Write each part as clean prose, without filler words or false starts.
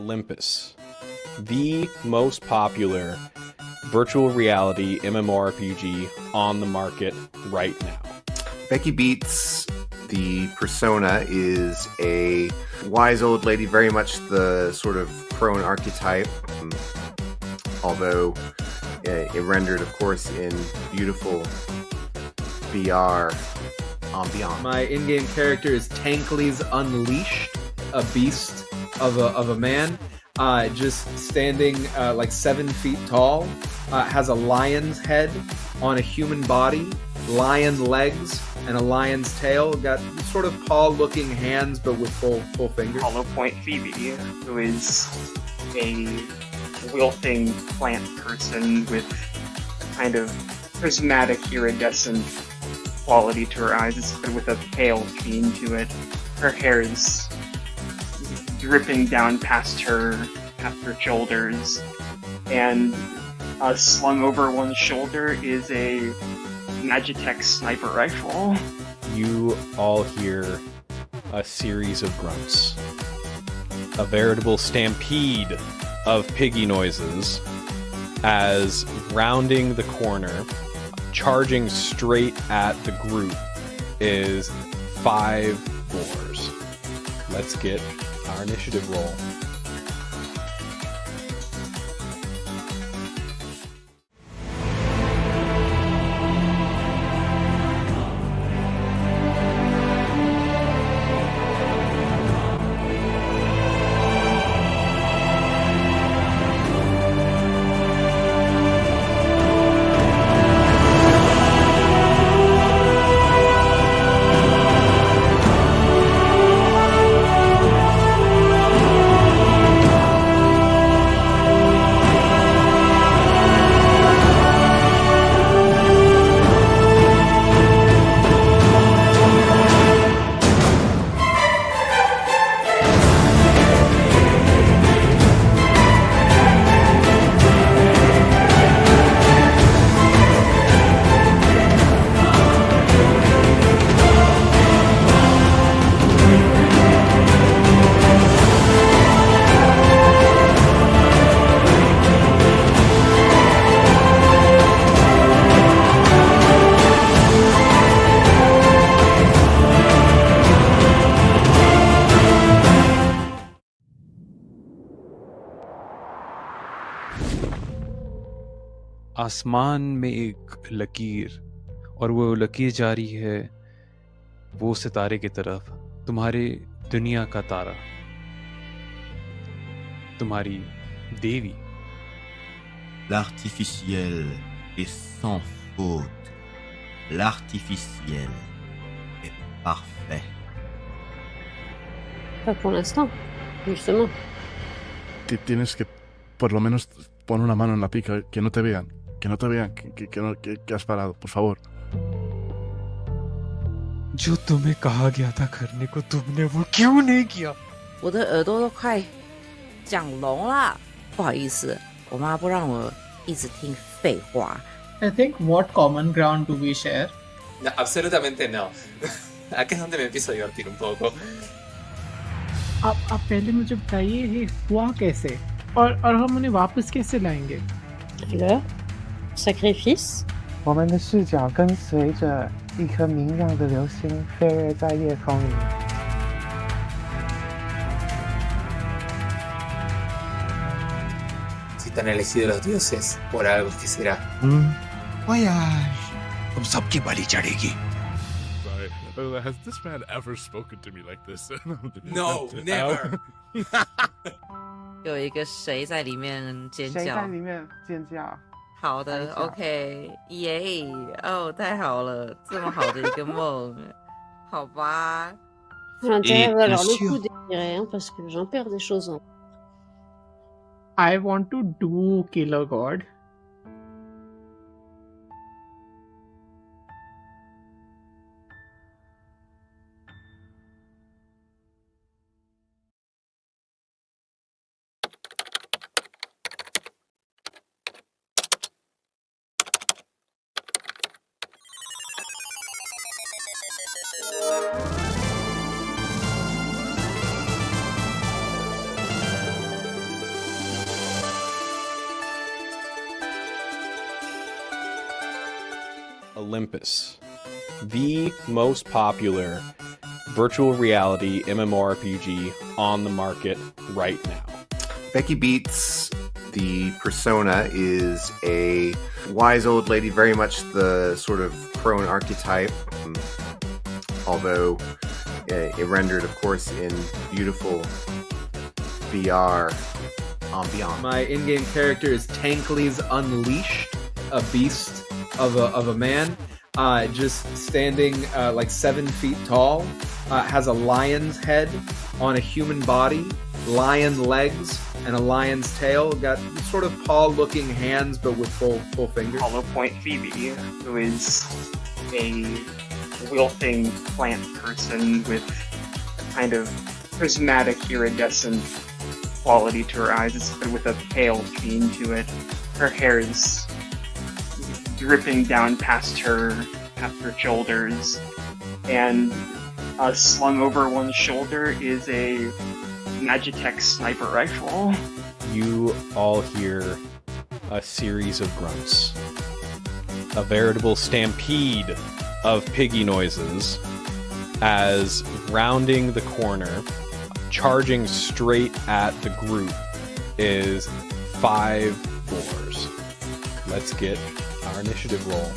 Olympus, the most popular virtual reality MMORPG on the market right now. Becky Beats, the persona, is a wise old lady, very much the sort of crone archetype, although it rendered, of course, in beautiful VR ambiance. My in-game character is Tankly's Unleashed, a beast of a man, just standing like 7 feet tall, has a lion's head on a human body, lion legs, and a lion's tail. Got sort of paw-looking hands, but with full fingers. Hollow Point Phoebe, who is a wilting plant person with a kind of prismatic, iridescent quality to her eyes, with a pale sheen to it. Her hair is dripping down past her shoulders, and slung over one shoulder is a Magitech sniper rifle. You all hear a series of grunts, a veritable stampede of piggy noises as, rounding the corner, charging straight at the group, is 5 boars. Let's get our initiative roll. आसमान में एक लकीर, और वो लकीर जा रही है वो सितारे की तरफ, तुम्हारे दुनिया का तारा, तुम्हारी देवी. L'artificiel est sans faute. L'artificiel est parfait. Pas pour l'instant, justement. Tienes que por lo menos poner una mano en la pica, que no te vean. Que no te vean que has parado, por favor. जो तुम्हें कहा गया था करने को, तुमने वो क्यों नहीं किया? 我的耳朵都快讲聋了，不好意思，我妈不让我一直听废话。I think what common ground do we share? No, absolutamente no. Aquí es donde me empiezo a divertir un poco. आप पहले मुझे बताइए ये हुआ कैसे और हम उन्हें वापस कैसे लाएंगे? Leur sacrifice. 我们的视角跟随着一颗明亮的流星飞跃在夜空里。Si te han elegido los dioses, por algo que será. Voyage. तुम सबकी बलि चढ़ेगी. Has this man ever spoken to me like this? No, never. 有一个谁在里面尖叫？谁在里面尖叫？好的 ，OK， 耶，哦，太好了，这么好的一个梦，好吧。Faut l'intérêt valoir le coup des parce que j'en perds des choses. I want to do Killer God. Olympus, the most popular virtual reality MMORPG on the market right now. Becky Beats, the persona, is a wise old lady, very much the sort of crone archetype, although it rendered, of course, in beautiful VR ambiance. My in-game character is Tankly's Unleashed, a beast of a man, just standing like 7 feet tall, has a lion's head on a human body, lion legs, and a lion's tail. Got sort of paw-looking hands, but with full fingers. Hollow Point Phoebe, who is a wilting plant person with kind of prismatic iridescent quality to her eyes. It's with a pale sheen to it. Her hair is dripping down past her shoulders, and slung over one shoulder is a Magitech sniper rifle. You all hear a series of grunts, a veritable stampede of piggy noises as, rounding the corner, charging straight at the group, is 5 boars. Let's get our initiative roll.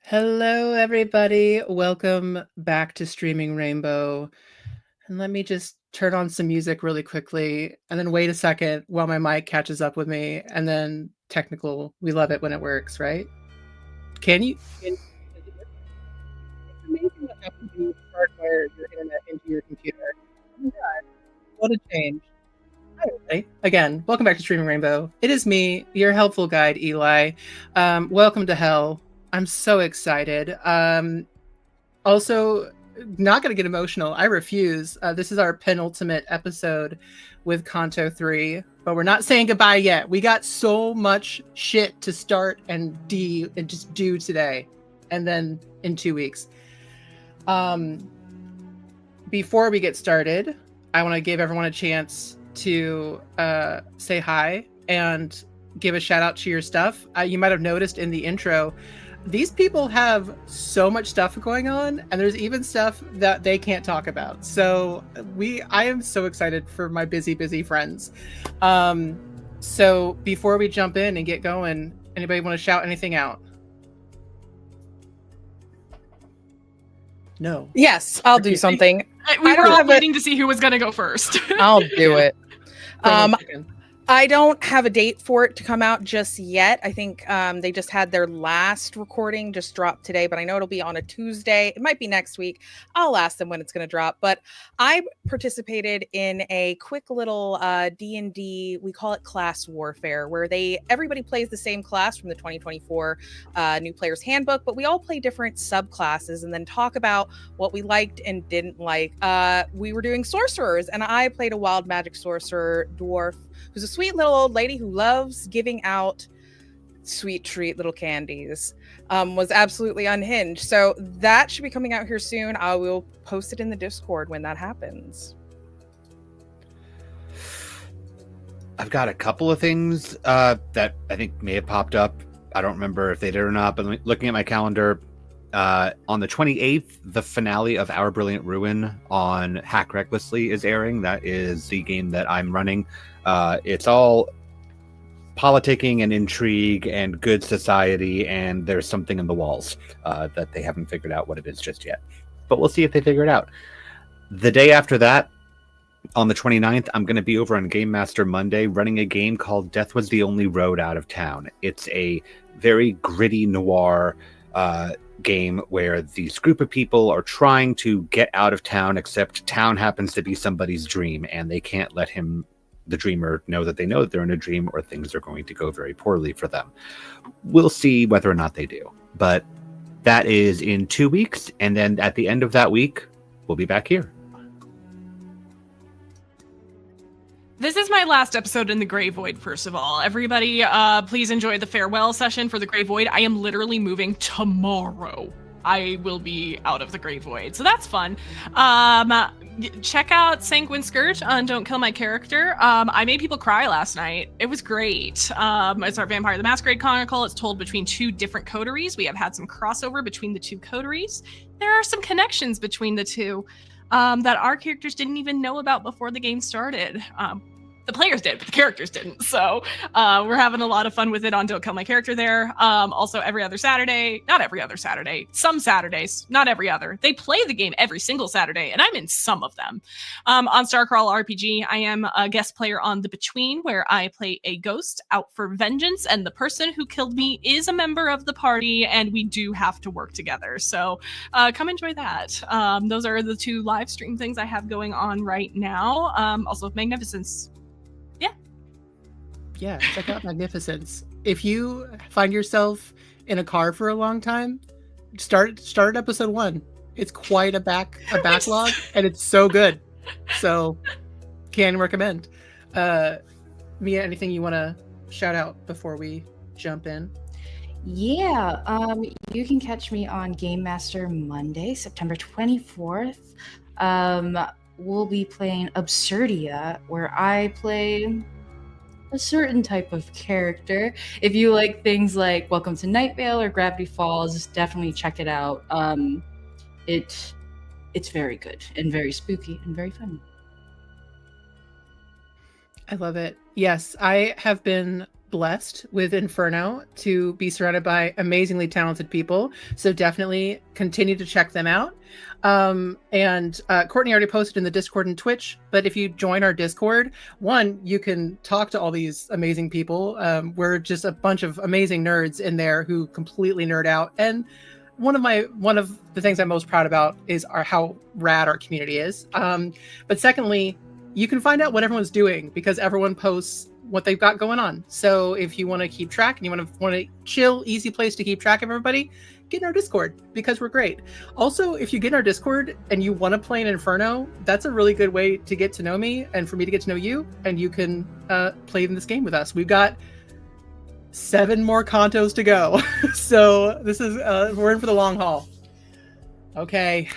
Hello, everybody. Welcome back to Streaming Rainbow. And let me just turn on some music really quickly and then wait a second while my mic catches up with me. And then technical, we love it when it works, right? Can you? It's amazing what happens when you hardwire your internet into your computer. Oh my God, what a change. Hi, everybody. Again, welcome back to Streaming Rainbow. It is me, your helpful guide, Eli. Welcome to hell. I'm so excited. Also, not going to get emotional. I refuse. This is our penultimate episode with Kanto 3, but we're not saying goodbye yet. We got so much shit to start and just do today, and then in 2 weeks. Before we get started, I want to give everyone a chance to say hi and give a shout out to your stuff. You might have noticed in the intro, these people have so much stuff going on, and there's even stuff that they can't talk about. So I am so excited for my busy friends. So before we jump in and get going, anybody want to shout anything out? No. Yes, I'll do something. We were all waiting to see who was going to go first. I'll do it. I don't have a date for it to come out just yet. I think they just had their last recording just dropped today, but I know it'll be on a Tuesday. It might be next week. I'll ask them when it's going to drop. But I participated in a quick little D&D. We call it class warfare, where everybody plays the same class from the 2024 New Player's Handbook, but we all play different subclasses and then talk about what we liked and didn't like. We were doing sorcerers, and I played a wild magic sorcerer dwarf who's a sweet little old lady who loves giving out sweet treat little candies. Was absolutely unhinged. So that should be coming out here soon. I will post it in the Discord when that happens. I've got a couple of things that I think may have popped up. I don't remember if they did or not, but looking at my calendar, on the 28th, the finale of Our Brilliant Ruin on Hack Recklessly is airing. That is the game that I'm running. It's all politicking and intrigue and good society, and there's something in the walls that they haven't figured out what it is just yet. But we'll see if they figure it out. The day after that, on the 29th, I'm going to be over on Game Master Monday running a game called Death Was the Only Road Out of Town. It's a very gritty noir game where these group of people are trying to get out of town, except town happens to be somebody's dream, and they can't let the dreamer, know that they're in a dream, or things are going to go very poorly for them. We'll see whether or not they do. But that is in 2 weeks, and then at the end of that week, we'll be back here. This is my last episode in the Grey Void, first of all. Everybody, please enjoy the farewell session for the Grey Void. I am literally moving tomorrow. I will be out of the Grey Void, so that's fun. Check out Sanguine Scourge on Don't Kill My Character. I made people cry last night. It was great. It's our Vampire the Masquerade Chronicle. It's told between 2 different coteries. We have had some crossover between the 2 coteries. There are some connections between the 2 that our characters didn't even know about before the game started. The players did, but the characters didn't. So we're having a lot of fun with it on Don't Kill My Character there. Also every other Saturday, not every other Saturday, some Saturdays, not every other. They play the game every single Saturday, and I'm in some of them. On Starcrawl RPG, I am a guest player on The Between, where I play a ghost out for vengeance, and the person who killed me is a member of the party, and we do have to work together. So come enjoy that. Those are the 2 live stream things I have going on right now. Also Magnificence. Yeah, check out Magnificence. If you find yourself in a car for a long time, start at episode 1. It's quite a backlog, and it's so good. So, can recommend. Mia, anything you want to shout out before we jump in? Yeah, you can catch me on Game Master Monday, September 24th. We'll be playing Absurdia, where I play a certain type of character. If you like things like Welcome to Night Vale or Gravity Falls, definitely check it out. It's very good and very spooky and very fun. I love it. Yes, I have been blessed with Inferno to be surrounded by amazingly talented people. So definitely continue to check them out. And Courtney already posted in the Discord and Twitch, but if you join our Discord, you can talk to all these amazing people. We're just a bunch of amazing nerds in there who completely nerd out. And one of the things I'm most proud about is how rad our community is. But secondly, you can find out what everyone's doing because everyone posts what they've got going on. So if you want to keep track and you want a chill, easy place to keep track of everybody, get in our Discord because we're great. Also, if you get in our Discord and you want to play an Inferno, that's a really good way to get to know me and for me to get to know you, and you can play in this game with us. We've got 7 more Kantos to go. So this is we're in for the long haul. Okay,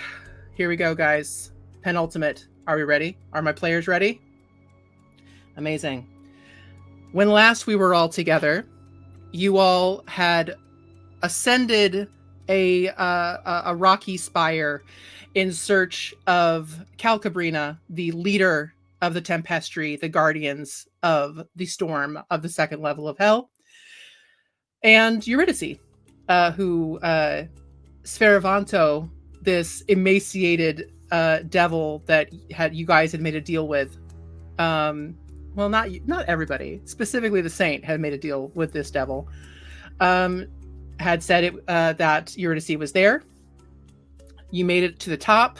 here we go, guys. Penultimate. Are we ready? Are my players ready? Amazing. When last we were all together, you all had ascended a rocky spire in search of Calcabrina, the leader of the Tempestry, the guardians of the storm of the 2nd level of hell, and Eurydice, who Sferavanto, this emaciated devil that you guys had made a deal with, well, not everybody, specifically the saint had made a deal with this devil. Had said that Eurydice was there. You made it to the top.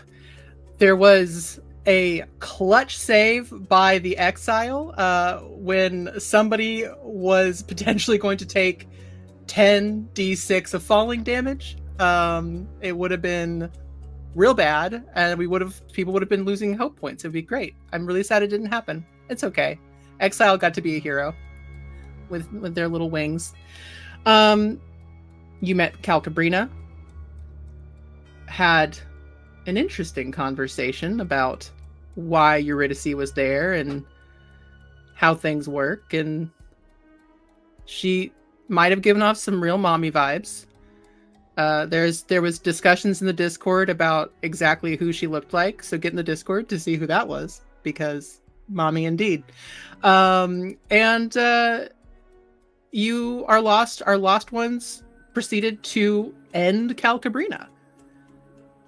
There was a clutch save by the exile when somebody was potentially going to take 10d6 of falling damage. It would have been real bad, and people would have been losing hope points. It'd be great. I'm really sad it didn't happen. It's okay. Exile got to be a hero with their little wings. You met Calcabrina, had an interesting conversation about why Eurydice was there and how things work, and she might have given off some real mommy vibes. There was discussions in the Discord about exactly who she looked like, so get in the Discord to see who that was, because mommy indeed. And you are lost. Our lost ones proceeded to end Calcabrina.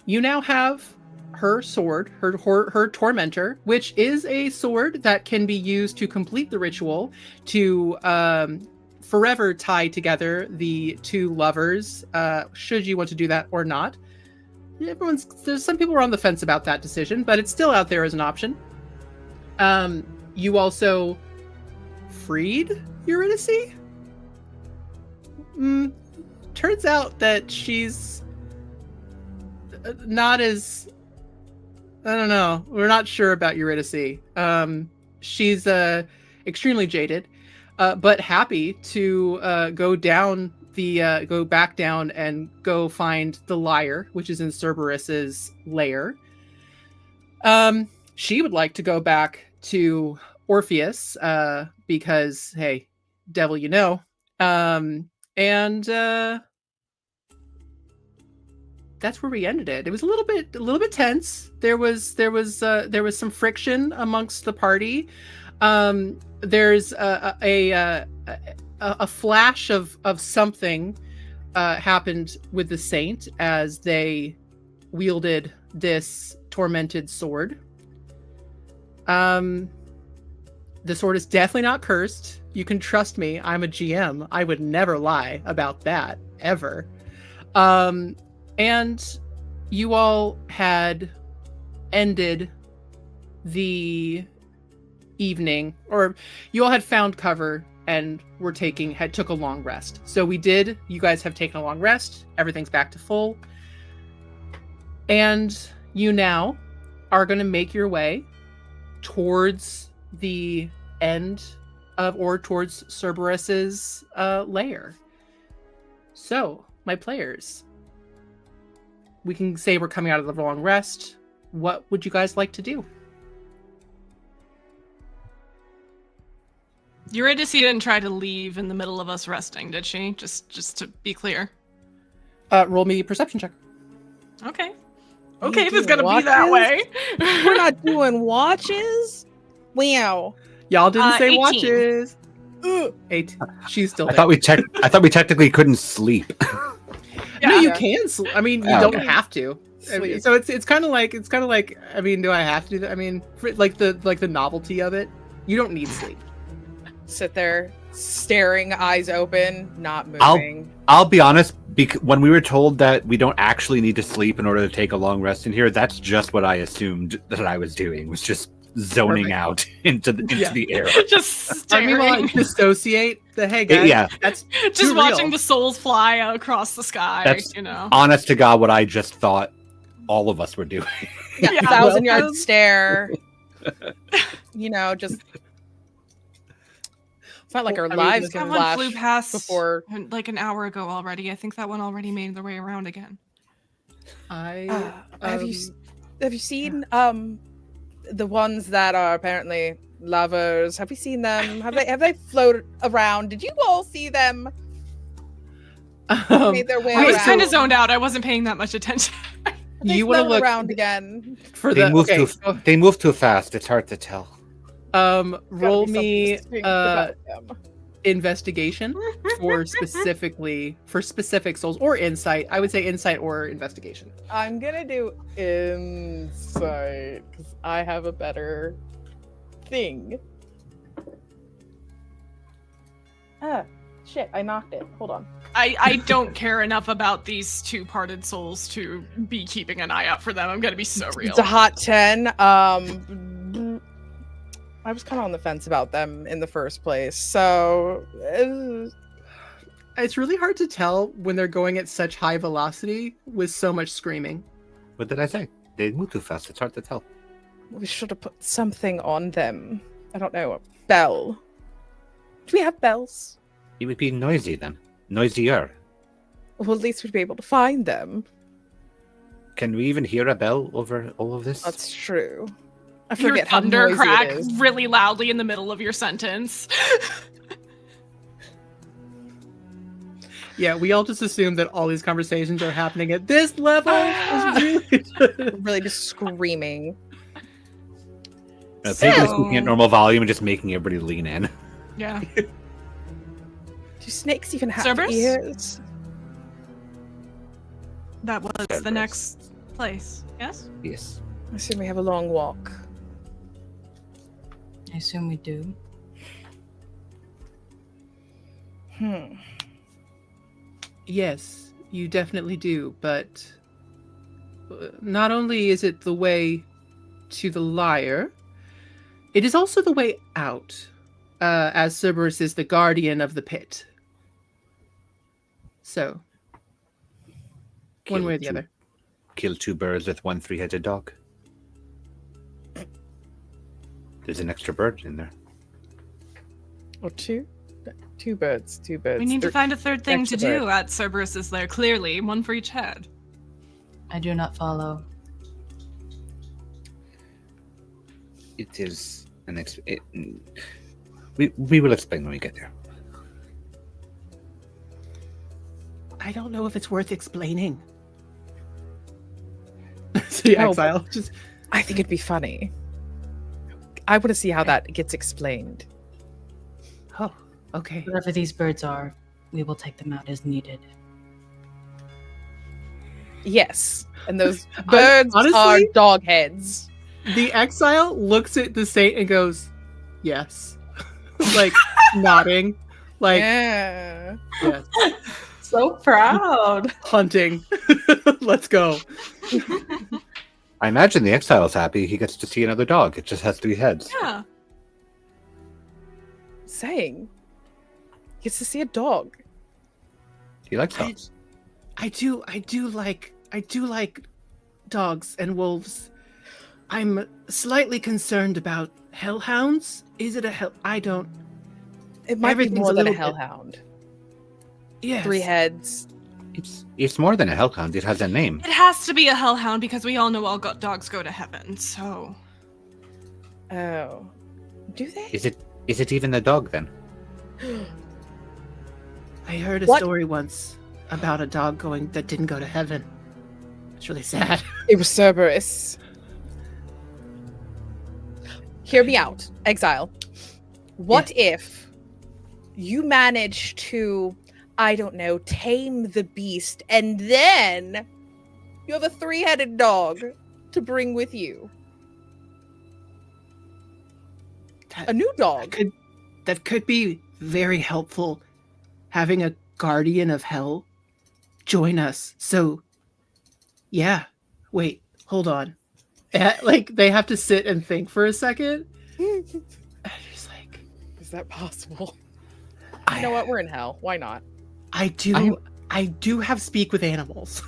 You now have her sword, her tormentor, which is a sword that can be used to complete the ritual to forever tie together the two lovers, should you want to do that or not. There's some people who are on the fence about that decision, but it's still out there as an option. You also freed Eurydice? Turns out that she's not as... I don't know. We're not sure about Eurydice. She's extremely jaded, but happy to go back down and go find the lyre, which is in Cerberus's lair. She would like to go back to Orpheus, because, hey, devil, you know. And that's where we ended it. It was a little bit tense. There was some friction amongst the party. There's a flash of something happened with the saint as they wielded this tormented sword. The sword is definitely not cursed. You can trust me. I'm a GM. I would never lie about that, ever. And you all had ended the evening, or you all had found cover and took a long rest. So we did. You guys have taken a long rest. Everything's back to full. And you now are going to make your way towards the end or towards Cerberus's lair. So, my players, we can say we're coming out of the long rest. What would you guys like to do? Eurydice didn't try to leave in the middle of us resting, did she? Just to be clear. Roll me a perception check. Okay. Okay, if it's gonna be that way. We're not doing watches? Wow. Y'all didn't say 18. watches. 8. She's still I there. thought we technically couldn't sleep. No, you can. I mean, you don't have to. I mean, Sleep. so it's kind of like. I mean, do I have to do that? I mean, like the novelty of it. You don't need sleep. Sit there, staring, eyes open, not moving. I'll be honest. When we were told that we don't actually need to sleep in order to take a long rest in here, that's just what I assumed that I was doing. Was just zoning out into the air. Just staring. I mean, dissociate. Hey guys, Yeah. that's just watching the souls fly across the sky. That's you know. honest to God what I just thought all of us were doing. Yeah, Yeah. 1,000-yard stare. Just. It's not like our lives That can one flash flew past before. like an hour ago already. I think that one already made their way around again. Have you seen the ones that are apparently lovers? Have you seen them? Have they floated around? Did you all see them? Made their way I was around. kind of zoned out. I wasn't paying that much attention. They You want to float look around again. for They the they move too fast. It's hard to tell. roll be me something about them. investigation for specific souls, or insight. I would say insight or investigation. I'm gonna do insight because I have a better thing. Shit, I knocked it. Hold on. I don't care enough about these two parted souls to be keeping an eye out for them. I'm gonna be so real. It's a hot 10. I was kind of on the fence about them in the first place, so It's really hard to tell when they're going at such high velocity with so much screaming. What did I say? They move too fast. It's hard to tell. we should have put something on them. I don't know, a bell. Do we have bells? It would be noisy then. Noisier. Well, at least we'd be able to find them. Can we even hear a bell over all of this? That's true. I Your forget how thunder noisy crack it is. really loudly in the middle of your sentence. Yeah, we all just assume that all these conversations are happening at this level. It's really just screaming. Peggy's speaking at normal volume and just making everybody lean in. Yeah. Do snakes even have Cerberus? ears? That was the next place. Yes? Yes. I assume we have a long walk. I assume we do. Yes, you definitely do, but not only is it the way to the lyre, it is also the way out, as Cerberus is the guardian of the pit. So, one way or the other. Kill two birds with one three-headed dog. There's an extra bird in there. Or two? Two birds. We need to find a third thing to extra do bird. at Cerberus's lair, clearly. One for each head. I do not follow. It is an we will explain when we get there. I don't know if it's worth explaining. The No, exile. but I think it'd be funny. I want to see how that gets explained. Oh, okay. Whatever these birds are, we will take them out as needed. Yes, and those birds honestly, are dog heads. The exile looks at the saint and goes, "Yes," like nodding, like Yeah. yes. So proud. Hunting. Let's go. I imagine the exile's happy. He gets to see another dog. It just has 3 heads. Yeah. Saying. Gets to see a dog. He likes dogs. I do like dogs and wolves. I'm slightly concerned about hellhounds. Is it a hell? I don't. It might be Everything's more a than a little bit- hellhound. Yes. 3 heads. It's more than a hellhound. It has a name. It has to be a hellhound because we all know all dogs go to heaven, so. Oh. Do they? Is it even a dog then? I heard a What? story once about a dog that didn't go to heaven. It's really sad. It was Cerberus. Hear me out, exile. What if you manage to, I don't know, tame the beast, and then you have a 3-headed dog to bring with you? A new dog. That could be very helpful. Having a guardian of hell join us. So, yeah. Wait, hold on. Like, they have to sit and think for a second. Just like, is that possible? You know what? We're in hell. Why not? I do have speak with animals.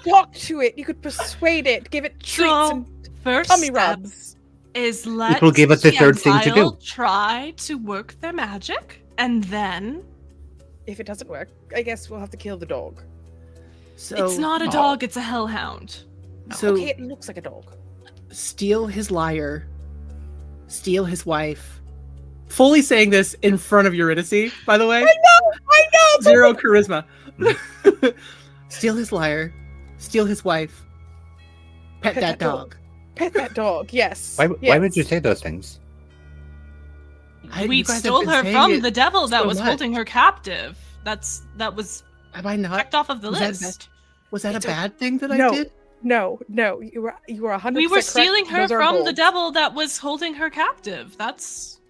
Talk to it. You could persuade it. Give it treats So, and first tummy step rubs. is let People gave us the third thing to exile do. try to work their magic, and then If it doesn't work, I guess we'll have to kill the dog. So, it's not a dog, it's a hellhound. So, Okay, it looks like a dog. steal his lyre, steal his wife. Fully saying this in front of Eurydice, by the way. I know. 0 charisma. Steal his lyre, steal his wife, pet that dog. Pet that dog. Yes. Why would you say those things? We you guys have stole been her saying from it the devil that so was much. holding her captive. That was Have I not checked off of the was that list. Was that a bad thing that No. I did? No. You were 100%. We were stealing her Those are from the gold. devil that was holding her captive. That's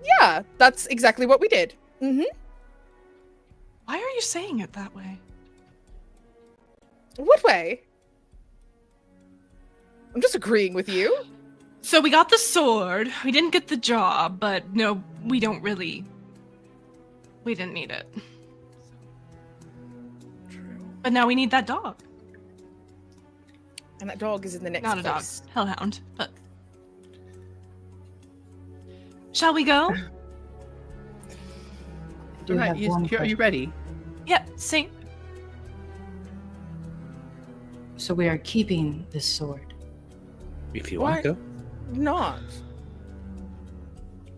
Yeah, that's exactly what we did. Mm-hmm. Why are you saying it that way? What way? I'm just agreeing with you. So we got the sword. We didn't get the job, but no, we don't really. We didn't need it. But now we need that dog. And that dog is in the next Not a dog. place. Hellhound, but... Shall we go? All right, are you ready? Yeah, Saint. So we are keeping this sword. If you want to. Not.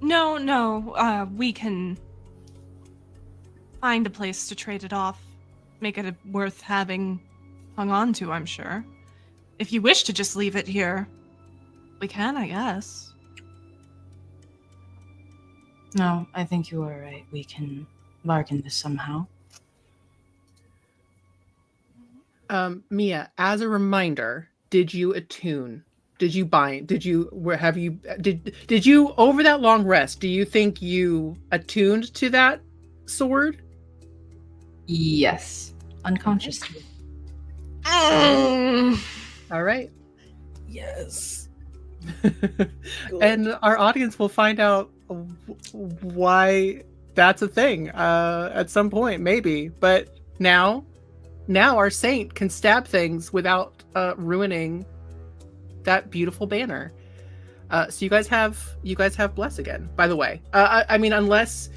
No, we can find a place to trade it off. Make it worth having hung on to, I'm sure. If you wish to just leave it here, we can, I guess. No, I think you are right. We can bargain this somehow. Mia, as a reminder, did you attune? Did you bind? Did you over that long rest, do you think you attuned to that sword? Yes. Unconsciously. All right. Yes. And our audience will find out why that's a thing at some point, maybe. But now our saint can stab things without ruining that beautiful banner. So you guys have bless again. By the way, I mean, unless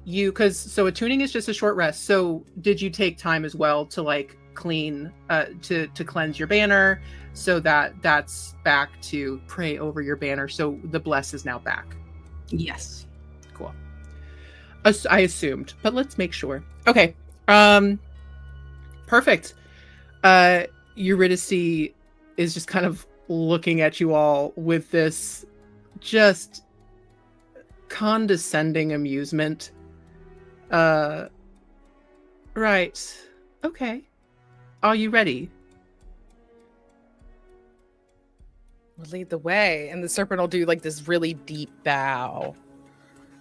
you, so attuning is just a short rest. So did you take time as well to like clean, to cleanse your banner, so that's back to pray over your banner? So the bless is now back. Yes. Cool. I assumed, but let's make sure. Okay. Perfect. Eurydice is just kind of looking at you all with this just condescending amusement. Right. Okay. Are you ready? We'll lead the way, and the serpent will do like this really deep bow.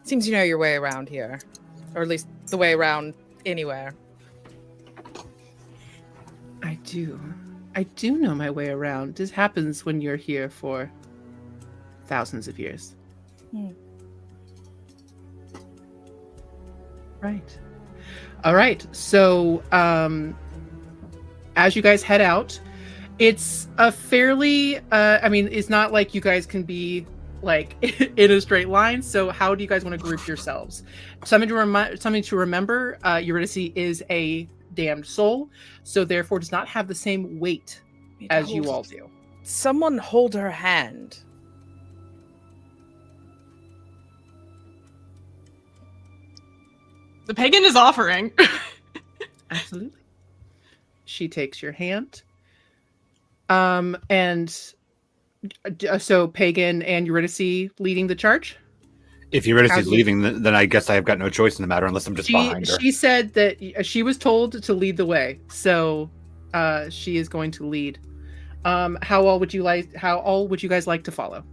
Seems you know your way around here, or at least the way around anywhere. I do know my way around. This happens when you're here for thousands of years. Right. All right. So, as you guys head out, it's a fairly, I mean, it's not like you guys can be like in a straight line. So how do you guys want to group yourselves? Something to remember, Eurydice is a damned soul, so therefore does not have the same weight as you all do. Someone hold her hand. The pagan is offering. Absolutely. She takes your hand. And so Pagan and Eurydice leading the charge? If Eurydice is leaving, then I guess I have got no choice in the matter unless I'm just behind her. She said that she was told to lead the way, so she is going to lead. How all would you guys like to follow?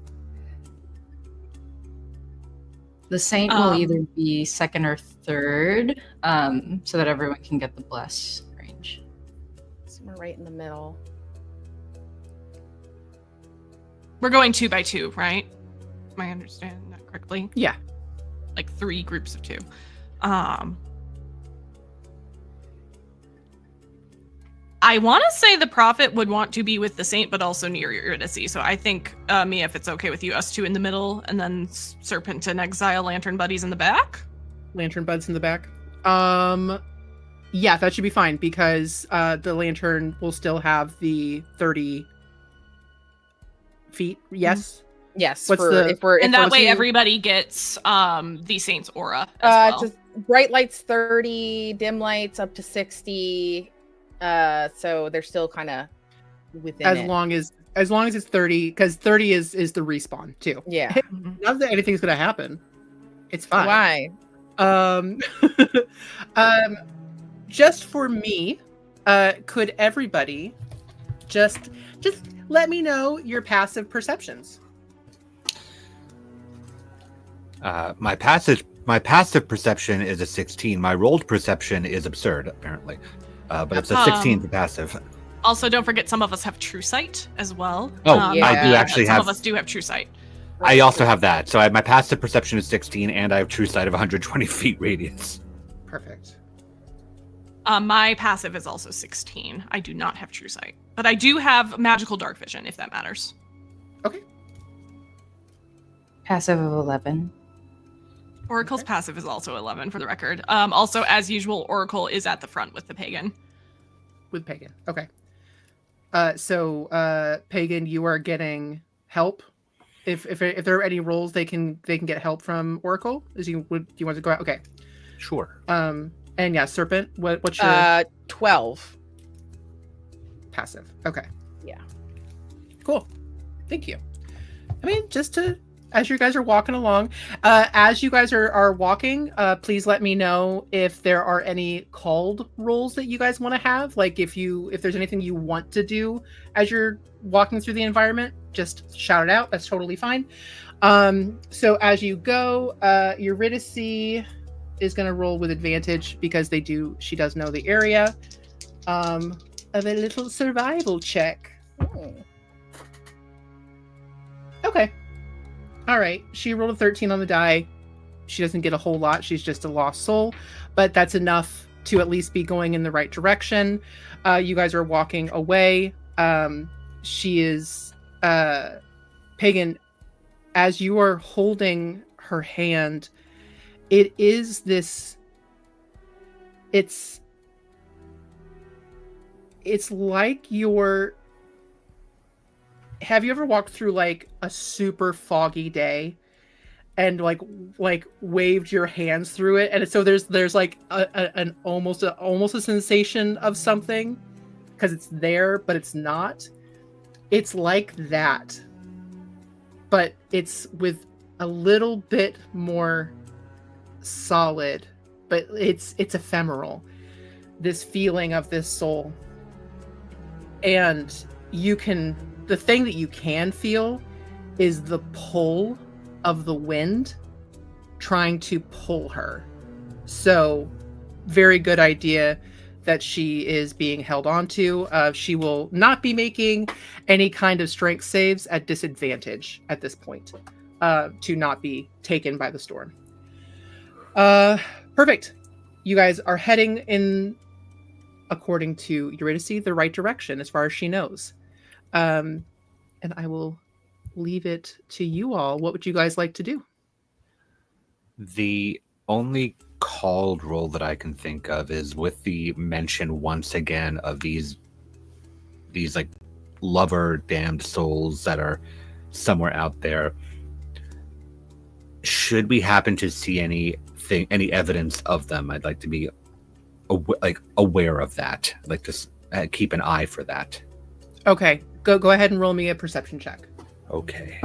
The saint will either be second or third, so that everyone can get the bless range. Somewhere right in the middle. We're going 2 by 2, right? Am I understanding that correctly? Yeah. Like 3 groups of 2. I want to say the prophet would want to be with the saint, but also near Eurydice. So I think, Mia, if it's okay with you, us 2 in the middle, and then Serpent and Exile Lantern Buddies in the back? Lantern Buds in the back? Yeah, that should be fine, because the Lantern will still have the 30 feet, yes? Yes. And that way everybody gets the saint's aura as well. Just bright lights 30, dim lights up to 60. So they're still kind of within as long as it's 30, because 30 is the respawn too. Yeah. Not that anything's gonna happen. It's fine. Why? Just for me, could everybody just let me know your passive perceptions? My passive perception is a 16. My rolled perception is absurd, apparently. But it's a 16 for passive. Also, don't forget some of us have true sight as well. Oh, I do actually some have. of us do have true sight. I also have that. So my passive perception is 16, and I have true sight of 120 feet radius. Perfect. My passive is also 16. I do not have true sight, but I do have magical dark vision, if that matters. Passive of 11. Oracle's passive is also 11, for the record. Also, as usual, Oracle is at the front with the pagan. With pagan, okay. So pagan, you are getting help. If there are any rolls, they can get help from Oracle. Do you want to go out? Okay. Sure. And yeah, Serpent. What's your 12 passive? Okay. Yeah. Cool. Thank you. I mean, as you guys are walking along, as you guys are walking, please let me know if there are any called rolls that you guys want to have. Like if there's anything you want to do as you're walking through the environment, just shout it out. That's totally fine. So as you go, Eurydice is going to roll with advantage because she does know the area of a little survival check. Okay. All right. She rolled a 13 on the die. She doesn't get a whole lot. She's just a lost soul, but that's enough to at least be going in the right direction. You guys are walking away. She is pagan. As you are holding her hand, it is this. It's like you're. Have you ever walked through like a super foggy day and like waved your hands through it, and so there's like an almost a sensation of something because it's there but it's not. It's like that, but it's with a little bit more solid, but it's ephemeral, this feeling of this soul. And the thing that you can feel is the pull of the wind trying to pull her. So very good idea that she is being held onto. She will not be making any kind of strength saves at disadvantage at this point to not be taken by the storm. Perfect. You guys are heading in, according to Eurydice, the right direction as far as she knows. And I will leave it to you all. What would you guys like to do? The only called role that I can think of is with the mention once again of these like lover damned souls that are somewhere out there. Should we happen to see any evidence of them, I'd like to be aware of that. I'd like to keep an eye for that. Okay, go ahead and roll me a perception check. Okay.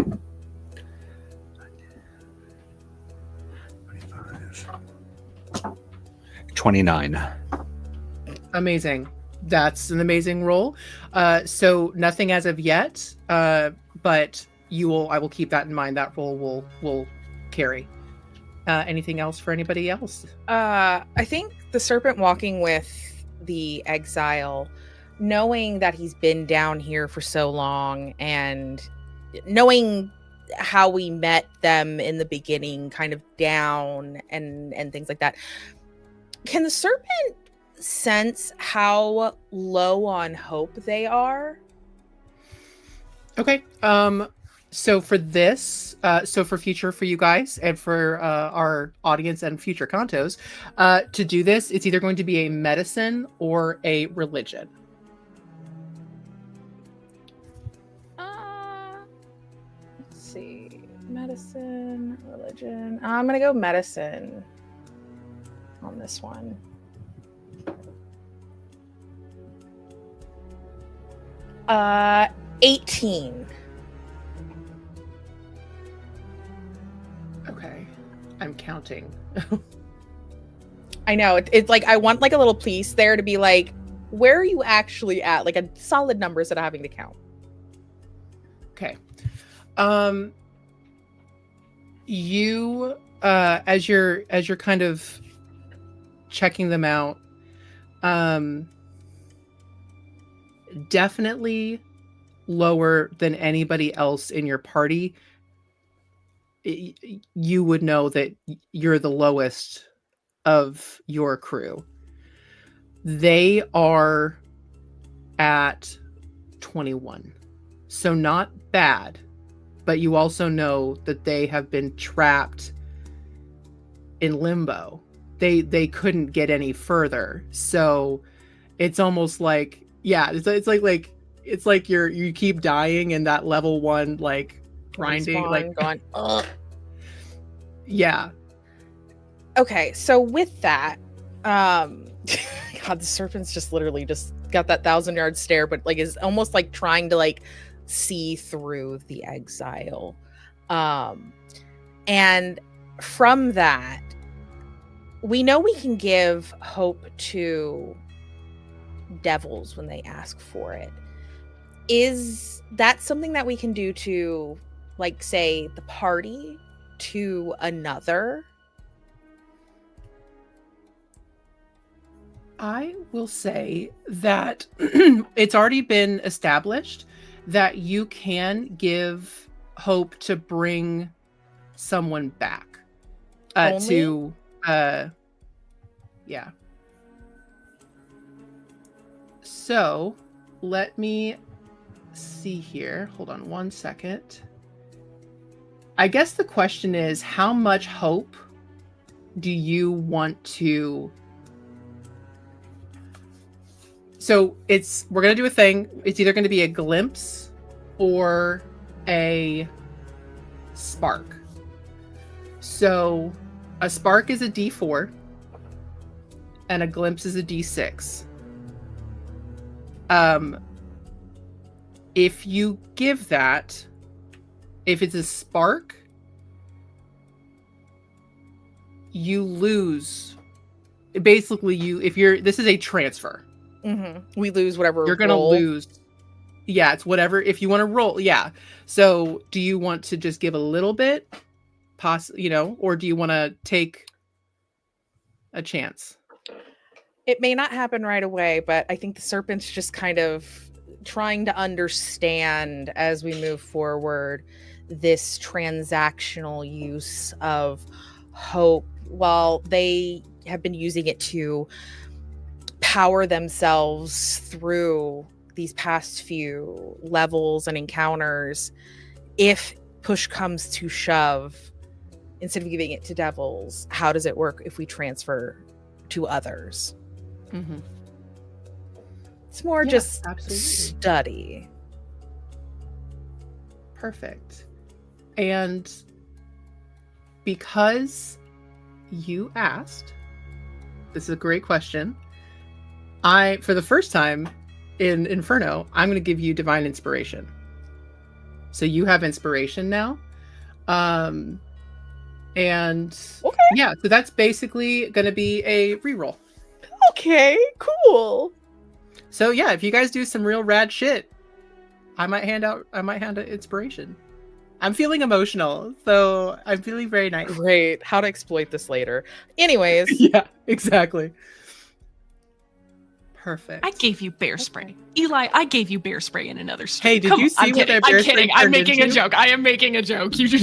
29. Amazing. That's an amazing roll. So nothing as of yet, but I will keep that in mind. That roll will carry. Anything else for anybody else? I think the serpent walking with the exile, knowing that he's been down here for so long and knowing how we met them in the beginning, kind of down and things like that. Can the serpent sense how low on hope they are? Okay. So for this, for future for you guys and for our audience and future contos, to do this, it's either going to be a medicine or a religion. Let's see. Medicine, religion. I'm going to go medicine on this one. Uh, 18. Okay. I'm counting. I know. It's like I want like a little piece there to be like, where are you actually at? Like a solid number instead of having to count. Okay. You as you're kind of checking them out, definitely lower than anybody else in your party. You would know that you're the lowest of your crew. They are at 21. So not bad, but you also know that they have been trapped in limbo. They couldn't get any further. So it's almost like, yeah, it's like you keep dying in that level 1 like grinding like going ugh. Yeah. Okay, so with that, God, the serpent's just literally just got that 1,000-yard stare, but like is almost like trying to like see through the exile. And from that, we know we can give hope to devils when they ask for it. Is that something that we can do to, like, say, the party to another? I will say that it's already been established that you can give hope to bring someone back. Yeah. So let me see here. Hold on one second. I guess the question is, how much hope do you want to... So we're going to do a thing. It's either going to be a glimpse or a spark. So a spark is a D4 and a glimpse is a D6. If you give that, if it's a spark, you lose. Basically, this is a transfer. We lose whatever you're gonna lose. Yeah, it's whatever. If you want to roll, yeah. So, do you want to just give a little bit, or do you want to take a chance? It may not happen right away, but I think the serpent's just kind of trying to understand as we move forward this transactional use of hope, while they have been using it to power themselves through these past few levels and encounters. If push comes to shove, instead of giving it to devils, how does it work if we transfer to others? It's more just study. Perfect. And because you asked, this is a great question. For the first time in Inferno, I'm going to give you divine inspiration. So you have inspiration now. And yeah, so that's basically going to be a reroll. Okay, cool. So yeah, if you guys do some real rad shit, I might hand out inspiration. I'm feeling emotional, so I'm feeling very nice. Great. How to exploit this later. Anyways. Yeah, exactly. Perfect. I gave you bear spray. Eli, I gave you bear spray in another stream. Hey, did you see what that bear spray turned into? I'm making a joke. I am making a joke. You just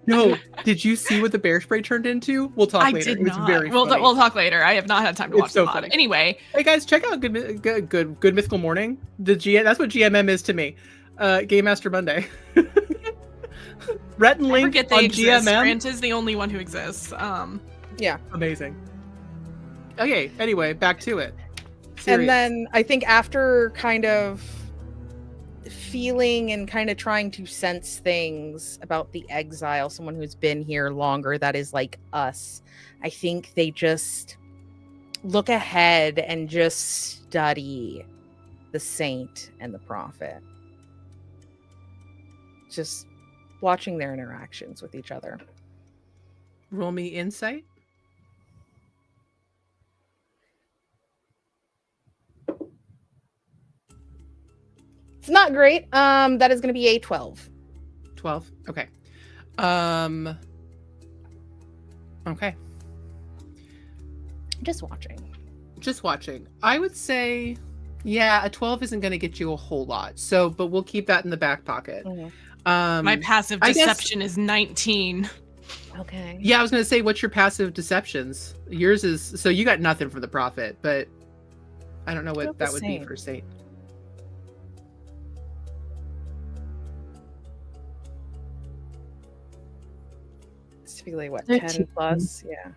No. Did you see what the bear spray turned into? We'll talk later. I did not. It's very funny. We'll talk later. I have not had time to watch so the VOD. funny. Anyway. Hey guys, check out Good Mythical Morning. That's what GMM is to me. Game Master Monday. Rhett and Link forget they on exist. GMM. Grant is the only one who exists. Yeah. Amazing. Okay, anyway, back to it. Serious. And then I think after kind of feeling and kind of trying to sense things about the exile, someone who's been here longer, that is like us, I think they just look ahead and just study the saint and the prophet. Just watching their interactions with each other. Roll me insight. It's not great. That is going to be a 12. 12. Okay. Okay. Just watching. Just watching. I would say, yeah, a 12 isn't going to get you a whole lot. So, but we'll keep that in the back pocket. My passive I guess- deception is 19. Okay. Yeah, I was going to say, what's your passive deceptions? Yours is, so you got nothing for the prophet, but I don't know what that would be for Saint. It's typically what, 13. 10 plus? Yeah.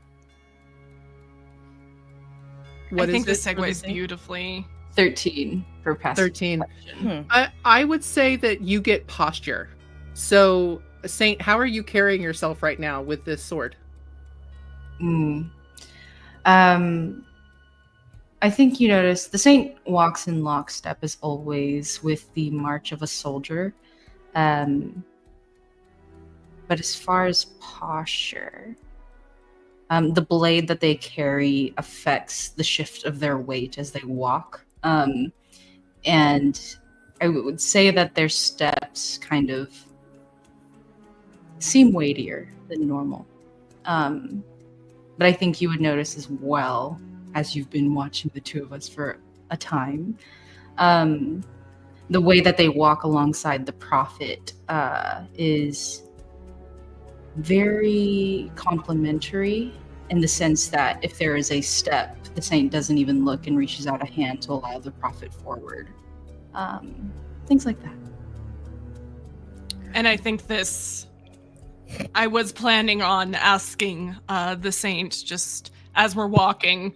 What I think is this it? What segues is it? beautifully. 13 for passive 13. perception. I would say that you get posture. So, Saint, how are you carrying yourself right now with this sword? I think you notice the saint walks in lockstep as always with the march of a soldier. But as far as posture, the blade that they carry affects the shift of their weight as they walk. And I would say that their steps kind of seem weightier than normal. But I think you would notice as well, as you've been watching the two of us for a time, the way that they walk alongside the prophet is very complimentary, in the sense that if there is a step, the saint doesn't even look and reaches out a hand to allow the prophet forward. Things like that. And I think this, I was planning on asking the saint, just as we're walking,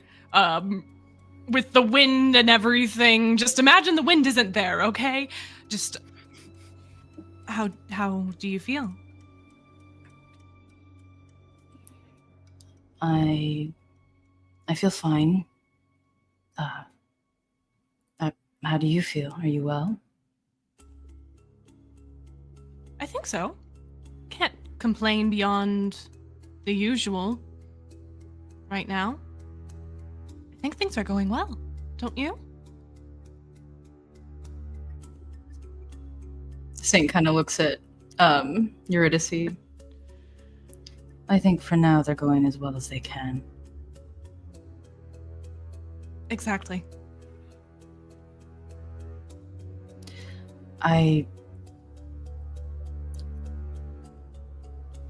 with the wind and everything, just imagine the wind isn't there, okay? Just, how do you feel? I feel fine. How do you feel? Are you well? I think so. Can't complain beyond the usual right now. I think things are going well, don't you? Saint kind of looks at Eurydice. I think for now they're going as well as they can. Exactly. I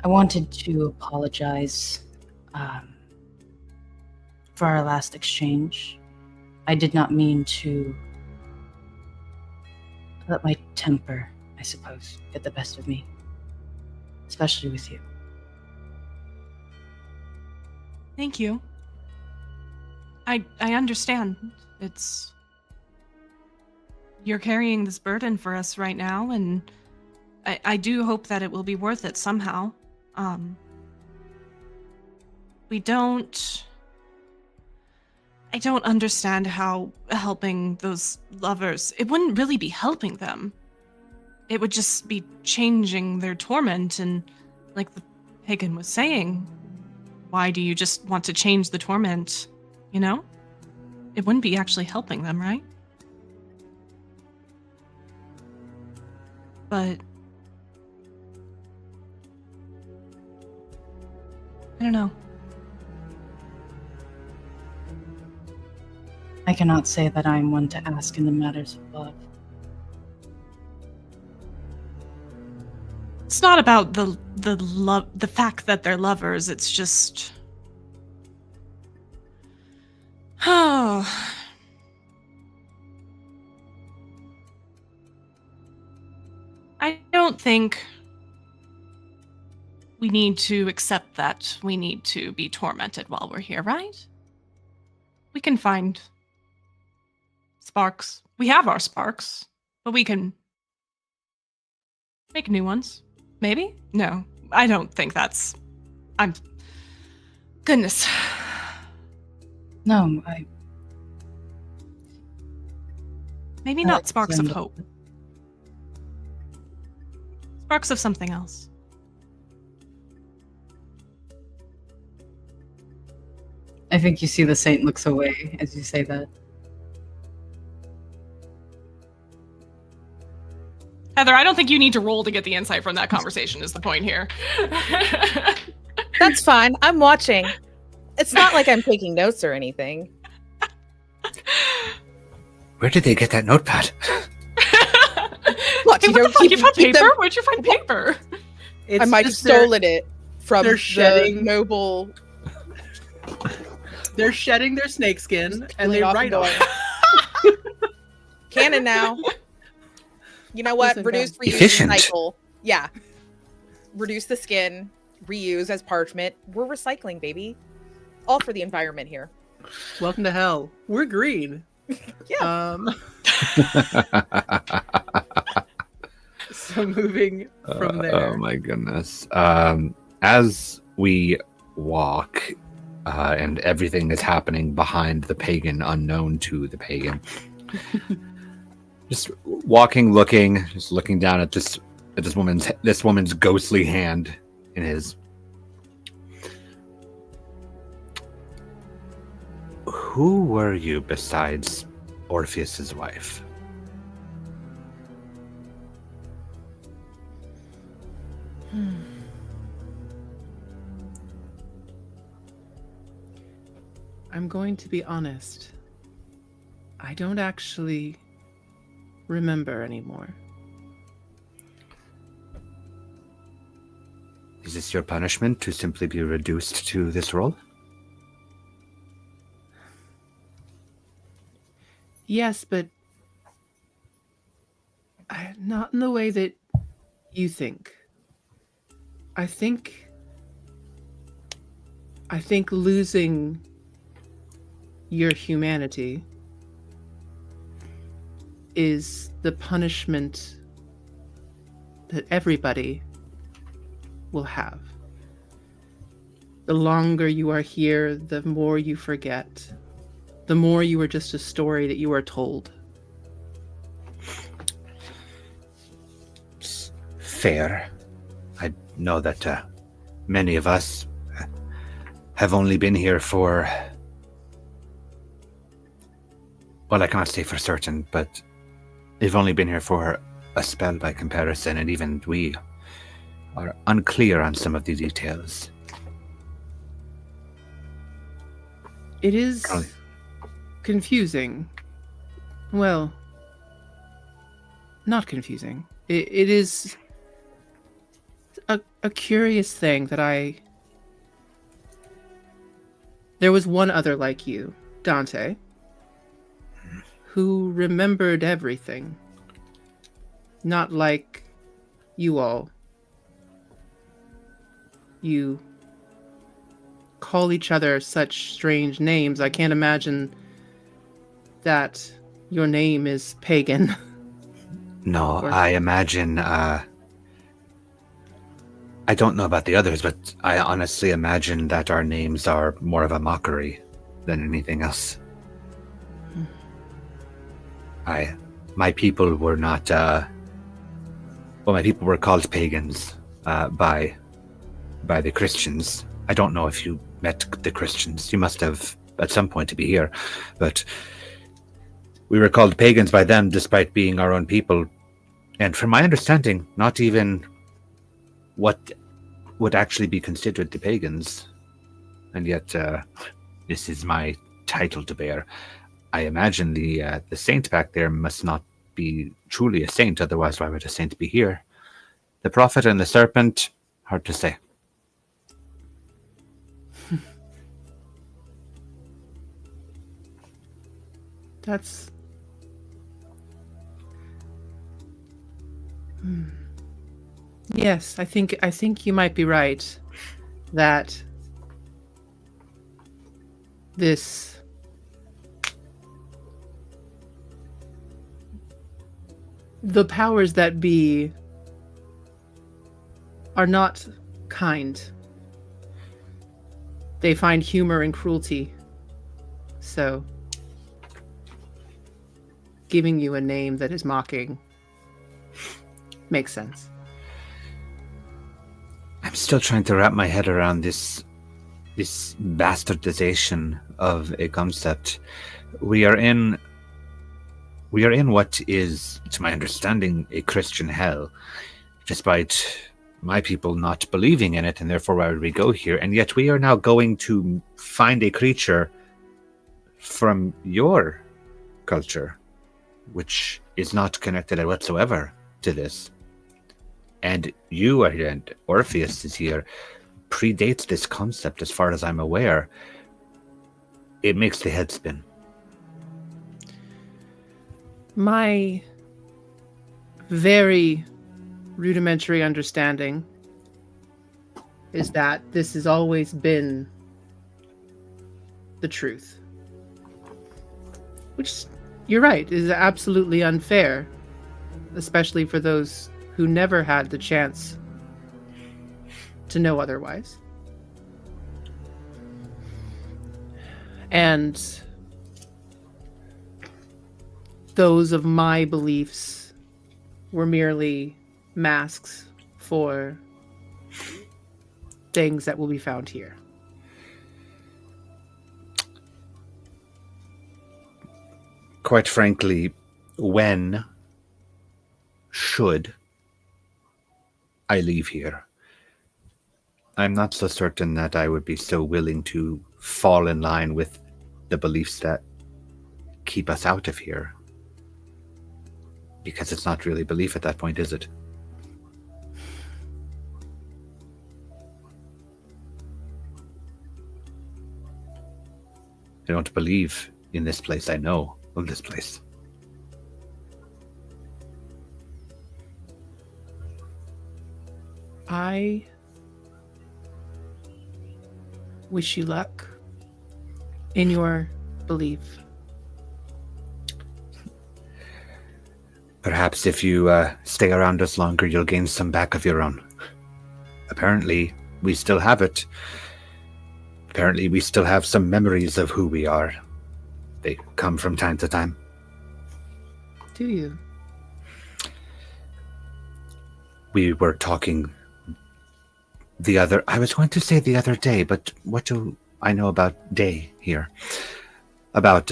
wanted to apologize for our last exchange. I did not mean to let my temper, I suppose, get the best of me, especially with you. Thank you. I understand. You're carrying this burden for us right now, and I do hope that it will be worth it somehow. I don't understand how helping those lovers, it wouldn't really be helping them. It would just be changing their torment, and like the pagan was saying, why do you just want to change the torment, you know? It wouldn't be actually helping them, right? But I don't know. I cannot say that I am one to ask in the matters of love. It's not about the fact that they're lovers. It's just, oh, I don't think we need to accept that we need to be tormented while we're here, right? We can find sparks. We have our sparks, but we can make new ones. Maybe? No, I don't think that's... Goodness. No, Maybe not sparks of hope. Sparks of something else. I think you see the saint looks away as you say that. Heather, I don't think you need to roll to get the insight from that conversation is the point here. That's fine. I'm watching. It's not like I'm taking notes or anything. Where did they get that notepad? What? Hey, what the fuck? You found paper? Where'd you find paper? I might have stolen it from they're the shedding- noble. They're shedding their snakeskin and they Pulling off write and on it. Canon now. You know what? Listen, Reduce, guys. reuse, Efficient. recycle. Yeah. Reduce the skin, reuse as parchment. We're recycling, baby. All for the environment here. Welcome to hell. We're green. Yeah. So moving from there. Oh my goodness. As we walk, and everything is happening behind the pagan, unknown to the pagan. Just walking, just looking down at this woman's ghostly hand in his. Who were you besides Orpheus's wife? I'm going to be honest. I don't actually remember anymore. Is this your punishment, to simply be reduced to this role? Yes, but not in the way that you think. I think losing your humanity is the punishment that everybody will have. The longer you are here, the more you forget. The more you are just a story that you are told. Fair. I know that many of us have only been here for... Well, I cannot say for certain, but they've only been here for a spell by comparison, and even we are unclear on some of the details. It is confusing. Well, not confusing. It is a curious thing that there was one other like you, Dante, who remembered everything. Not like you all. You call each other such strange names. I can't imagine that your name is pagan. No, I imagine, I don't know about the others, but I honestly imagine that our names are more of a mockery than anything else. My people were not, my people were called pagans, by the Christians. I don't know if you met the Christians. You must have at some point to be here, but we were called pagans by them despite being our own people. And from my understanding, not even what would actually be considered the pagans. And yet, this is my title to bear. I imagine the saint back there must not be truly a saint, otherwise why would a saint be here? The prophet and the serpent, hard to say. That's... Yes, I think you might be right that the powers that be are not kind. They find humor in cruelty. So giving you a name that is mocking makes sense. I'm still trying to wrap my head around this bastardization of a concept. We are in what is, to my understanding, a Christian hell, despite my people not believing in it, and therefore why would we go here? And yet we are now going to find a creature from your culture, which is not connected whatsoever to this. And you are here, and Orpheus is here, predates this concept as far as I'm aware. It makes the head spin. My very rudimentary understanding is that this has always been the truth. Which, you're right, is absolutely unfair, especially for those who never had the chance to know otherwise. And those of my beliefs were merely masks for things that will be found here. Quite frankly, when should I leave here? I'm not so certain that I would be so willing to fall in line with the beliefs that keep us out of here. Because it's not really belief at that point, is it? I don't believe in this place. I know of this place. I wish you luck in your belief. Perhaps if you stay around us longer, you'll gain some back of your own. Apparently, we still have it. Apparently, we still have some memories of who we are. They come from time to time. Do you? We were talking I was going to say the other day, but what do I know about day here? About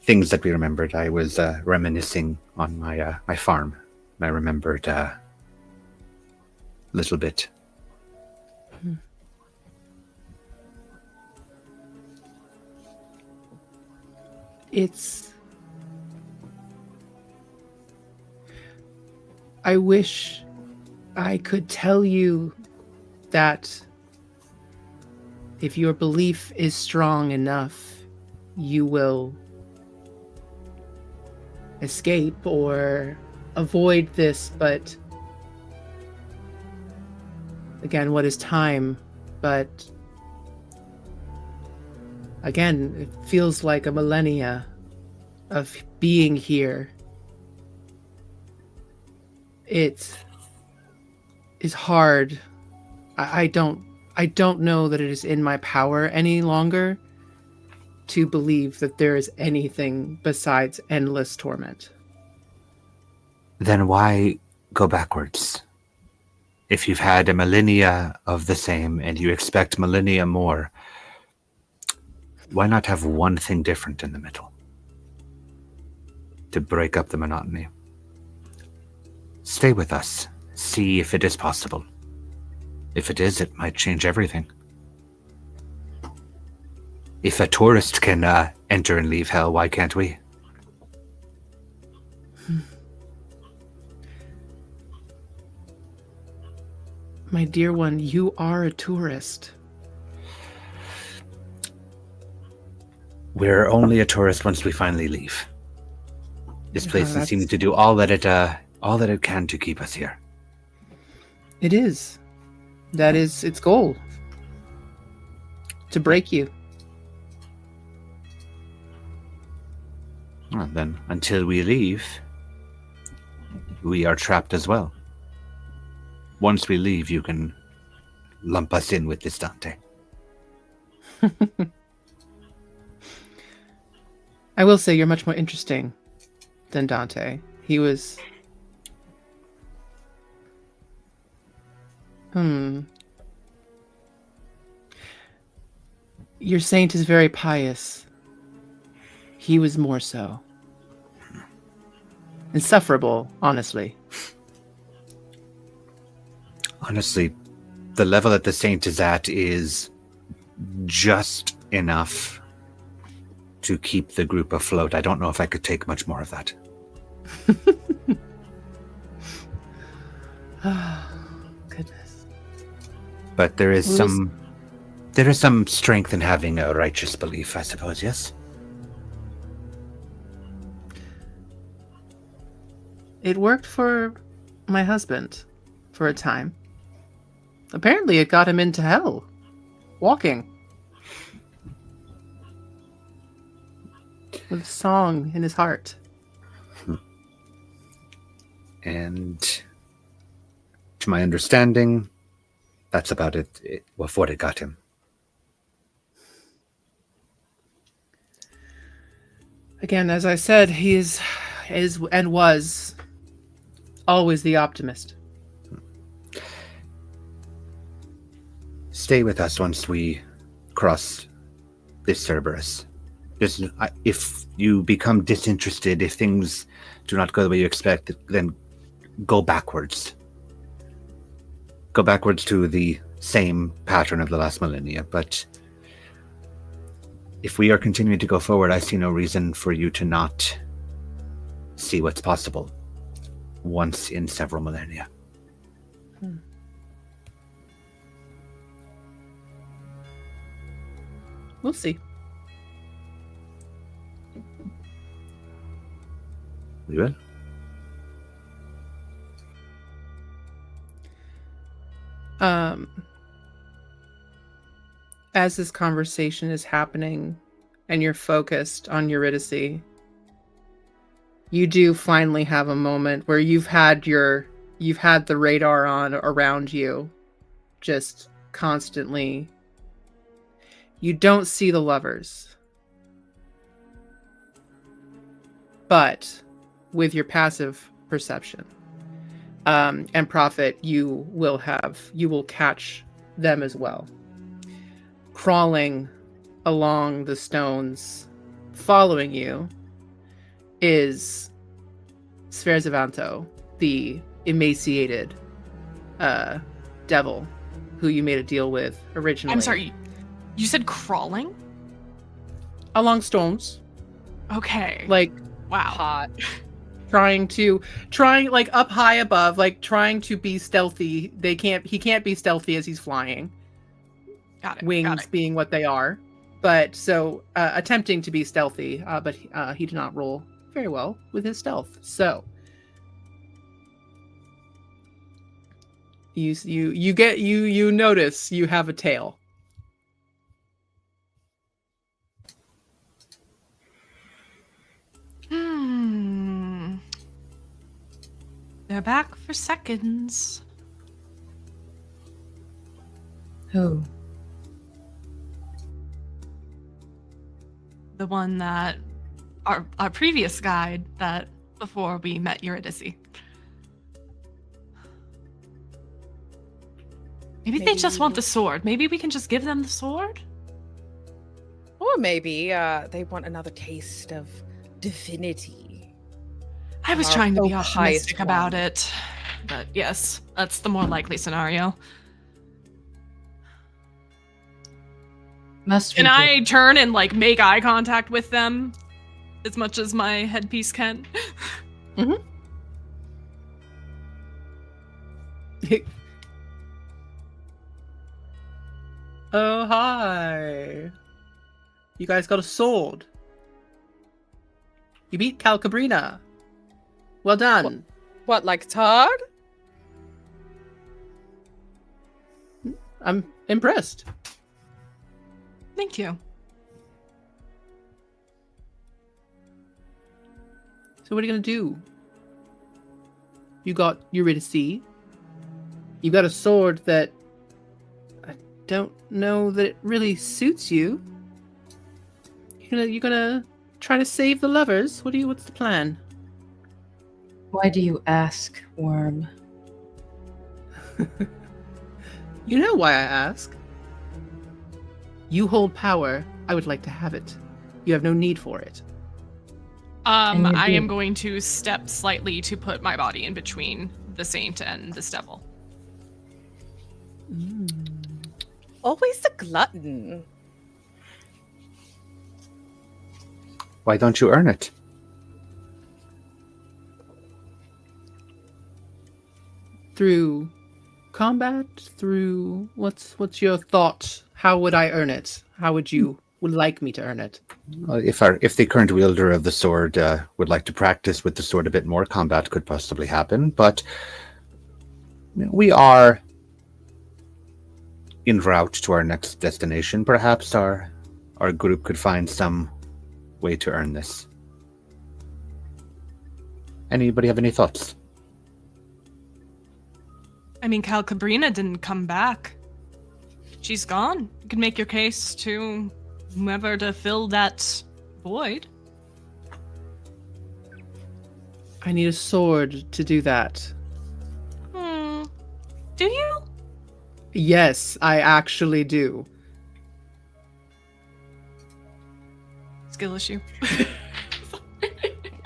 things that we remembered. I was reminiscing on my farm. I remembered a little bit. I wish I could tell you that if your belief is strong enough, you will escape or avoid this, but again, what is time? But again, it feels like a millennia of being here. It is hard. I don't know that it is in my power any longer to believe that there is anything besides endless torment. Then why go backwards? If you've had a millennia of the same and you expect millennia more, why not have one thing different in the middle? To break up the monotony. Stay with us. See if it is possible. If it is, it might change everything. If a tourist can enter and leave hell, why can't we? My dear one, you are a tourist. We're only a tourist once we finally leave. This place is seeming to do all that it can to keep us here. It is. That is its goal. To break you. Well, then, until we leave, we are trapped as well. Once we leave, you can lump us in with this Dante. I will say you're much more interesting than Dante. He was... Your saint is very pious. He was more so. Insufferable, honestly. Honestly, the level that the saint is at is just enough to keep the group afloat. I don't know if I could take much more of that. Goodness. But there is some strength in having a righteous belief, I suppose, yes? It worked for my husband for a time. Apparently it got him into hell. Walking. With a song in his heart. And to my understanding, that's about it of what it got him. Again, as I said, he is and was always the optimist. Stay with us once we cross this Cerberus. If you become disinterested, if things do not go the way you expect, then go backwards. Go backwards to the same pattern of the last millennia. But if we are continuing to go forward, I see no reason for you to not see what's possible once in several millennia. We'll see. We will. As this conversation is happening and you're focused on Eurydice, you do finally have a moment where you've had the radar on around you, just constantly. You don't see the lovers, but with your passive perception and Prophet, you will catch them as well. Crawling along the stones, following you, is Sverzavanto, the emaciated devil who you made a deal with originally. I'm sorry, you said crawling? Along stones. Okay. Like, wow. Hot. Trying like up high above, like trying to be stealthy. He can't be stealthy as he's flying. Got it. Wings being what they are. But so attempting to be stealthy, but he did not roll very well with his stealth. So you notice you have a tail. They're back for seconds. Who? The one that our previous guide that before we met Eurydice. Maybe they just want the sword. Maybe we can just give them the sword? Or maybe they want another taste of divinity. I was trying to be optimistic about it. But yes, that's the more likely scenario. Can I turn and like make eye contact with them as much as my headpiece can? Mm-hmm. Oh, hi. You guys got a sword. You beat Calcabrina. Well done. What, like Todd? I'm impressed. Thank you. So what are you going to do? You got Eurydice. You got a sword that I don't know that it really suits you. You gonna try to save the lovers? What's the plan? Why do you ask, Worm? You know why I ask. You hold power. I would like to have it. You have no need for it. I am going to step slightly to put my body in between the saint and this devil. Always a glutton. Why don't you earn it? Through combat? Through what's your thought? How would I earn it? How would you would like me to earn it? If the current wielder of the sword would like to practice with the sword a bit more, combat could possibly happen. But we are en route to our next destination. Perhaps our group could find some way to earn this. Anybody have any thoughts? I mean, Calcabrina didn't come back. She's gone. You can make your case to whoever to fill that void. I need a sword to do that. Do you? Yes, I actually do. Skill issue.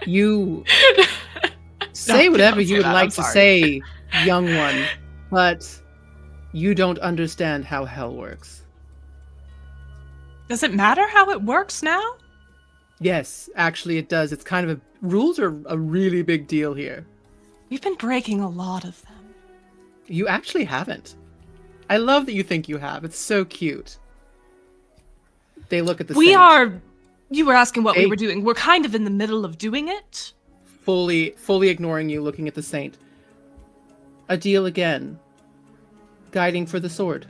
You say whatever you would like to say, young one, but you don't understand how hell works. Does it matter how it works now? Yes, actually it does. It's kind of rules are a really big deal here. We've been breaking a lot of them. You actually haven't. I love that you think you have. It's so cute. They look at the saint. You were asking what we were doing. We're kind of in the middle of doing it. Fully ignoring you, looking at the saint. A deal again. Guiding for the sword.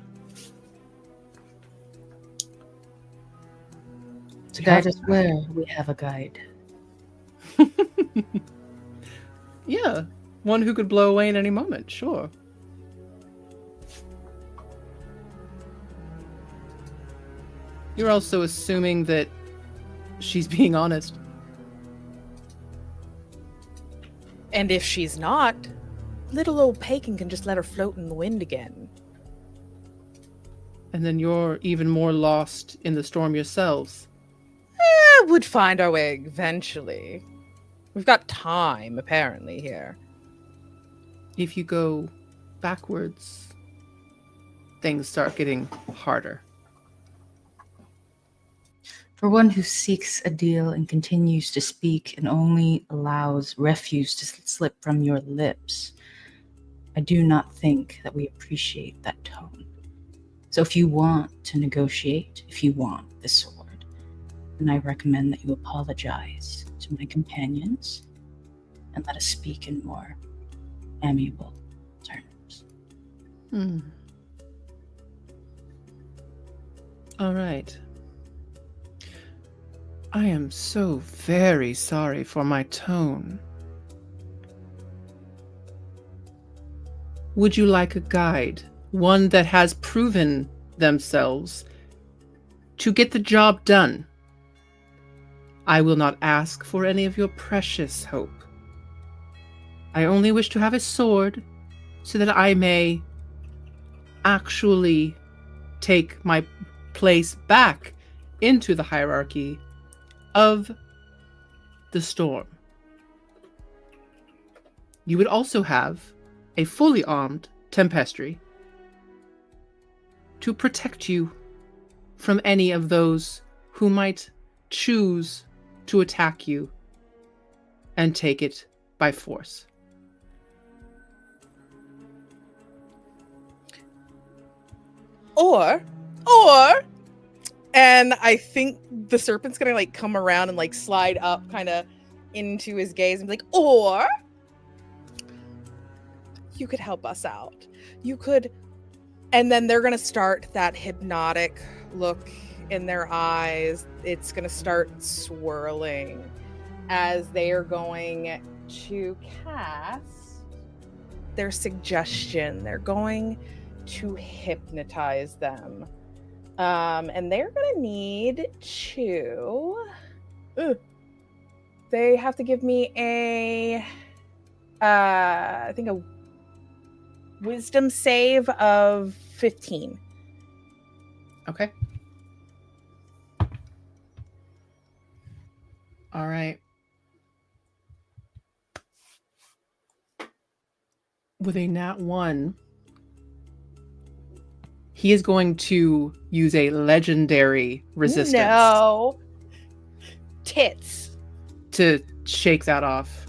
To guide us where we have a guide. Yeah, one who could blow away in any moment, sure. You're also assuming that she's being honest. And if she's not, little old pagan can just let her float in the wind again. And then you're even more lost in the storm yourselves. Would find our way eventually. We've got time, apparently, here. If you go backwards, things start getting harder. For one who seeks a deal and continues to speak and only allows refuse to slip from your lips, I do not think that we appreciate that tone. So if you want to negotiate, if you want the sword, then I recommend that you apologize to my companions and let us speak in more amiable terms. All right. I am so very sorry for my tone. Would you like a guide? One that has proven themselves to get the job done? I will not ask for any of your precious hope. I only wish to have a sword so that I may actually take my place back into the hierarchy of the storm. You would also have a fully armed Tempestry to protect you from any of those who might choose to attack you and take it by force. Or, and I think the serpent's gonna like come around and like slide up kind of into his gaze and be like, or you could help us out. You could, and then they're gonna start that hypnotic look in their eyes. It's gonna start swirling as they are going to cast their suggestion. They're going to hypnotize them. And they're gonna need to they have to give me a I think a wisdom save of 15. Okay. All right. With a nat 1, he is going to use a legendary resistance No. Tits. to shake that off.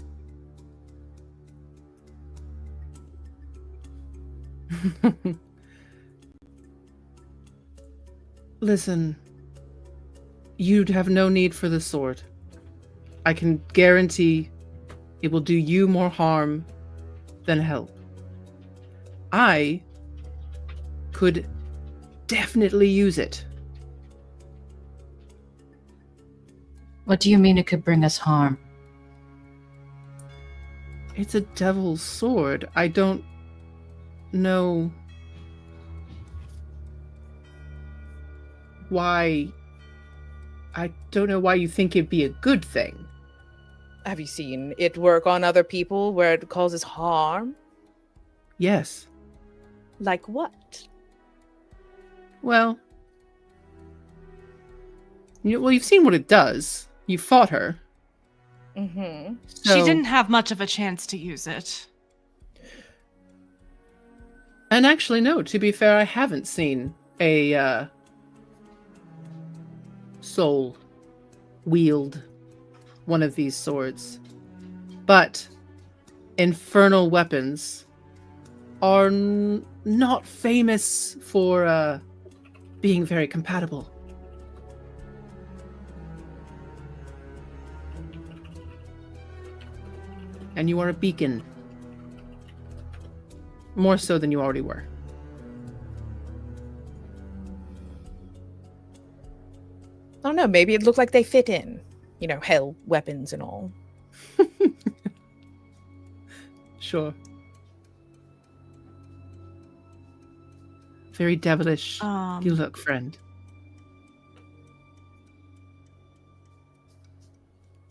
Listen, you'd have no need for the sword. I can guarantee it will do you more harm than help. I could definitely use it. What do you mean it could bring us harm? It's a devil's sword. I don't know why. I don't know why you think it'd be a good thing. Have you seen it work on other people where it causes harm? Yes. Like what? Well, you've seen what it does. You fought her. Mm-hmm. She didn't have much of a chance to use it. And actually, no, to be fair, I haven't seen a soul wield one of these swords. But infernal weapons are not famous for being very compatible. And you are a beacon. More so than you already were. I don't know, maybe it looked like they fit in. You know, hell, weapons and all. Sure. Very devilish you look, friend.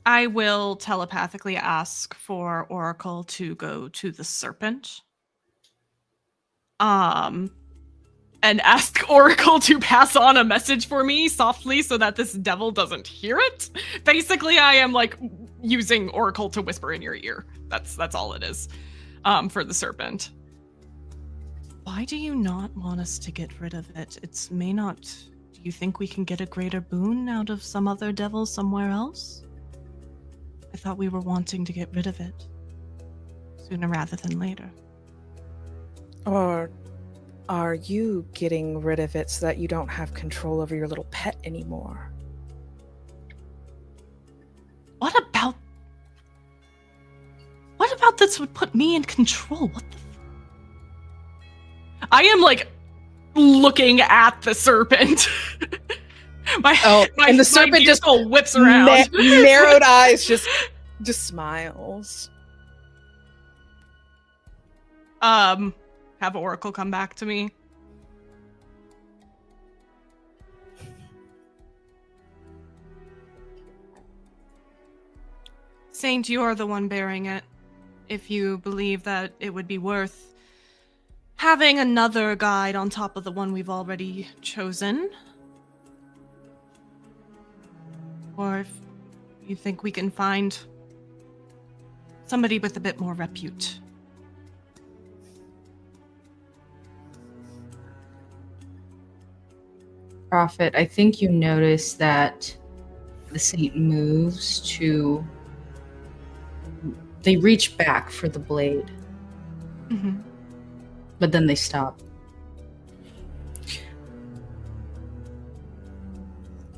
I will telepathically ask for Oracle to go to the serpent. And ask Oracle to pass on a message for me softly so that this devil doesn't hear it. Basically, I am like using Oracle to whisper in your ear. That's all it is. For the serpent. Why do you not want us to get rid of it? It may not. Do you think we can get a greater boon out of some other devil somewhere else? I thought we were wanting to get rid of it sooner rather than later. Or are you getting rid of it so that you don't have control over your little pet anymore? What about this would put me in control? What the I am like looking at the serpent. And the serpent just whips around. Narrowed eyes, just smiles. Have Oracle come back to me. Saint, you're the one bearing it. If you believe that it would be worth having another guide on top of the one we've already chosen. Or if you think we can find somebody with a bit more repute. Prophet, I think you notice that the saint moves to... They reach back for the blade. Mm-hmm. But then they stop.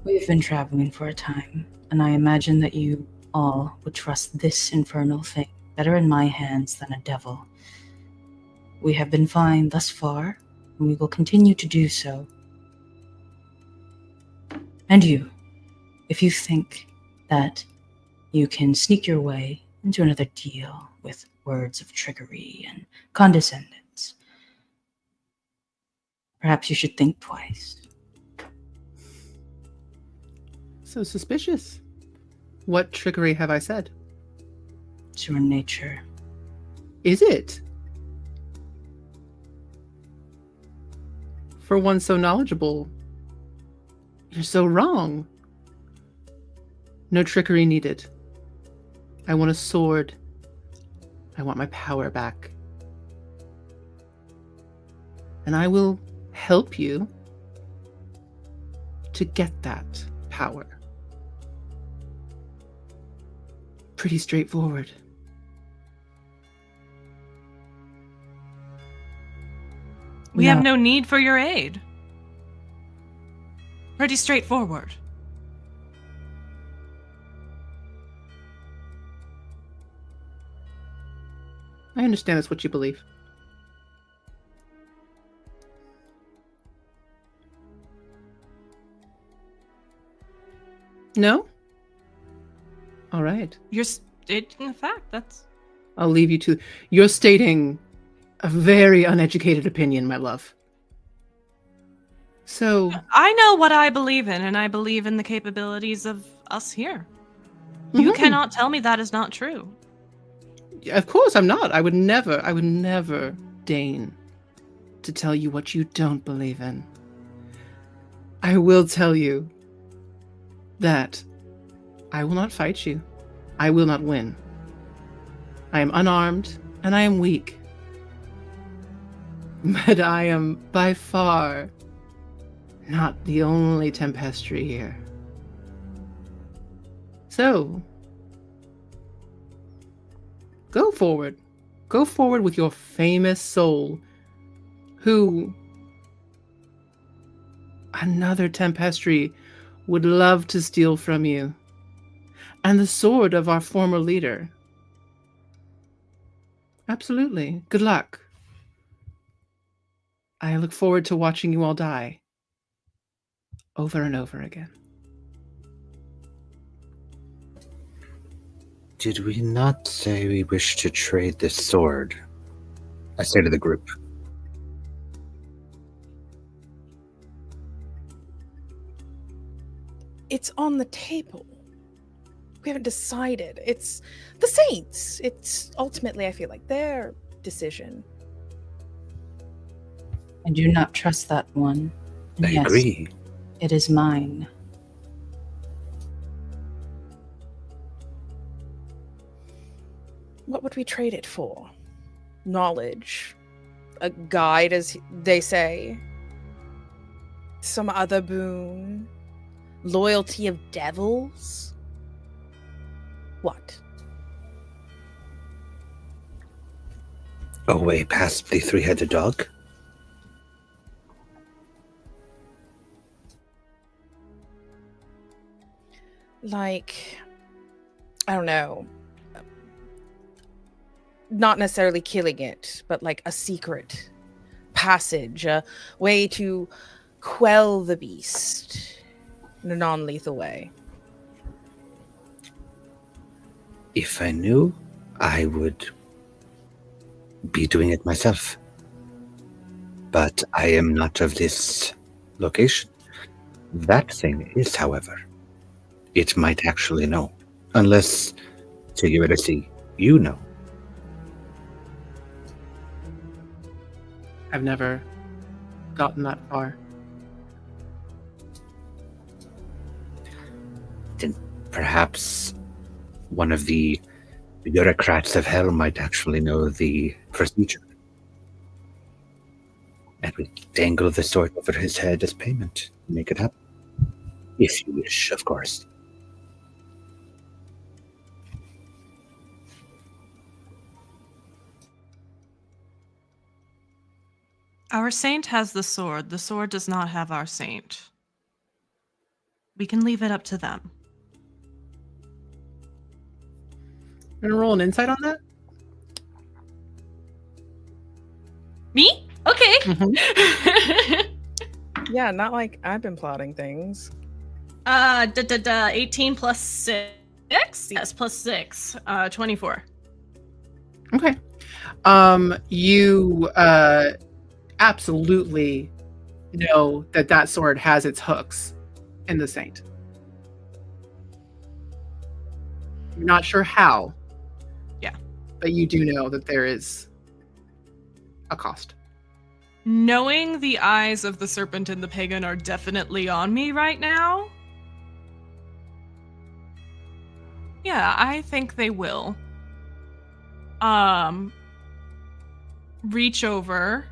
We've been traveling for a time, and I imagine that you all would trust this infernal thing better in my hands than a devil. We have been fine thus far, and we will continue to do so. And you, if you think that you can sneak your way into another deal with words of trickery and condescendence, perhaps you should think twice. So suspicious. What trickery have I said? It's your nature. Is it? For one so knowledgeable, you're so wrong. No trickery needed. I want a sword. I want my power back. And I will help you to get that power. Pretty straightforward. We have no need for your aid. Pretty straightforward. I understand that's what you believe. No? All right. You're stating a fact. That's. I'll leave you to. You're stating a very uneducated opinion, my love. So. I know what I believe in, and I believe in the capabilities of us here. You cannot tell me that is not true. Of course I'm not. I would never deign to tell you what you don't believe in. I will tell you that I will not fight you. I will not win. I am unarmed and I am weak. But I am by far not the only Tempestry here. So, go forward. Go forward with your famous soul, who another Tempestry would love to steal from you, and the sword of our former leader. Absolutely. Good luck. I look forward to watching you all die over and over again. Did we not say we wish to trade this sword? I say to the group. It's on the table. We haven't decided. It's the Saints. It's ultimately, I feel like, their decision. I do not trust that one. I agree. It is mine. What would we trade it for? Knowledge? A guide, as they say? Some other boon? Loyalty of devils? What? A way past the three-headed dog? Like, I don't know. Not necessarily killing it, but like a secret passage, a way to quell the beast in a non-lethal way. If I knew, I would be doing it myself. But I am not of this location. That thing is, however. It might actually know. Unless, to Eurydice, you know. I've never gotten that far. Then perhaps one of the bureaucrats of hell might actually know the procedure. And we dangle the sword over his head as payment. Make it happen. If you wish, of course. Our saint has the sword. The sword does not have our saint. We can leave it up to them. Gonna roll an insight on that? Me? Okay. Yeah, not like I've been plotting things. 18 plus 6? Yes, plus 6. 24. Okay. You absolutely know that sword has its hooks in the saint. You're not sure how. Yeah. But you do know that there is a cost. Knowing the eyes of the serpent and the pagan are definitely on me right now. Yeah, I think they will. Reach over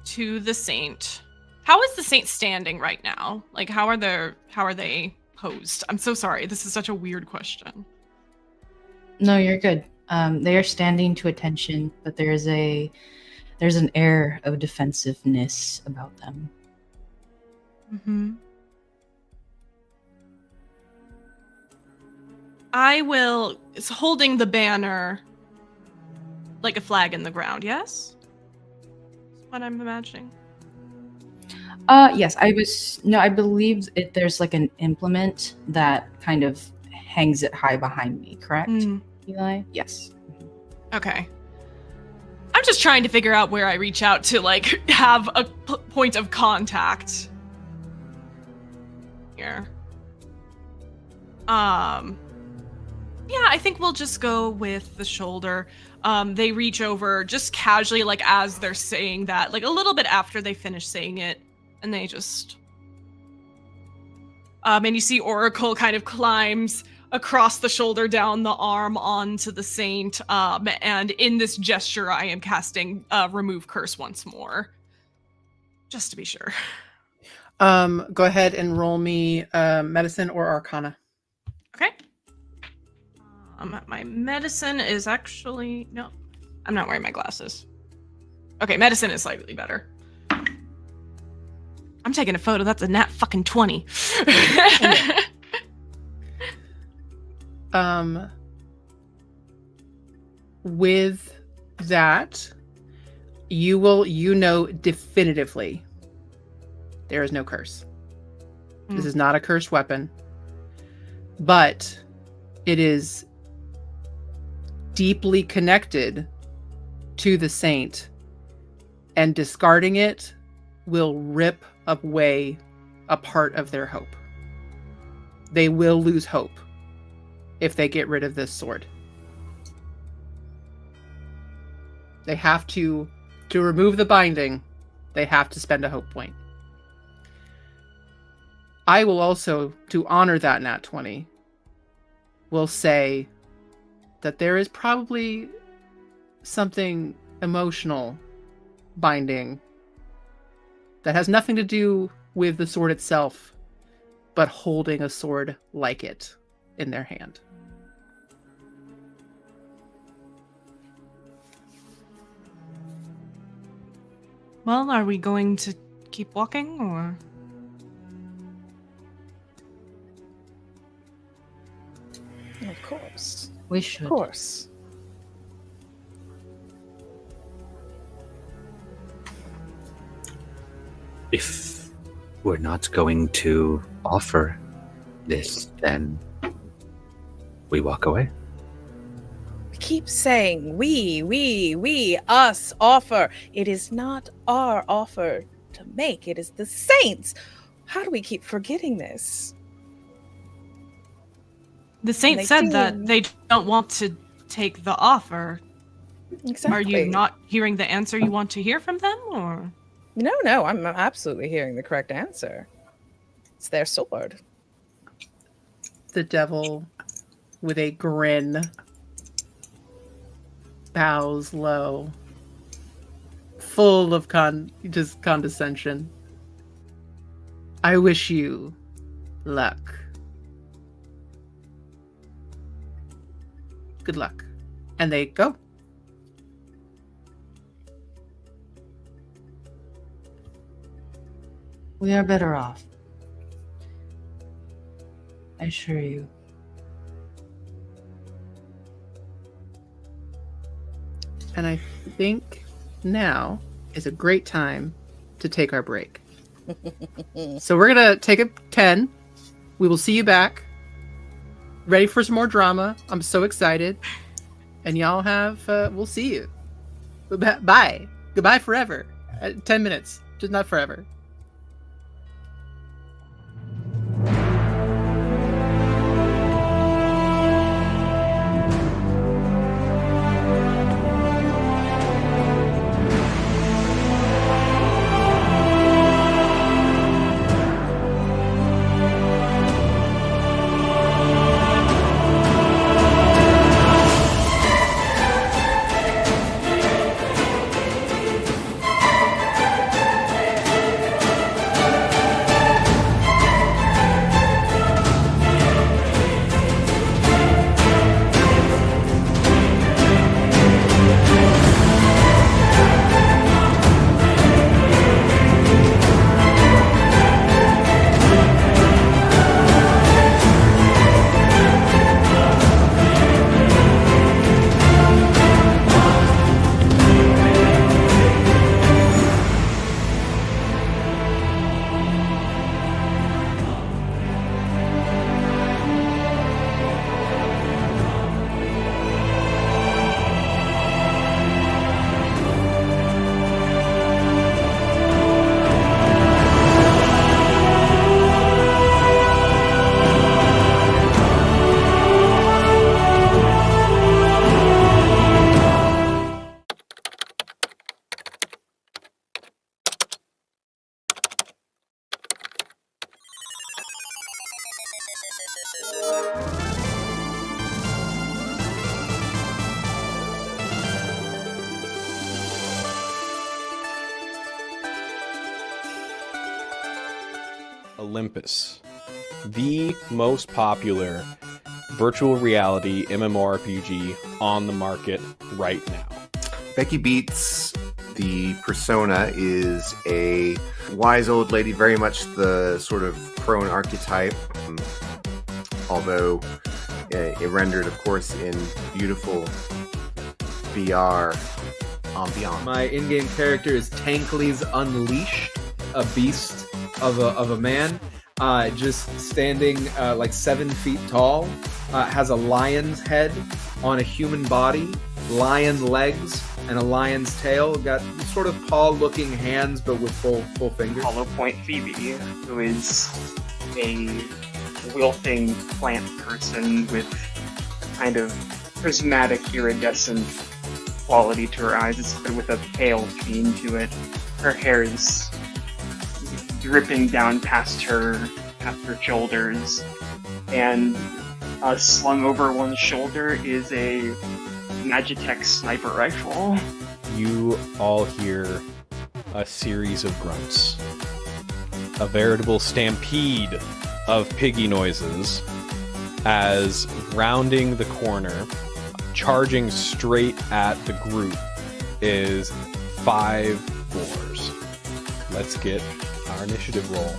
to the saint How is the saint standing right now? Like, how are they posed? I'm so sorry. This is such a weird question. No, you're good. They are standing to attention, but there's an air of defensiveness about them. Mm-hmm. I will. It's holding the banner like a flag in the ground. Yes, that's what I'm imagining. Yes, I believe there's like an implement that kind of hangs it high behind me, correct? Eli? Yes. Okay. I'm just trying to figure out where I reach out to like have a point of contact here. Yeah, I think we'll just go with the shoulder. They reach over just casually, like as they're saying that, like a little bit after they finish saying it, and they just and you see Oracle kind of climbs across the shoulder, down the arm, onto the saint. And in this gesture, I am casting Remove Curse once more, just to be sure. Go ahead and roll me medicine or arcana. Okay. My medicine is actually no. I'm not wearing my glasses. Okay, medicine is slightly better. I'm taking a photo. That's a nat fucking 20. With that, you know definitively there is no curse. This is not a cursed weapon, but it is deeply connected to the saint, and discarding it will rip away a part of their hope. They will lose hope if they get rid of this sword. They have to remove the binding, they have to spend a hope point. I will also, to honor that nat 20, will say that there is probably something emotional binding that has nothing to do with the sword itself, but holding a sword like it in their hand. Well, are we going to keep walking, or? Of course. We should. Of course. If we're not going to offer this, then we walk away. We keep saying we, us offer. It is not our offer to make. It is the saints. How do we keep forgetting this? The saint said that they don't want to take the offer. Exactly. Are you not hearing the answer you want to hear from them, or? No, I'm absolutely hearing the correct answer. It's their sword. The devil, with a grin, bows low, full of condescension. I wish you luck. Good luck. And they go. We are better off. I assure you. And I think now is a great time to take our break. So we're going to take a 10. We will see you back. Ready for some more drama. I'm so excited. And y'all have, we'll see you. Bye. Goodbye forever. 10 minutes. Just not forever. Olympus, the most popular virtual reality MMORPG on the market right now. Becky Beats, the persona, is a wise old lady, very much the sort of crone archetype, although it rendered, of course, in beautiful VR ambiance. My in-game character is Tankly's Unleashed, a beast of a man, just standing like 7 feet tall, has a lion's head on a human body, lion legs, and a lion's tail. Got sort of paw-looking hands, but with full fingers. Hollow Point Phoebe, who is a wilting plant person with kind of prismatic iridescent quality to her eyes, but with a pale sheen to it. Her hair is dripping down past her shoulders, and slung over one shoulder is a Magitech sniper rifle. You all hear a series of grunts, a veritable stampede of piggy noises as, rounding the corner, charging straight at the group, is 5 boars. Let's get our initiative roll.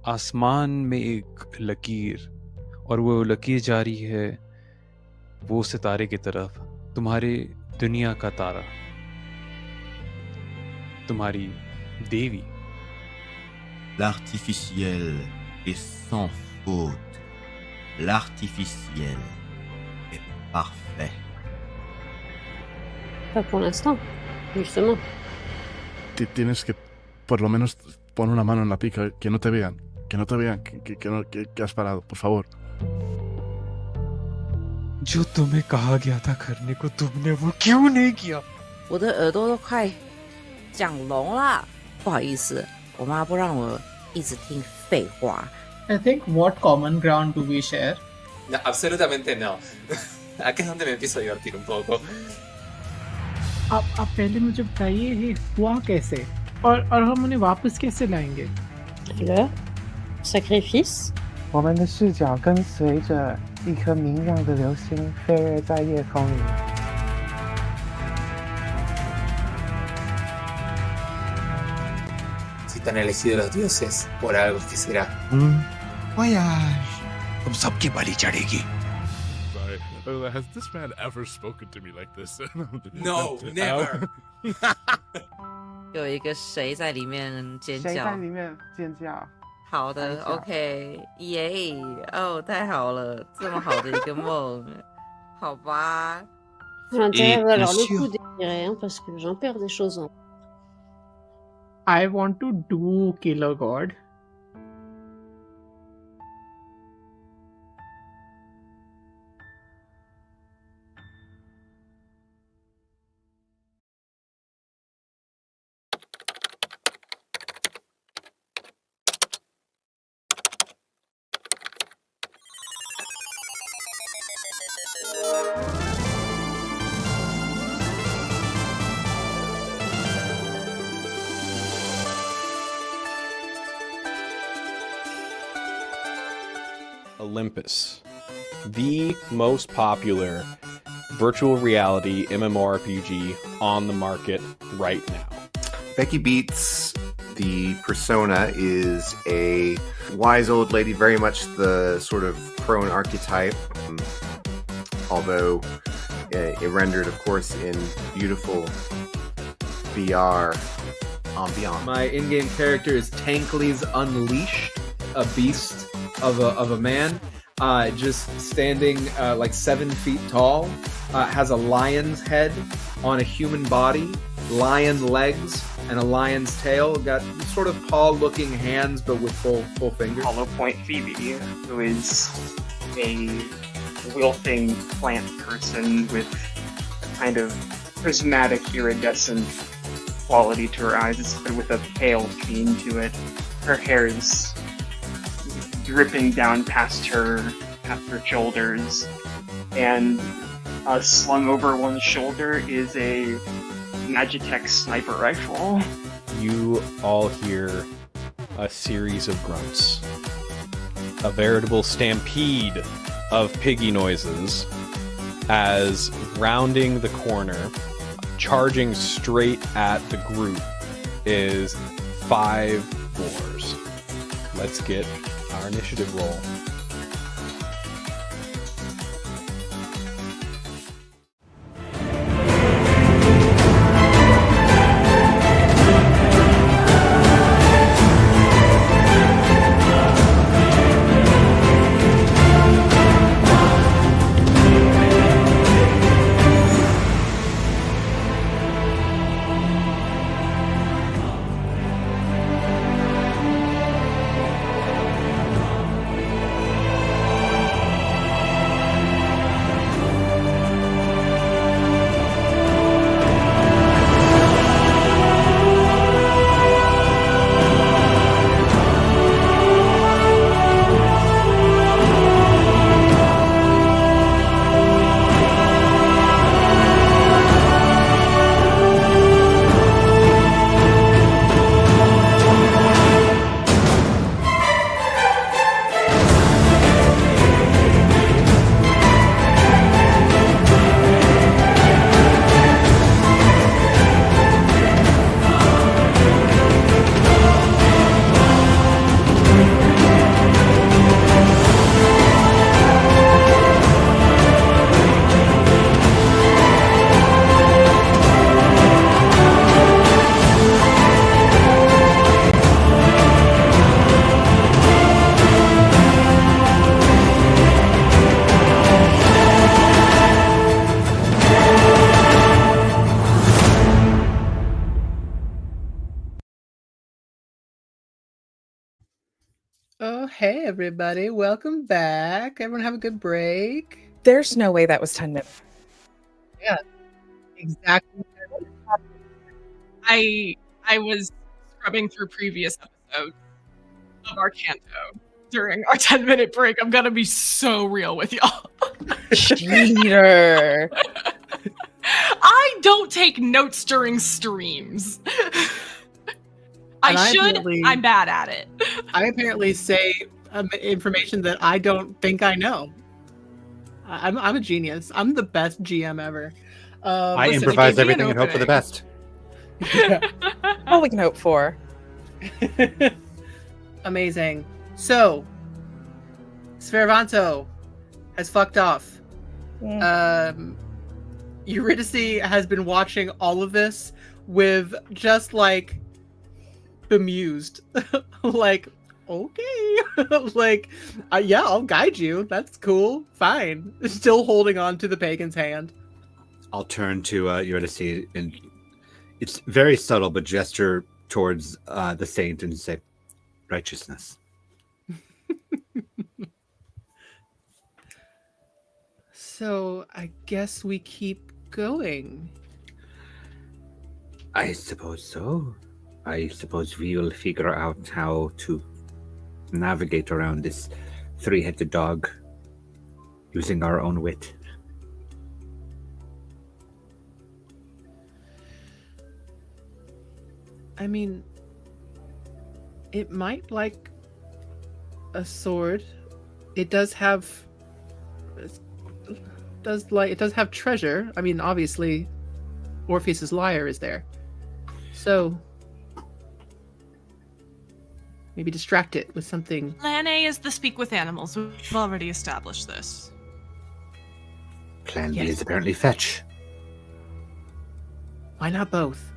आसमान में एक लकीर, और वो लकीर जा रही है वो सितारे की तरफ, तुम्हारे दुनिया का तारा, तुम्हारी देवी। L'artificiel est sans faute. L'artificiel est parfait. Pas pour l'instant, justement. Tienes que, por lo menos, poner una mano en la pica, que no te vean. Que no te vean que has parado, por favor. जो तुम्हें कहा गया था करने को, तुमने वो क्यों नहीं किया? 我的耳朵都快讲聋了，不好意思，我妈不让我一直听废话。 I think what common ground do we share? No, assolutamente no. Anche donde me empiezo a divertir un poco. आप पहले मुझे बताइए ये हुआ कैसे और हम उन्हें वापस कैसे लाएंगे? Leur sacrifice. 我们的视角跟随着一颗明亮的流星飞跃在夜空里。 Si te han elegido los dioses, por algo es que será. Voyage. तुम सबकी बलि चढ़ेगी. Sorry. Has this man ever spoken to me like this? No, never. 有一个谁在里面尖叫？谁在里面尖叫？好的 ，OK， 耶，哦，太好了，这么好的一个梦，好吧。 J'ai intérêt à valoir le bien coup sûr. désirer, hein, parce que j'en perds des choses. I want to do Killer God. Olympus, the most popular virtual reality MMORPG on the market right now. Becky Beats, the persona, is a wise old lady, very much the sort of crone archetype, although it rendered, of course, in beautiful VR ambiance. My in-game character is Tankly's Unleashed, a beast of a man, just standing like 7 feet tall, has a lion's head on a human body, lion legs, and a lion's tail. Got sort of paw-looking hands, but with full fingers. Hollow Point Phoebe, who is a wilting plant person with a kind of prismatic iridescent quality to her eyes, but with a pale sheen to it. Her hair is dripping down past her shoulders, and slung over one shoulder is a Magitech sniper rifle. You all hear a series of grunts. A veritable stampede of piggy noises as rounding the corner, charging straight at the group, is 5 boars. Let's get our initiative roll. Oh, hey, everybody. Welcome back. Everyone have a good break. There's no way that was 10 minutes. Yeah, exactly. I was scrubbing through previous episodes of Arcanto during our 10-minute break. I'm gonna be so real with y'all. Cheater. I don't take notes during streams. I should. I'm bad at it. I apparently say information that I don't think I know. I'm a genius. I'm the best GM ever. I improvise everything and hope for the best. All we can hope for. Amazing. So, Sferavanto has fucked off. Eurydice has been watching all of this with just like bemused. Like, okay. Like, yeah, I'll guide you. That's cool. Fine. Still holding on to the pagan's hand. I'll turn to Eurydice, and it's very subtle, but gesture towards the saint and say, righteousness. So, I guess we keep going. I suppose so. I suppose we will figure out how to navigate around this three-headed dog using our own wit. I mean, it might like a sword it does have treasure. I mean, obviously, Orpheus's lyre is there. So maybe distract it with something. Plan A is the speak with animals. We've already established this. Plan B is apparently fetch. Why not both?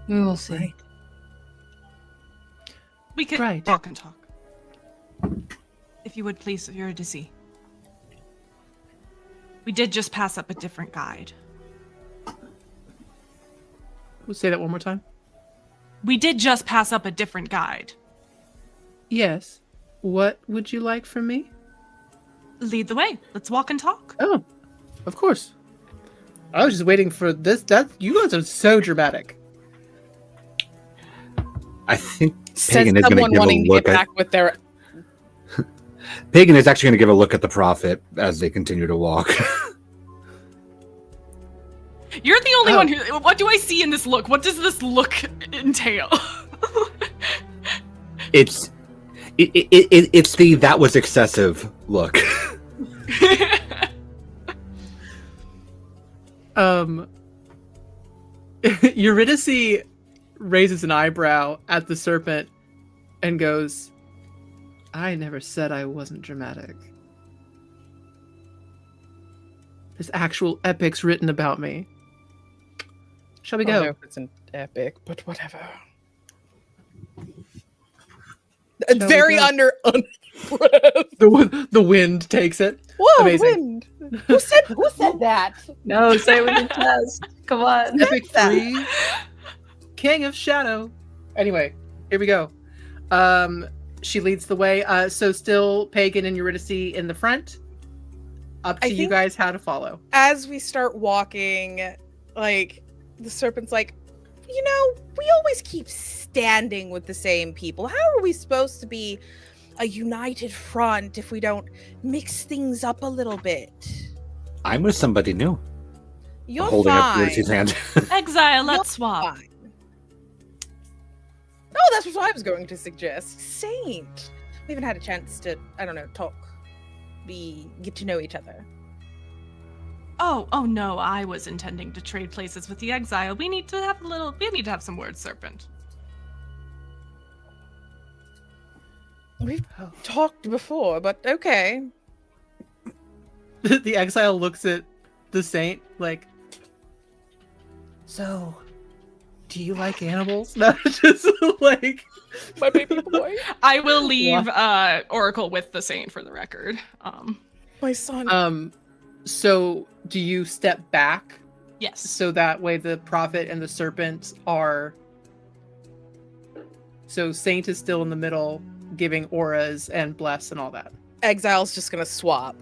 We will see. Right. We could walk and talk. If you would please, Eurydice. We did just pass up a different guide. We'll say that one more time. We did just pass up a different guide. Yes. What would you like from me? Lead the way. Let's walk and talk. Oh, of course. I was just waiting for this. You guys are so dramatic. I think Says Pagan is going someone to give wanting a to look get at. back with their. Pagan is actually going to give a look at the prophet as they continue to walk. You're the only one who. What do I see in this look? What does this look entail? It's the that was excessive look. Eurydice raises an eyebrow at the serpent and goes, I never said I wasn't dramatic. There's actual epics written about me. Shall we I don't go? know if it's an epic, but whatever. Shall we Very go? The wind takes it. Whoa, Amazing. wind! Who said that? No, say it with your chest. Come on. Epic 3, King of Shadow. Anyway, here we go. She leads the way. So still Pagan and Eurydice in the front. Up to you think- guys how to follow. As we start walking, like the serpent's like, we always keep standing with the same people. How are we supposed to be a united front if we don't mix things up a little bit? I'm with somebody new. You're holding up fine. Eurydice's hand. Exile, let's swap. Fine. Oh, that's what I was going to suggest. Saint. We haven't had a chance to, talk. Get to know each other. Oh no, I was intending to trade places with the exile. We need to have some words, serpent. We've talked before, but okay. The exile looks at the saint like, so, do you like animals? No, just like my baby boy. I will leave Oracle with the saint for the record. My son. So do you step back? Yes. So that way the prophet and the serpent are. So Saint is still in the middle, giving auras and bless and all that. Exile's just gonna swap.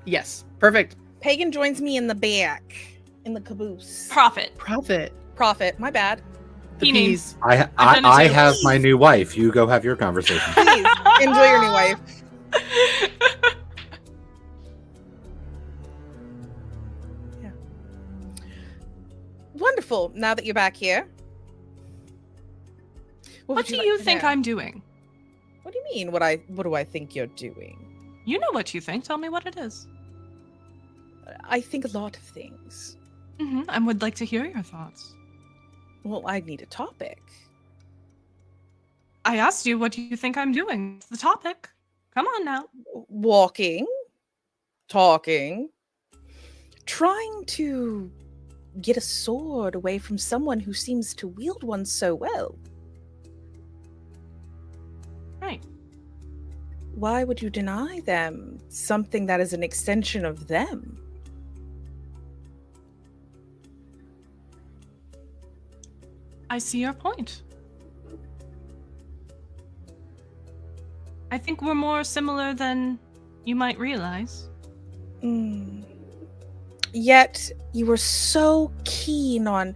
Yes. Perfect. Pagan joins me in the back, in the caboose. Prophet. Prophet. My bad. The peas. I have my new wife. You go have your conversation. Please enjoy your new wife. Yeah. Wonderful. Now that you're back here, What do you think I'm doing? What do you mean? What do I think you're doing? You know what you think. Tell me what it is. I think a lot of things. I would like to hear your thoughts. Well, I need a topic. I asked you, what do you think I'm doing? It's the topic. Come on now. Walking, talking, trying to get a sword away from someone who seems to wield one so well. Right. Why would you deny them something that is an extension of them? I see your point. I think we're more similar than you might realize. Yet you were so keen on,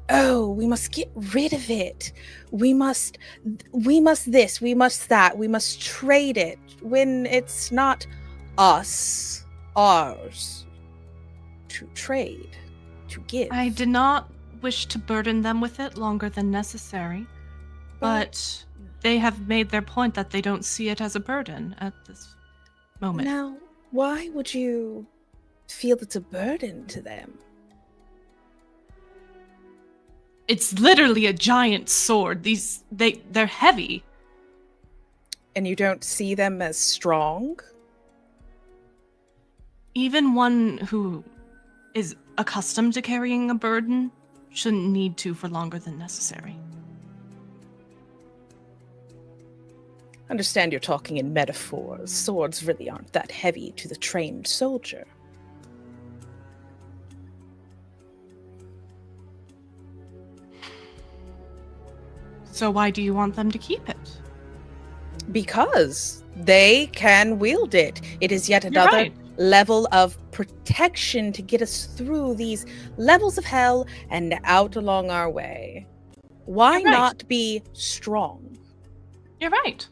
oh, we must get rid of it. We must this, we must that, we must trade it, when it's not ours to trade, to give. I did not wish to burden them with it longer than necessary, but they have made their point that they don't see it as a burden at this moment. Now, why would you feel it's a burden to them? It's literally a giant sword. They're heavy. And you don't see them as strong? Even one who is accustomed to carrying a burden shouldn't need to for longer than necessary. Understand you're talking in metaphors. Swords really aren't that heavy to the trained soldier. So why do you want them to keep it? Because they can wield it. It is yet another level of protection to get us through these levels of hell and out along our way. Why not be strong? You're right.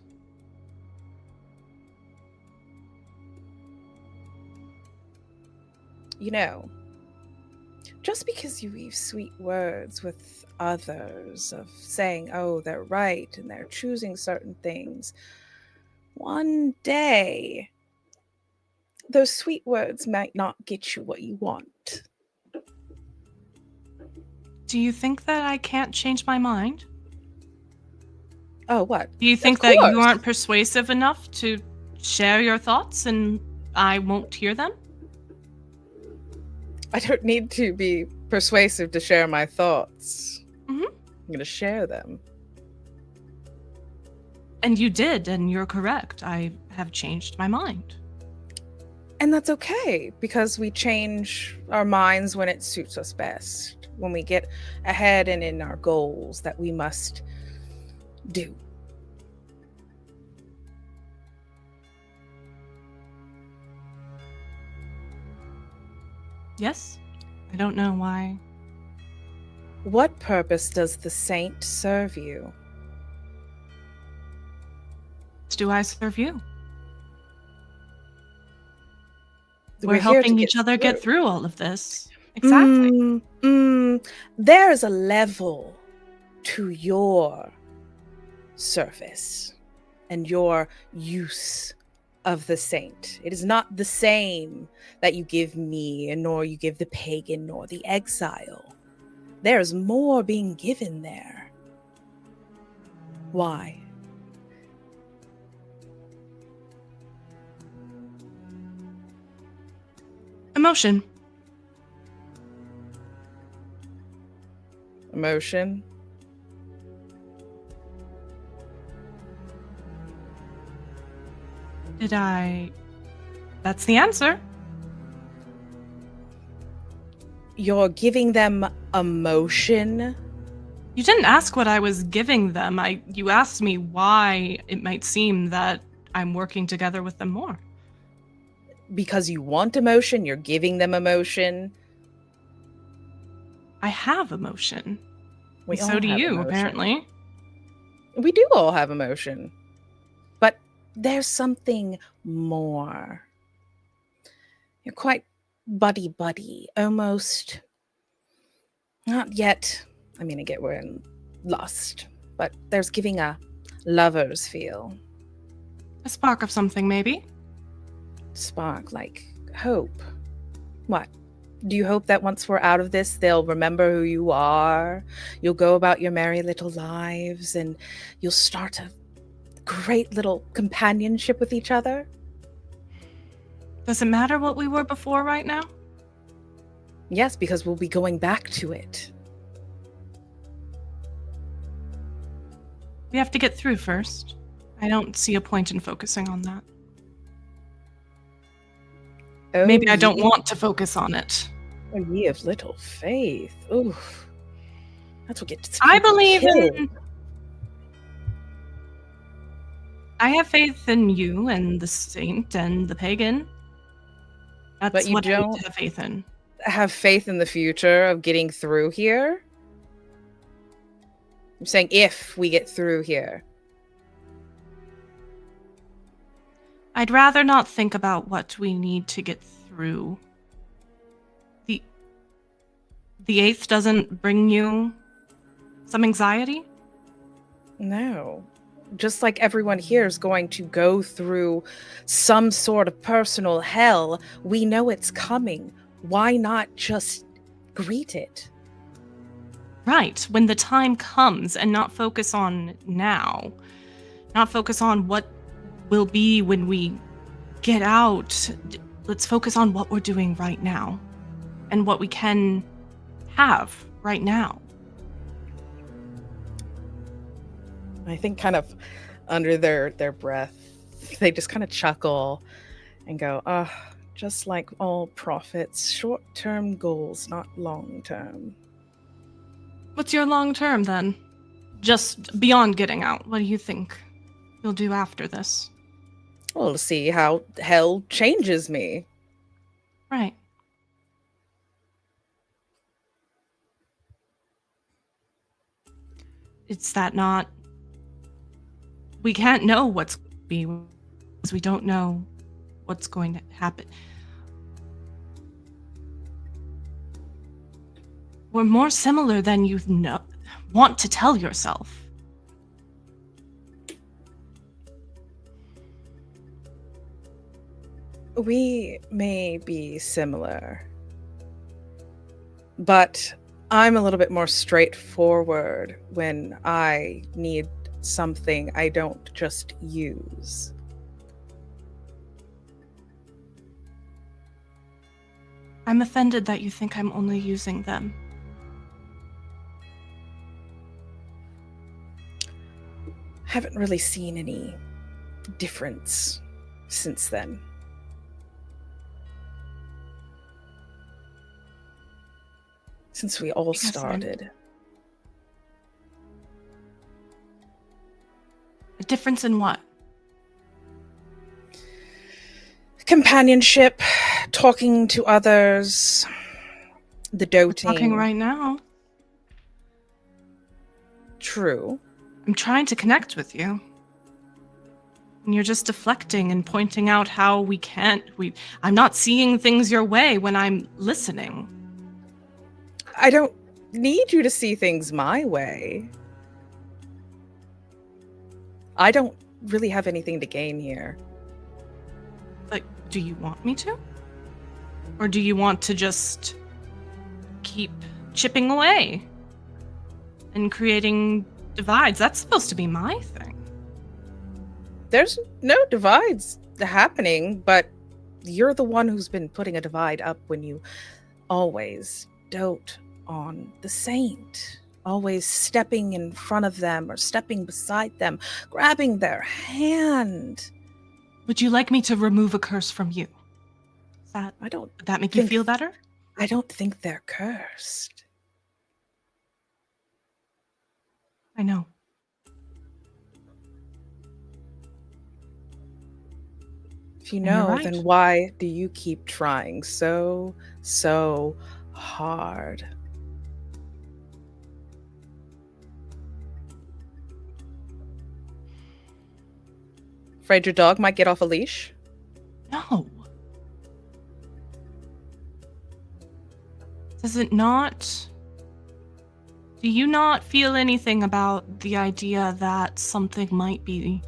You know, just because you weave sweet words with others of saying, oh, they're right and they're choosing certain things, one day those sweet words might not get you what you want. Do you think that I can't change my mind? Oh, what? Do you think that you aren't persuasive enough to share your thoughts and I won't hear them? I don't need to be persuasive to share my thoughts. Mm-hmm. I'm going to share them. And you did, and you're correct. I have changed my mind. And that's okay, because we change our minds when it suits us best, when we get ahead and in our goals that we must do. Yes? I don't know why. What purpose does the saint serve you? Do I serve you? We're We're here helping to each other through. get through all of this. Exactly. There's a level to your service and your use of the saint. It is not the same that you give me, nor you give the pagan, nor the exile. There's more being given there. Why? Emotion. Emotion? Did I... That's the answer. You're giving them emotion? You didn't ask what I was giving them. You asked me why it might seem that I'm working together with them more. Because you want emotion, you're giving them emotion. I have emotion. We So all do have you, emotion. apparently. We do all have emotion. But there's something more. You're quite buddy-buddy, almost. Not yet. I mean, I get we're in lust, but there's giving a lover's feel. A spark of something, maybe? Spark, like hope. What? Do you hope that once we're out of this, they'll remember who you are? You'll go about your merry little lives and you'll start a great little companionship with each other? Does it matter what we were before right now? Yes, because we'll be going back to it. We have to get through first. I don't see a point in focusing on that. Oh, Maybe I don't want to focus on it. Oh, ye of little faith. Oof. That's what gets I people believe killed. in... I have faith in you and the saint and the pagan. That's But you what I need don't to have faith in. have faith in the future of getting through here? I'm saying if we get through here. I'd rather not think about what we need to get through. The 8th doesn't bring you some anxiety? No. just like everyone here is going to go through some sort of personal hell, we know it's coming. Why not just greet it? Right, when the time comes, and not focus on now. Not focus on what will be when we get out. Let's focus on what we're doing right now and what we can have right now. I think kind of under their breath, they just kind of chuckle and go, just like all prophets, short-term goals, not long-term. What's your long term then? Just beyond getting out, what do you think you'll do after this? We'll see how hell changes me. Right. It's that not... We can't know what's going to be, because we don't know what's going to happen. We're more similar than you want to tell yourself. We may be similar, but I'm a little bit more straightforward when I need something I don't just use. I'm offended that you think I'm only using them. Haven't really seen any difference since then. Since we all started. A difference in what? Companionship, talking to others, the doting. We're talking right now. True. I'm trying to connect with you. And you're just deflecting and pointing out how we can't. I'm not seeing things your way when I'm listening. I don't need you to see things my way. I don't really have anything to gain here. But do you want me to? Or do you want to just keep chipping away and creating divides? That's supposed to be my thing. There's no divides happening, but you're the one who's been putting a divide up when you always dote on the saint. Always stepping in front of them or stepping beside them, grabbing their hand. Would you like me to remove a curse from you? Would that make you feel better? I don't think they're cursed. I know. If you know, then why do you keep trying so hard? Afraid your dog might get off a leash? No. Does it not? Do you not feel anything about the idea that something might be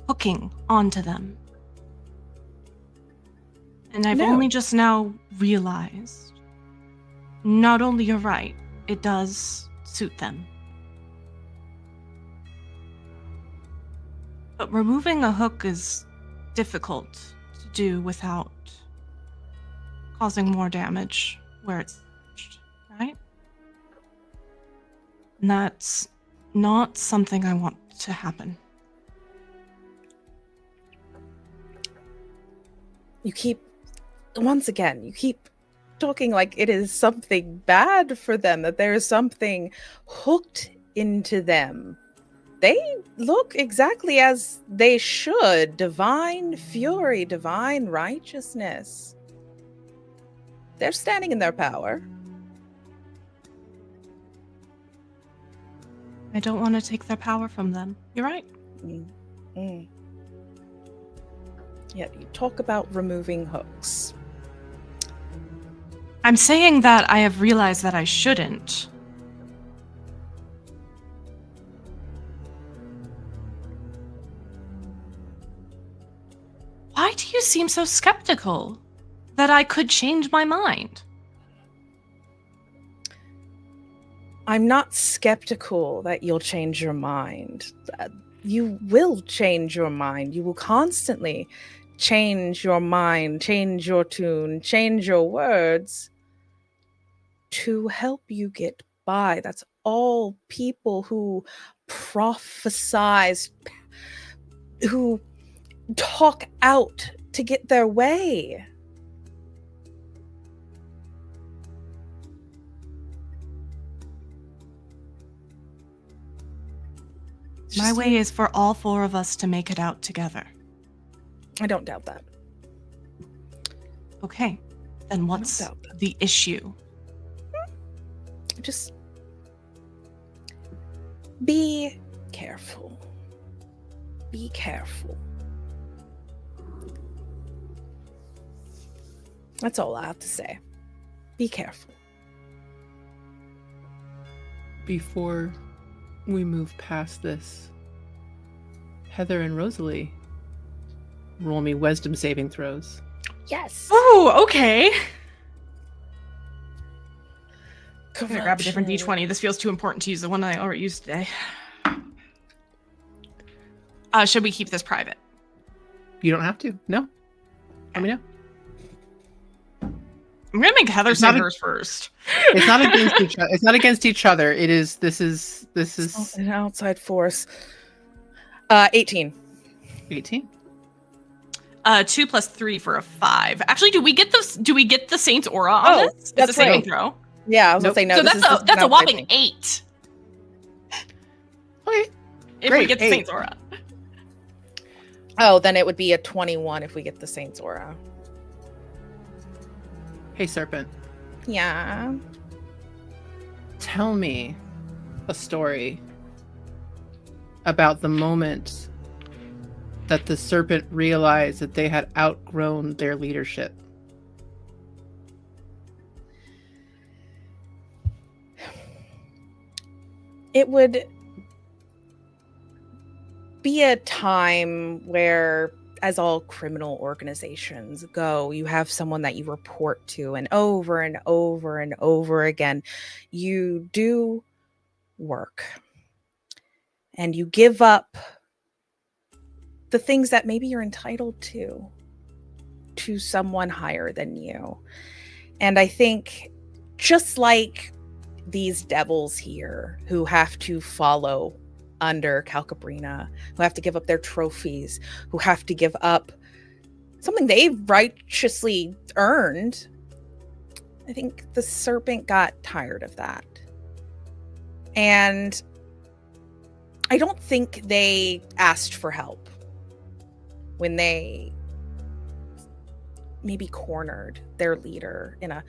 hooking onto them? And I've only just now realized, not only you're right, it does suit them. But removing a hook is difficult to do without causing more damage where it's touched, right? And that's not something I want to happen. You keep talking like it is something bad for them, that there is something hooked into them. They look exactly as they should. Divine fury, divine righteousness. They're standing in their power. I don't want to take their power from them. You're right. Yet you talk about removing hooks. I'm saying that I have realized that I shouldn't. Why do you seem so skeptical that I could change my mind? I'm not skeptical that you'll change your mind. You will change your mind. You will constantly change your mind, change your tune, change your words to help you get by. That's all people who prophesize, who talk out to get their way. My way is for all four of us to make it out together. I don't doubt that. Okay, then what's the issue? Just be careful. Be careful. That's all I have to say. Be careful. Before we move past this, Heather and Rosalie, roll me wisdom saving throws. Yes. Oh, okay. I'm gonna grab a different d20. This feels too important to use the one I already used today. Should we keep this private? You don't have to. No. Let me know. I'm gonna make Heather say hers first. It's not against each other. It's not against each other. This is an outside force. 18. 18. 2 plus 3 for a 5. Actually, do we get the Saint's aura on this? It's that's a saving right. throw. Yeah, I was gonna say no. So this that's is a whopping 8. Okay. If we get the Saint's aura. Oh, then it would be a 21 if we get the Saint's aura. Hey, Serpent. Yeah. Tell me a story about the moment that the Serpent realized that they had outgrown their leadership. It would be a time where, as all criminal organizations go, you have someone that you report to, and over and over again, you do work and you give up the things that maybe you're entitled to someone higher than you. And I think just like these devils here who have to follow under Calcabrina, who have to give up their trophies, who have to give up something they've righteously earned, I think the Serpent got tired of that. And I don't think they asked for help when they maybe cornered their leader in a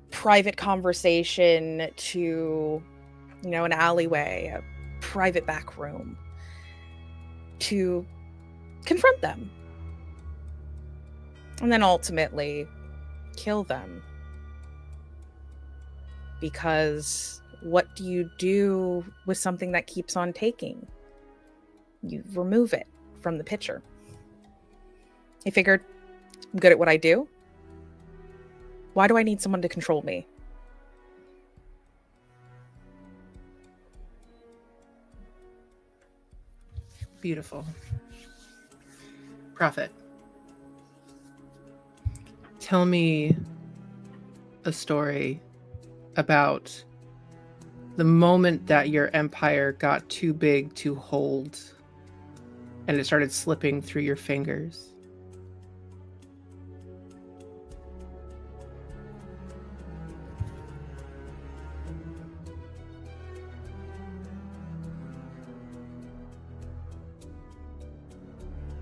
private conversation to, an alleyway, a private back room, to confront them and then ultimately kill them. Because what do you do with something that keeps on taking? You remove it from the picture. He figured, I'm good at what I do. Why do I need someone to control me? Beautiful. Prophet, tell me a story about the moment that your empire got too big to hold and it started slipping through your fingers.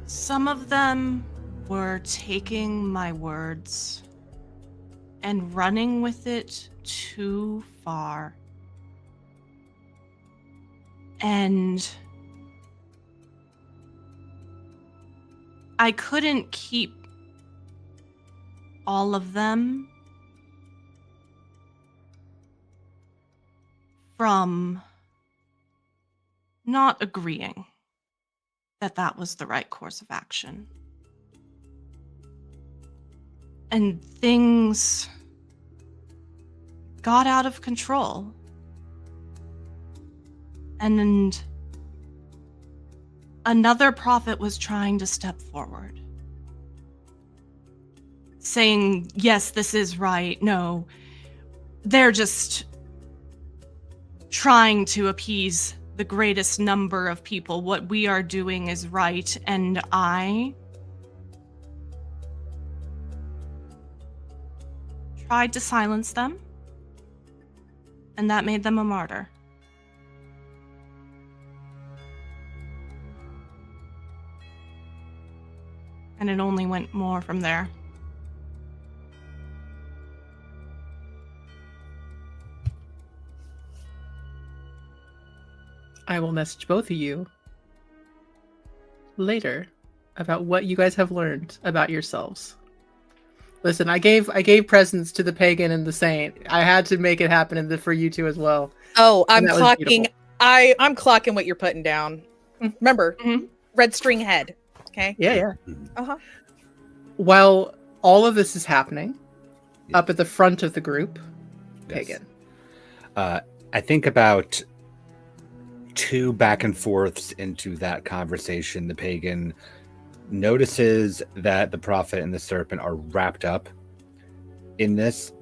Some of them were taking my words and running with it too far. And I couldn't keep all of them from not agreeing that that was the right course of action. And things got out of control. And another prophet was trying to step forward, saying, yes, this is right. No, they're just trying to appease the greatest number of people. What we are doing is right. And I tried to silence them, and that made them a martyr. And it only went more from there. I will message both of you later about what you guys have learned about yourselves. Listen, I gave presents to the pagan and the saint. I had to make it happen for you two as well. Oh, I'm And that was clocking. beautiful. I'm clocking what you're putting down. Remember, red string head. Okay. Yeah. Uh-huh. While all of this is happening, up at the front of the group, pagan. I think about 2 back and forths into that conversation, the pagan notices that the prophet and the serpent are wrapped up in this,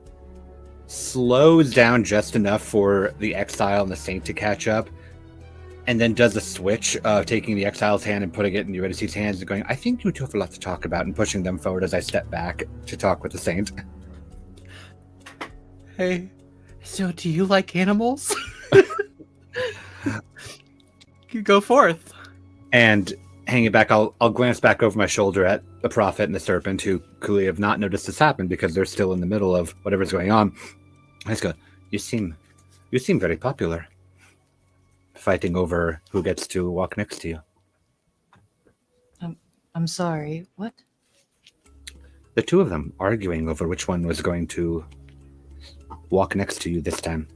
slows down just enough for the exile and the saint to catch up, and then does a switch of taking the exile's hand and putting it in Eurydice's hands and going, I think you two have a lot to talk about, and pushing them forward as I step back to talk with the saint. Hey, so do you like animals? You go forth. And hanging back, I'll glance back over my shoulder at the prophet and the serpent, who clearly have not noticed this happen because they're still in the middle of whatever's going on. I just go, you seem very popular, fighting over who gets to walk next to you. I'm sorry, what? The 2 of them arguing over which one was going to walk next to you this time.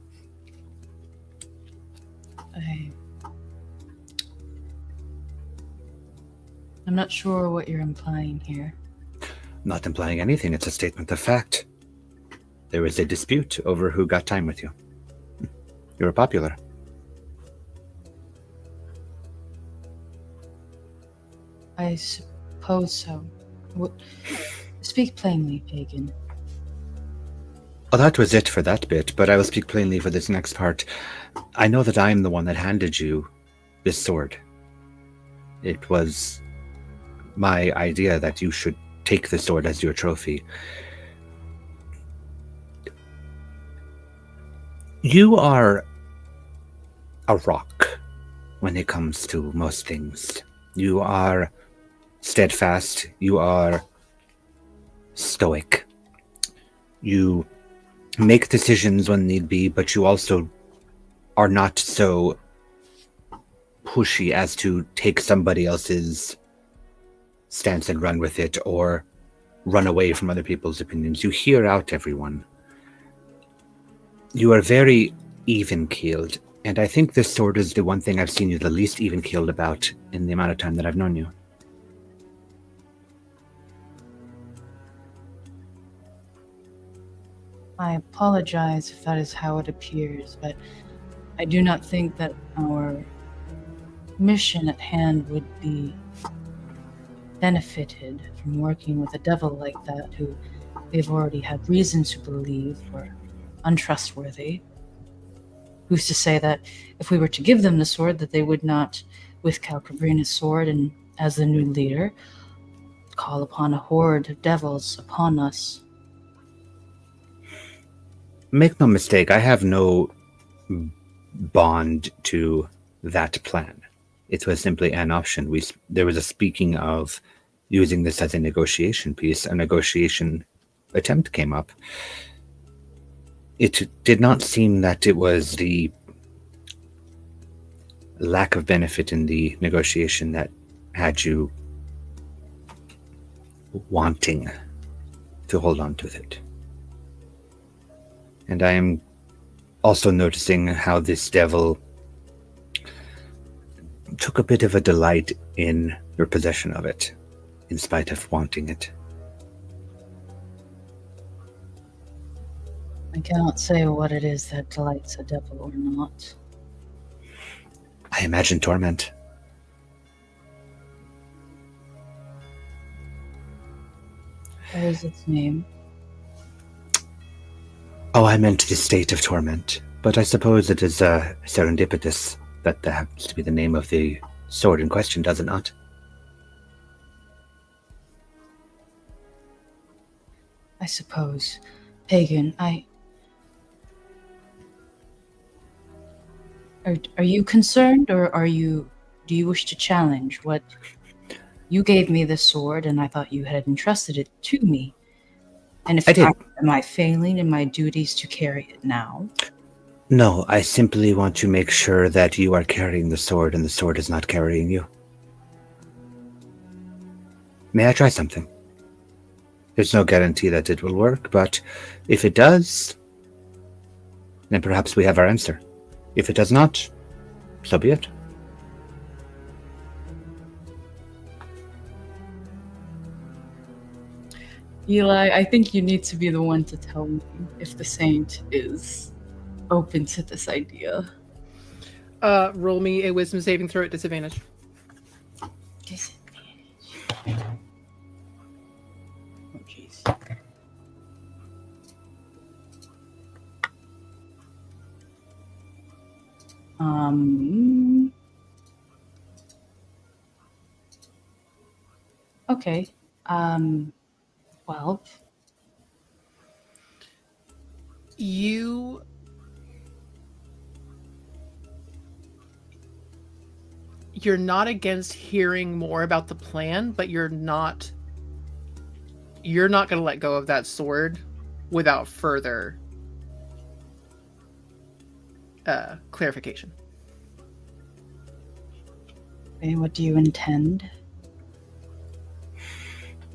I'm not sure what you're implying here. Not implying anything, it's a statement of fact. There was a dispute over who got time with you. You were popular. I suppose so. Speak plainly, pagan. Well, that was it for that bit, but I will speak plainly for this next part. I know that I am the one that handed you this sword. It was my idea that you should take the sword as your trophy. You are a rock when it comes to most things. You are steadfast. You are stoic. You make decisions when need be, but you also are not so pushy as to take somebody else's stance and run with it, or run away from other people's opinions. You hear out everyone. You are very even-keeled, and I think this sword is the one thing I've seen you the least even-keeled about in the amount of time that I've known you. I apologize if that is how it appears, but I do not think that our mission at hand would be benefited from working with a devil like that, who they've already had reason to believe were untrustworthy. Who's to say that if we were to give them the sword, that they would not, with Calcabrina's sword and as the new leader, call upon a horde of devils upon us? Make no mistake, I have no bond to that plan. It was simply an option. There was a speaking of using this as a negotiation piece. A negotiation attempt came up. It did not seem that it was the lack of benefit in the negotiation that had you wanting to hold on to it. And I am also noticing how this devil took a bit of a delight in your possession of it, in spite of wanting it. I cannot say what it is that delights a devil or not. I imagine torment. What is its name? Oh, I meant the state of torment. But I suppose it is serendipitous that happens to be the name of the sword in question, does it not? I suppose. Pagan, Are you concerned, or do you wish to challenge what... You gave me this sword, and I thought you had entrusted it to me. And if I did. am I failing in my duties to carry it now? No, I simply want to make sure that you are carrying the sword and the sword is not carrying you. May I try something? There's no guarantee that it will work, but if it does, then perhaps we have our answer. If it does not, so be it. Eli, I think you need to be the one to tell me if the saint is open to this idea. Roll me a wisdom saving throw at disadvantage. Oh, jeez. Okay. 12. You're not against hearing more about the plan, but you're not going to let go of that sword without further clarification. And what do you intend?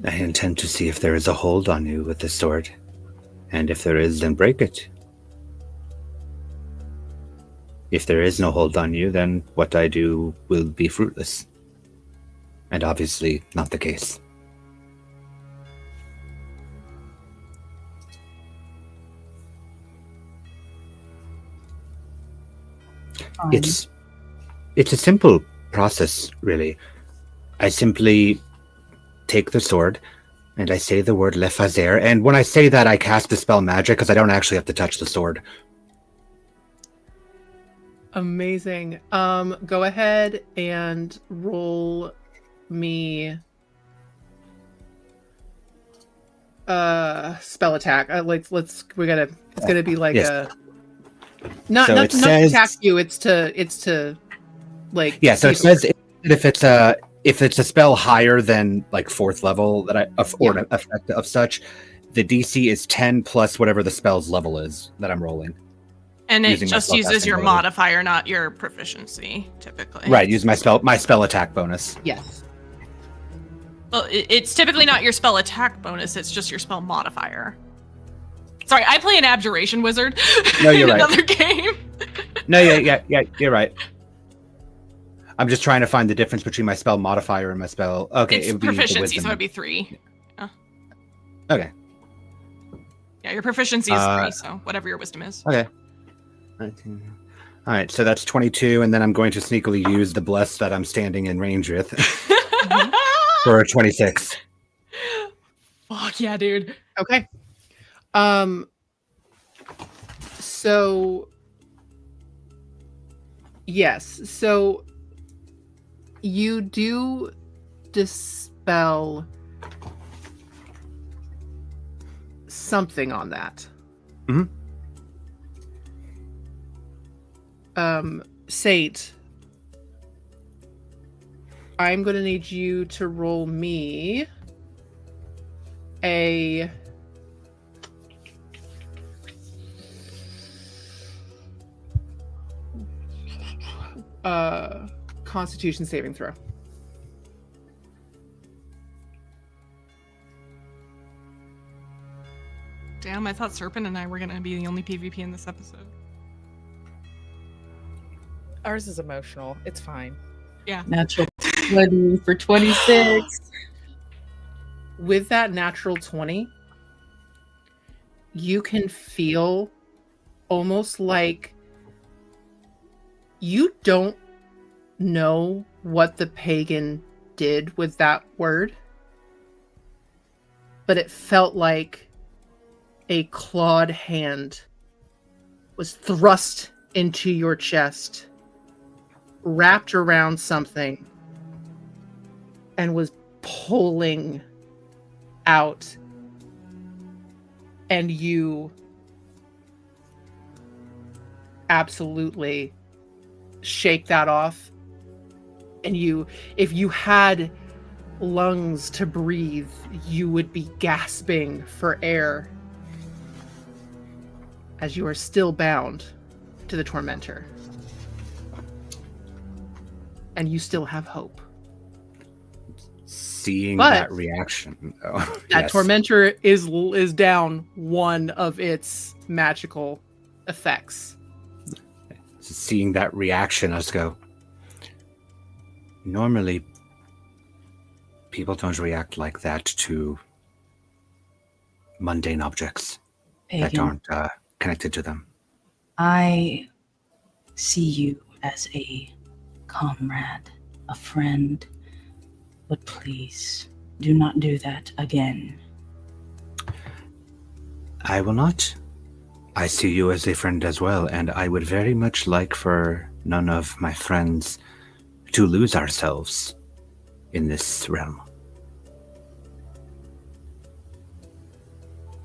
I intend to see if there is a hold on you with the sword. And if there is, then break it. If there is no hold on you, then what I do will be fruitless. And obviously not the case. It's a simple process, really. I simply take the sword and I say the word Le Fazer, and when I say that, I cast the spell magic because I don't actually have to touch the sword. Amazing. Go ahead and roll me spell attack. It's gonna be like Yes. not So to it says- attack you. It's to like Yeah, so it see if says if it's a spell higher than like 4th level or an effect of such, the DC is 10 plus whatever the spell's level is that I'm rolling. And it Using my just spell uses casting your ability. modifier, not your proficiency, typically. Right, use my spell attack bonus. Yes. Well, it's typically not your spell attack bonus, it's just your spell modifier. Sorry, I play an abjuration wizard No, you're in right. another game. No, yeah, you're right. I'm just trying to find the difference between my spell modifier and my spell. Okay, It's it would be the proficiency, wisdom. so it'd be 3. Yeah. Okay. Yeah, your proficiency is 3, so whatever your wisdom is. Okay. 19. All right, so that's 22, and then I'm going to sneakily use the bless that I'm standing in range with for a 26. Fuck yeah, dude. Okay. So yes, so you do dispel something on that. Mm-hmm. Saint, I'm going to need you to roll me a Constitution saving throw. Damn, I thought Serpent and I were gonna be the only PvP in this episode. Ours is emotional. It's fine. Yeah. Natural 20 for 26. With that natural 20, you can feel almost like you don't know what the pagan did with that word, but it felt like a clawed hand was thrust into your chest, wrapped around something, and was pulling out. And you absolutely shake that off. And if you had lungs to breathe, you would be gasping for air as you are still bound to the tormentor. And you still have hope. Seeing But that reaction, though. That Yes. tormentor is down one of its magical effects. Seeing that reaction, I just go, normally people don't react like that to mundane objects that Pagan. aren't connected to them. I see you as a comrade, a friend, but please do not do that again. I will not. I see you as a friend as well, and I would very much like for none of my friends to lose ourselves in this realm.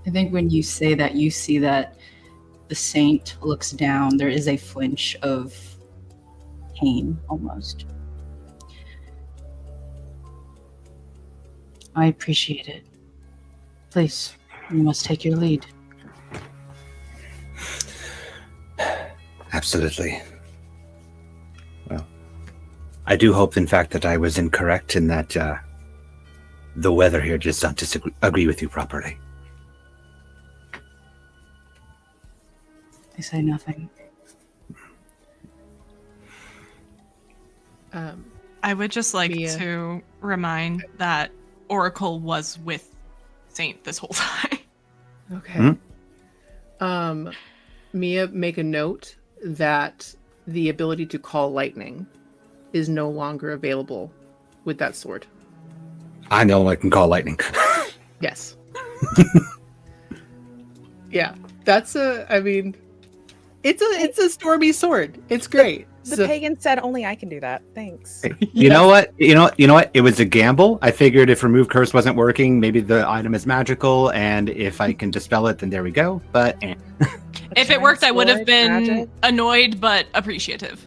I think when you say that, you see that the saint looks down. There is a flinch of pain, almost. I appreciate it. Please, you must take your lead. Absolutely. Well, I do hope, in fact, that I was incorrect in that the weather here does not agree with you properly. I say nothing. I would just like to remind that Oracle was with Saint this whole time. Okay. Mia, make a note that the ability to call lightning is no longer available with that sword. I know I can call lightning. Yes. Yeah, that's it's a stormy sword. It's great. The pagan said only I can do that. Thanks. You know what? You know what? It was a gamble. I figured if remove curse wasn't working, maybe the item is magical, and if I can dispel it, then there we go. But If it worked, I would have been magic. annoyed but appreciative.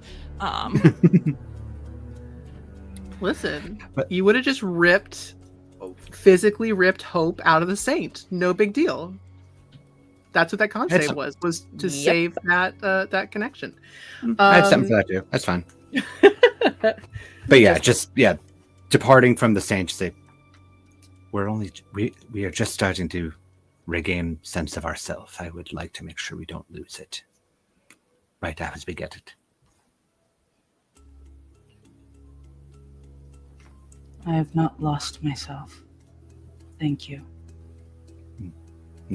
Listen, you would have just physically ripped hope out of the saint. No big deal. That's what that con save was to save that connection. I have something for that too. That's fine. But yeah, departing from the saint, say we are just starting to regain sense of ourselves. I would like to make sure we don't lose it right as we get it. I have not lost myself. Thank you.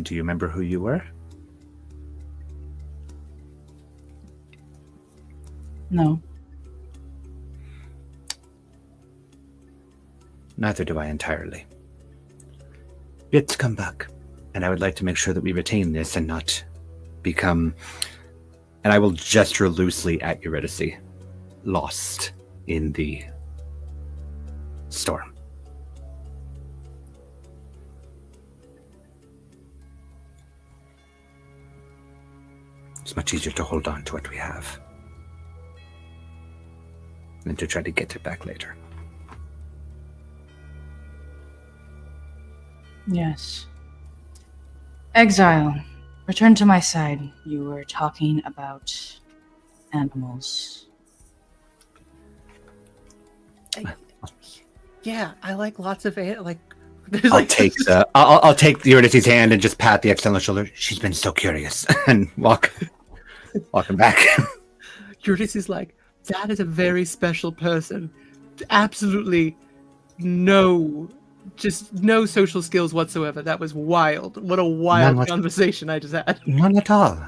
Do you remember who you were? No. Neither do I entirely. Let's come back, and I would like to make sure that we retain this and not become, and I will gesture loosely at Eurydice, lost in the storm. It's much easier to hold on to what we have than to try to get it back later. Yes. Exile, return to my side. You were talking about animals. Yeah, I like lots of I'll take Eurydice's hand and just pat the external shoulder. She's been so curious, and walk him back. Eurydice is like, that is a very special person. Absolutely no just no social skills whatsoever. That was wild. What a wild conversation I just had. None at all.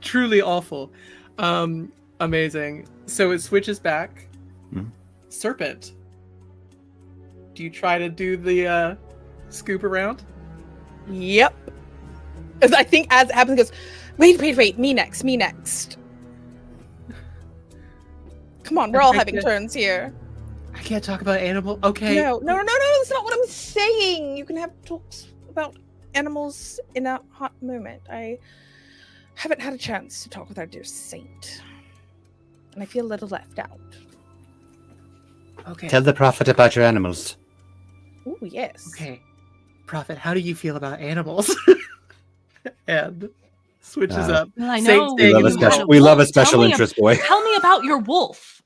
Truly awful. Amazing. So it switches back. Serpent. Do you try to do the scoop around? Yep. As I think as it happens, it goes, wait, me next. Come on, we're all having turns here. I can't talk about animal. Okay. No, that's not what I'm saying. You can have talks about animals in a hot moment. I haven't had a chance to talk with our dear saint. And I feel a little left out. Okay. Tell the prophet about your animals. Ooh, yes. Okay. Prophet, how do you feel about animals? And switches up. Well, I know. We love a special interest boy. Tell me about your wolf.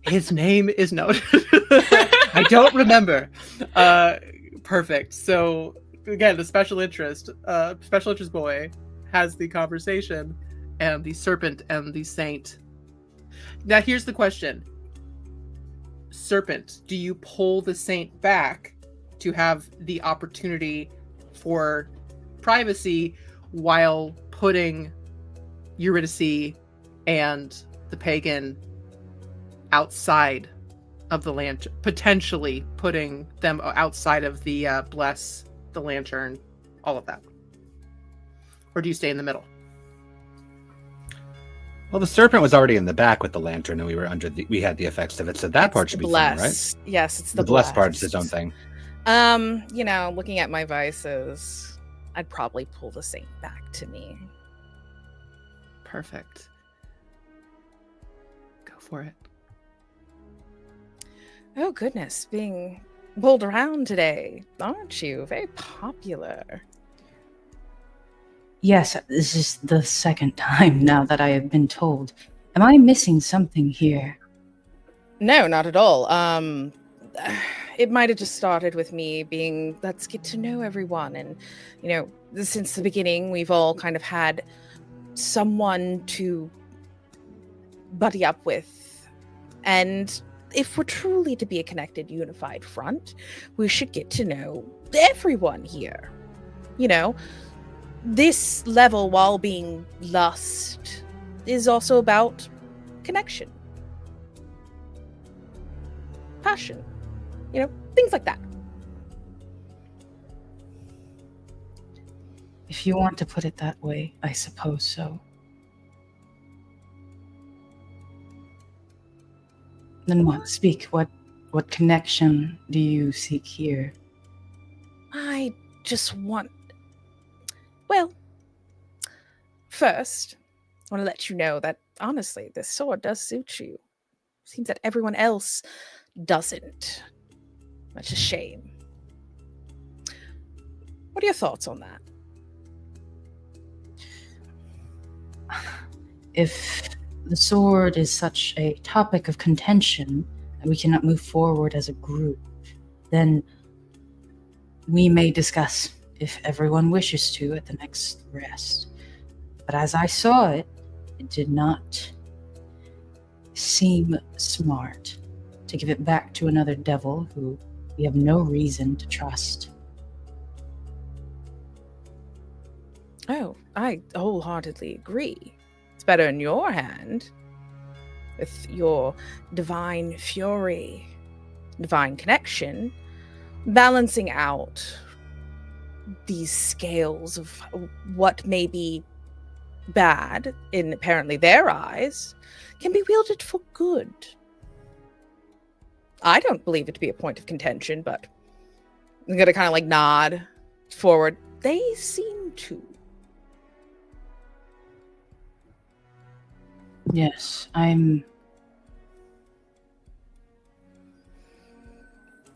His name is noted. I don't remember. Perfect. So again, the special interest boy has the conversation, and the serpent and the saint. Now here's the question. Serpent, do you pull the saint back to have the opportunity for privacy while putting Eurydice and the pagan outside of the lantern, potentially putting them outside of the bless the lantern, all of that? Or do you stay in the middle? Well, the serpent was already in the back with the lantern, and we had the effects of it, so that part should be fine, right? Yes, it's the bless part is its own thing. Looking at my vices, I'd probably pull the saint back to me. Perfect. Go for it. Oh goodness, being pulled around today, aren't you? Very popular. Yes, this is the second time now that I have been told. Am I missing something here? No, not at all. It might have just started with me being, let's get to know everyone. And, since the beginning, we've all kind of had someone to buddy up with. And if we're truly to be a connected, unified front, we should get to know everyone here. This level, while being lust, is also about connection, passion, things like that. If you want to put it that way, I suppose so. Then what? Speak. What connection do you seek here? I just want... Well, first, I want to let you know that, honestly, this sword does suit you. Seems that everyone else doesn't. That's a shame. What are your thoughts on that? If the sword is such a topic of contention that we cannot move forward as a group, then we may discuss if everyone wishes to at the next rest. But as I saw it, it did not seem smart to give it back to another devil who we have no reason to trust. Oh, I wholeheartedly agree. It's better in your hand, with your divine fury, divine connection, balancing out these scales of what may be bad in apparently their eyes can be wielded for good. I don't believe it to be a point of contention, but I'm gonna kind of nod forward. They seem to. Yes,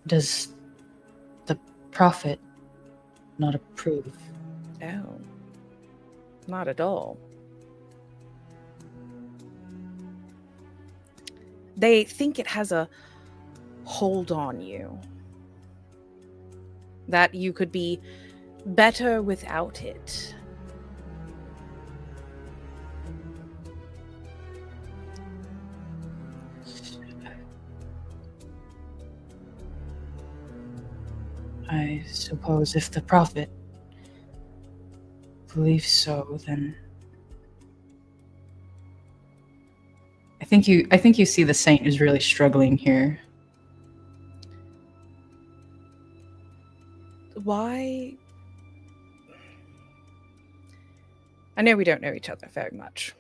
Does the prophet not approve? Oh, not at all. They think it has a hold on you. That you could be better without it. I suppose if the prophet believes so, then I think you see the saint is really struggling here. Why? I know we don't know each other very much.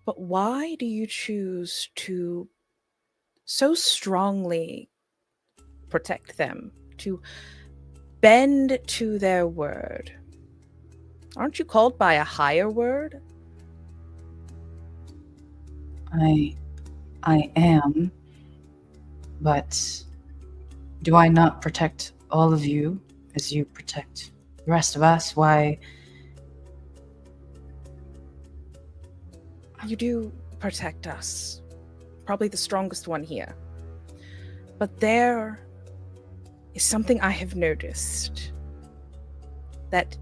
But why do you choose to so strongly protect them, to bend to their word? Aren't you called by a higher word? I am, but do I not protect all of you as you protect the rest of us? Why? You do protect us. Probably the strongest one here. But there is something I have noticed. That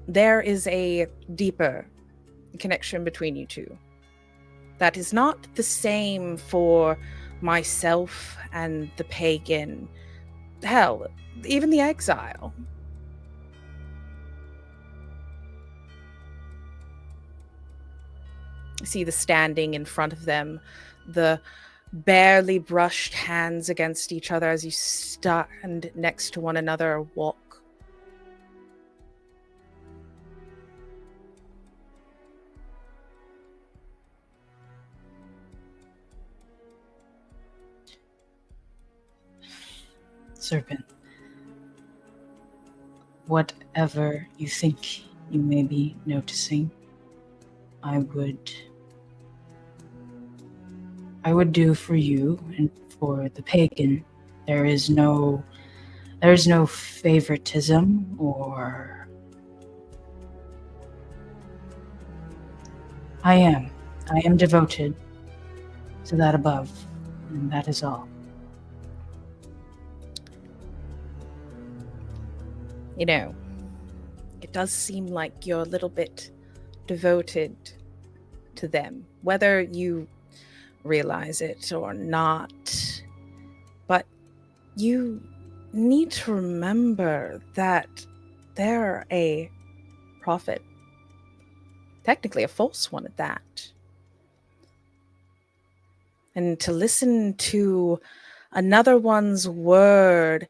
there is a deeper connection between you two. That is not the same for myself and the pagan. Hell, even the exile. See the standing in front of them, the barely brushed hands against each other as you stand next to one another, walk. Serpent, whatever you think you may be noticing, I would do for you and for the pagan. There is no favoritism or I am devoted to that above, and that is all. You know, it does seem like you're a little bit devoted to them, whether you realize it or not. But you need to remember that they're a prophet, technically a false one at that. And to listen to another one's word,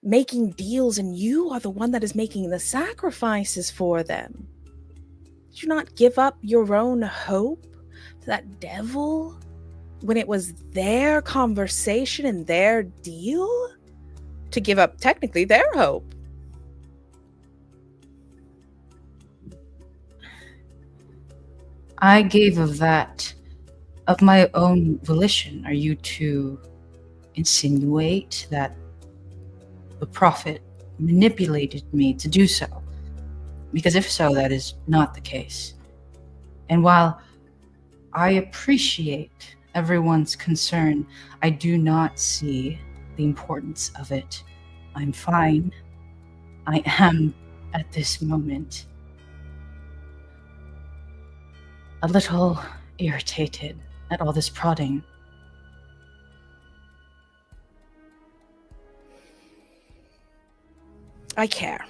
making deals, and you are the one that is making the sacrifices for them. Did you not give up your own hope to that devil when it was their conversation and their deal? To give up technically their hope. I gave of that of my own volition. Are you to insinuate that the prophet manipulated me to do so? Because if so, that is not the case. And while I appreciate everyone's concern, I do not see the importance of it. I'm fine. I am, at this moment, a little irritated at all this prodding. I care.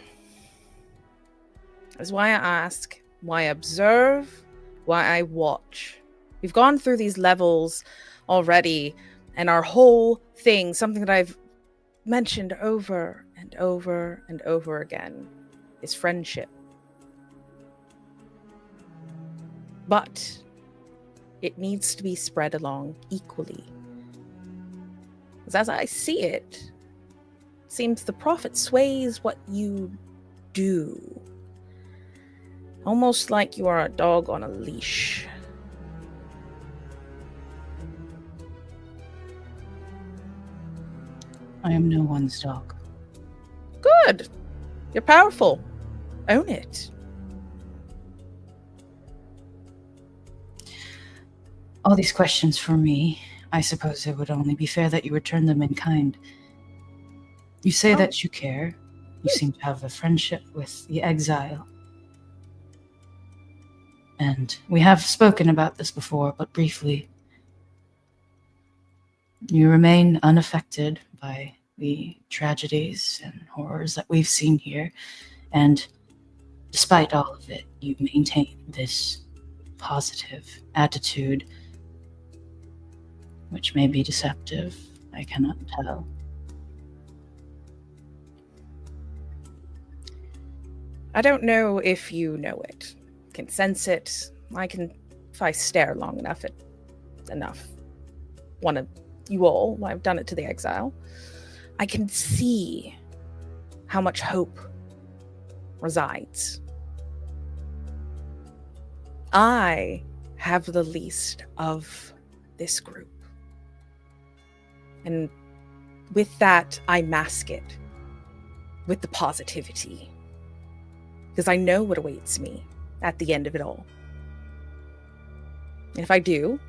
That's why I ask, why I observe, why I watch. We've gone through these levels already, and our whole thing, something that I've mentioned over and over and over again, is friendship. But it needs to be spread along equally. Because as I see it, seems the prophet sways what you do. Almost like you are a dog on a leash. I am no one's dog. Good. You're powerful. Own it. All these questions for me, I suppose it would only be fair that you return them in kind. You say that you care. You seem to have a friendship with the exile. And we have spoken about this before, but briefly. You remain unaffected by the tragedies and horrors that we've seen here. And despite all of it, you maintain this positive attitude, which may be deceptive. I cannot tell. I don't know if you know it, can sense it. I can, if I stare long enough at enough, one of you all, I've done it to the exile, I can see how much hope resides. I have the least of this group. And with that, I mask it with the positivity. Because I know what awaits me at the end of it all. And if I do,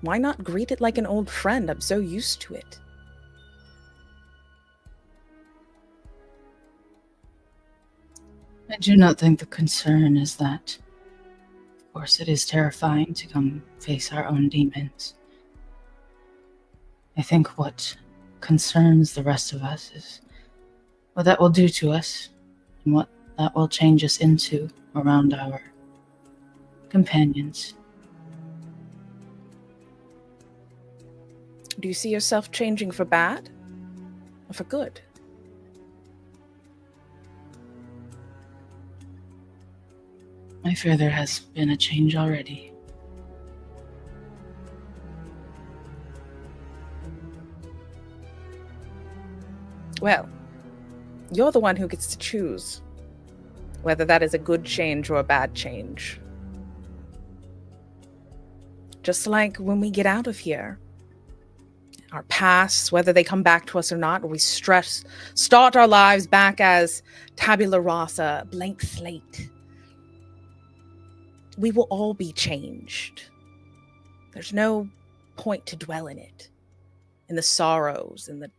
why not greet it like an old friend? I'm so used to it. I do not think the concern is that. Of course, it is terrifying to come face our own demons. I think what concerns the rest of us is what that will do to us and what that will change us into around our companions. Do you see yourself changing for bad or for good? I fear there has been a change already. Well, you're the one who gets to choose whether that is a good change or a bad change. Just like when we get out of here, our pasts, whether they come back to us or not, or we start our lives back as tabula rasa, blank slate, we will all be changed. There's no point to dwell in it, in the sorrows and the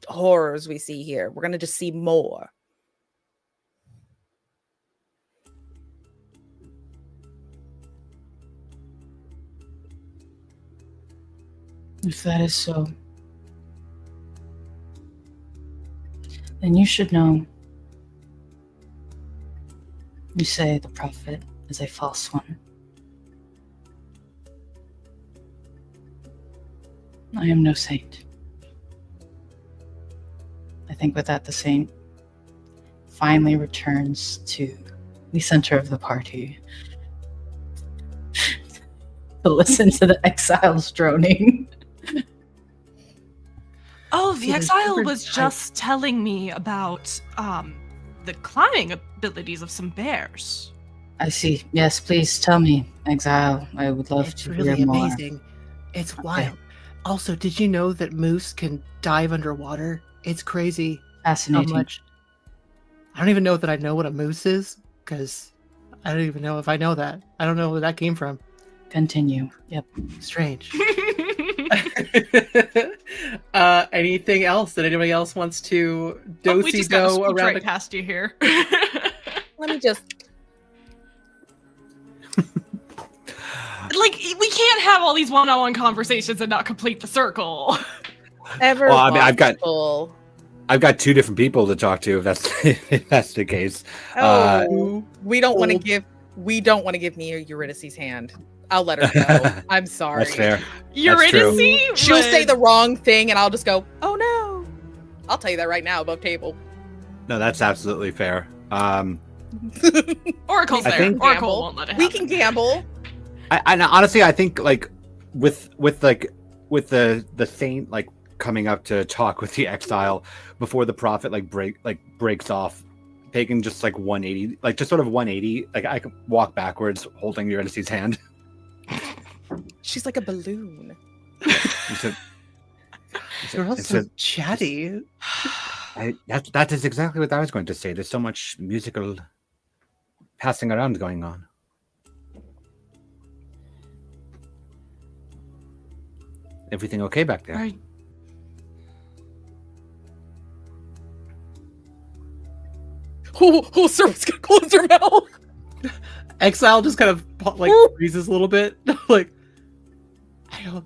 horrors we see here. We're going to just see more. If that is so, then you should know. You say the prophet is a false one. I am no saint. I think with that, the saint finally returns to the center of the party to listen to the exiles droning. Oh, the So there's exile different was just telling me about the climbing abilities of some bears. I see. Yes, please tell me, exile. I would love It's to really hear more. amazing. It's wild. Also, did you know that moose can dive underwater? It's crazy Fascinating. how much. I don't even know that I know what a moose is, because I don't even know if I know that. I don't know where that came from. Continue. Yep. Strange. Anything else that anybody else wants to We just got do swooped around right past you here. Let me just... Like, we can't have all these one-on-one conversations and not complete the circle. Ever Well, I mean, possible. I've got two different people to talk to if that's if that's the case. Oh, we don't want to give me Eurydice's hand. I'll let her go. I'm sorry. That's fair. Eurydice? She'll say the wrong thing and I'll just go, oh no. I'll tell you that right now above table. No, that's absolutely fair. Oracle's I there. think- Oracle won't let it happen. We can gamble. And honestly, I think like with the saint like coming up to talk with the exile before the prophet breaks off, taking just like 180, like just sort of 180, like I could walk backwards holding Eurydice's hand. She's like a balloon. You're also chatty. That is exactly what I was going to say. There's so much musical passing around going on. Everything okay back there? Right. Oh, Cerberus gonna close her mouth. Exile just kind of like freezes a little bit. Like, I don't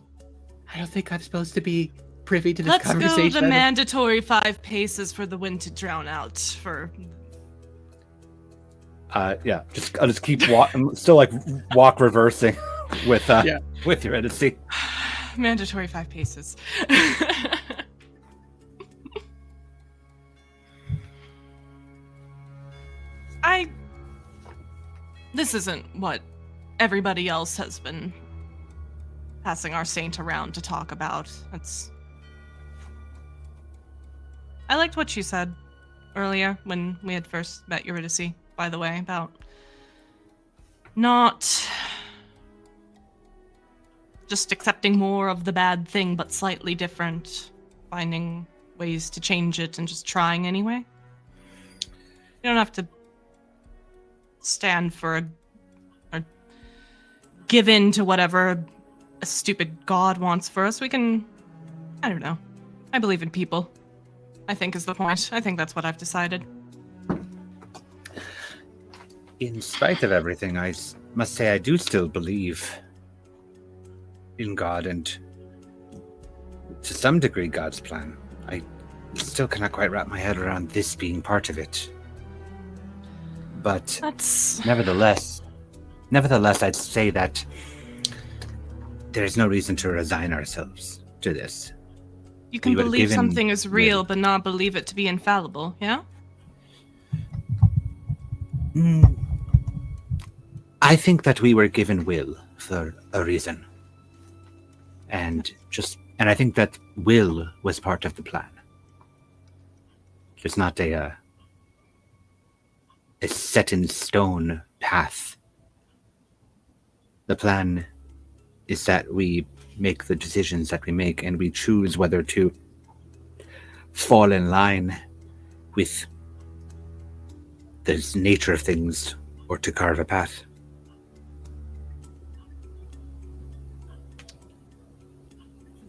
think I'm supposed to be privy to this Let's conversation. go the mandatory 5 paces for the wind to drown out. For yeah, I'll just keep still like walk reversing with Eurydice. mandatory 5 paces. This isn't what everybody else has been passing our saint around to talk about. I liked what you said earlier when we had first met Eurydice, by the way, about not just accepting more of the bad thing, but slightly different, finding ways to change it and just trying anyway. You don't have to stand for or give in to whatever a stupid god wants for us. We can, I don't know. I believe in people, I think is the point. I think that's what I've decided. In spite of everything, I must say I do still believe in God and to some degree God's plan. I still cannot quite wrap my head around this being part of it. But nevertheless, I'd say that there is no reason to resign ourselves to this. You can believe something is real, but not believe it to be infallible, yeah? I think that we were given will for a reason. And I think that will was part of the plan. It's not a set in stone path. The plan is that we make the decisions that we make and we choose whether to fall in line with the nature of things or to carve a path.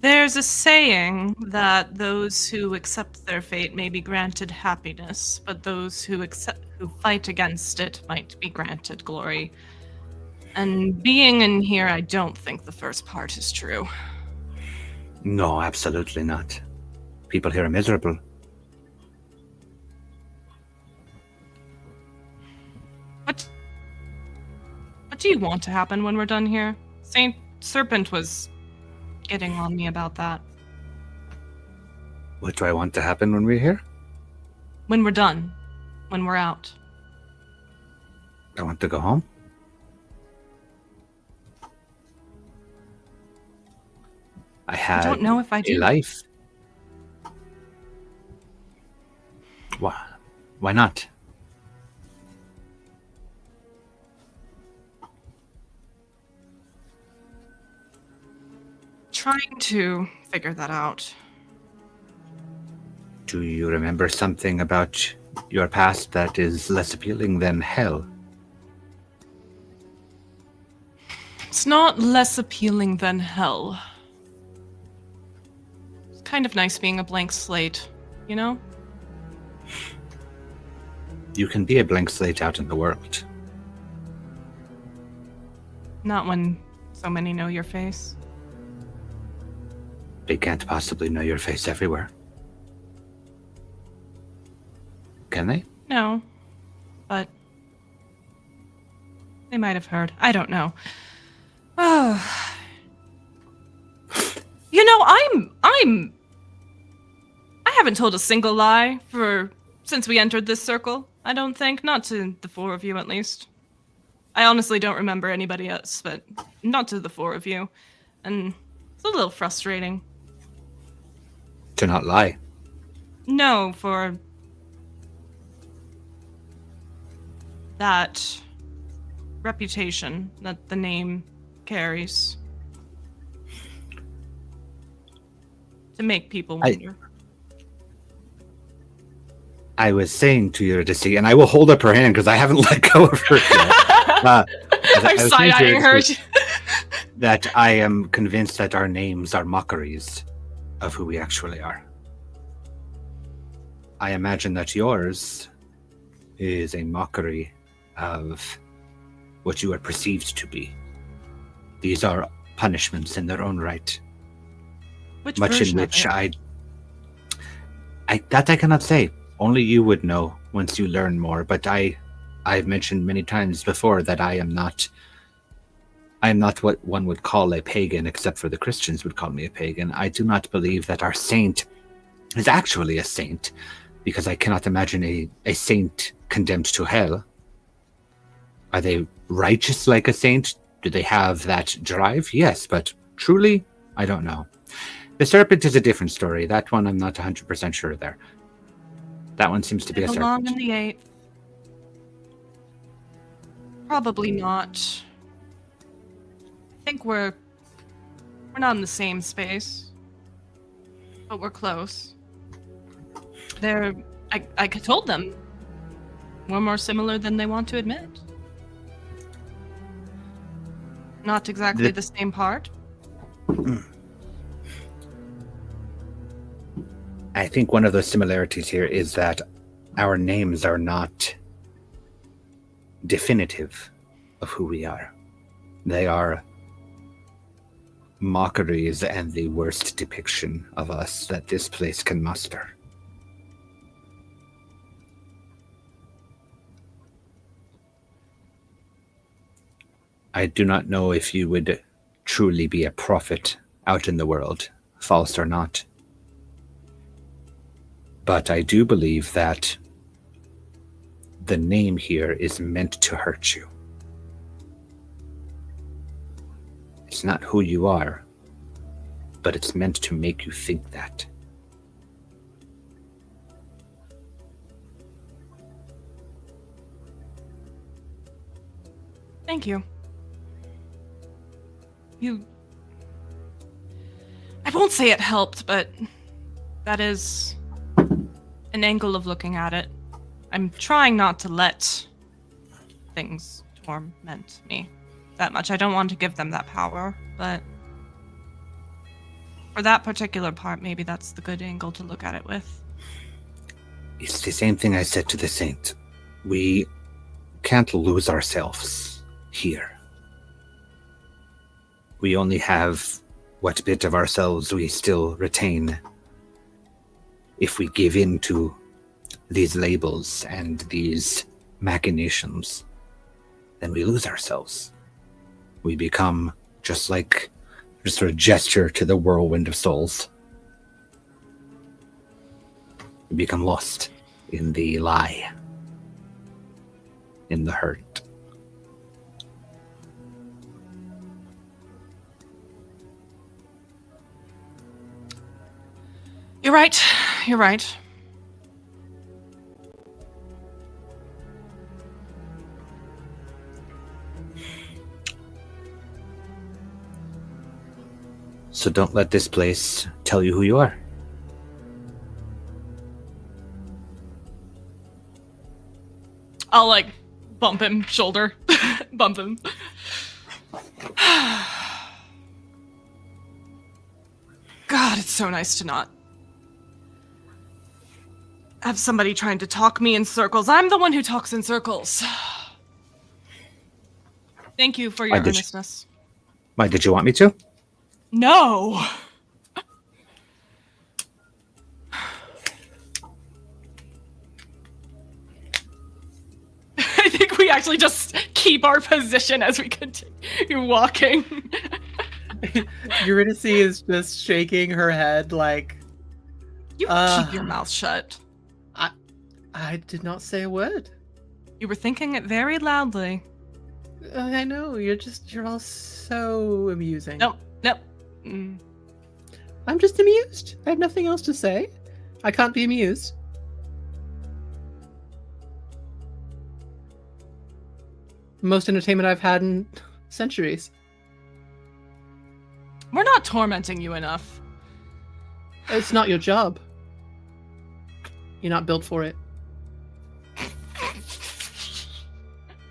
There's a saying that those who accept their fate may be granted happiness, but those who fight against it might be granted glory. And being in here, I don't think the first part is true. No, absolutely not. People here are miserable. What do you want to happen when we're done here? Saint Serpent was getting on me about that. What do I want to happen when we're here? When we're done. When we're out. I want to go home. I don't know if I do. A life. Why not? Trying to figure that out. Do you remember something about your past that is less appealing than hell? It's not less appealing than hell. It's kind of nice being a blank slate, you know? You can be a blank slate out in the world. Not when so many know your face. They can't possibly know your face everywhere. Can they? No. But they might have heard. I don't know. Oh. You know, I haven't told a single lie since we entered this circle, I don't think. Not to the four of you, at least. I honestly don't remember anybody else, but not to the four of you. And it's a little frustrating. To not lie? No, for that reputation that the name carries. To make people wonder. I was saying to Eurydice, and I will hold up her hand because I haven't let go of her yet. I'm side-eyeing her. That I am convinced that our names are mockeries of who we actually are. I imagine that yours is a mockery of what you are perceived to be. These are punishments in their own right. Which much in version of which it? I cannot say. Only you would know once you learn more. But I've mentioned many times before that I am not what one would call a pagan, except for the Christians would call me a pagan. I do not believe that our saint is actually a saint, because I cannot imagine a saint condemned to hell. Are they righteous like a saint? Do they have that drive? Yes, but truly, I don't know. The serpent is a different story. That one I'm not 100% sure there. That one seems to be They a belong serpent. in the 8th. Probably not. I think we're not in the same space, but we're close. I told them we're more similar than they want to admit. Not exactly the same part. I think one of the similarities here is that our names are not definitive of who we are. They are mockeries and the worst depiction of us that this place can muster. I do not know if you would truly be a prophet out in the world, false or not. But I do believe that the name here is meant to hurt you. It's not who you are, but it's meant to make you think that. Thank you. I won't say it helped, but that is an angle of looking at it. I'm trying not to let things torment me that much. I don't want to give them that power, but for that particular part, maybe that's the good angle to look at it with. It's the same thing I said to the saint. We can't lose ourselves here. We only have what bit of ourselves we still retain. If we give in to these labels and these machinations, then we lose ourselves. We become just like a gesture to the whirlwind of souls. We become lost in the lie, in the hurt. You're right. You're right. So don't let this place tell you who you are. I'll bump him shoulder. Bump him. God, it's so nice to not have somebody trying to talk me in circles. I'm the one who talks in circles. Thank you for your earnestness. Why, did you want me to? No! I think we actually just keep our position as we continue walking. Eurydice is just shaking her head like... You keep your mouth shut. I did not say a word. You were thinking it very loudly. I know, you're all so amusing. Nope. I'm just amused. I have nothing else to say. I can't be amused. Most entertainment I've had in centuries. We're not tormenting you enough. It's not your job. You're not built for it.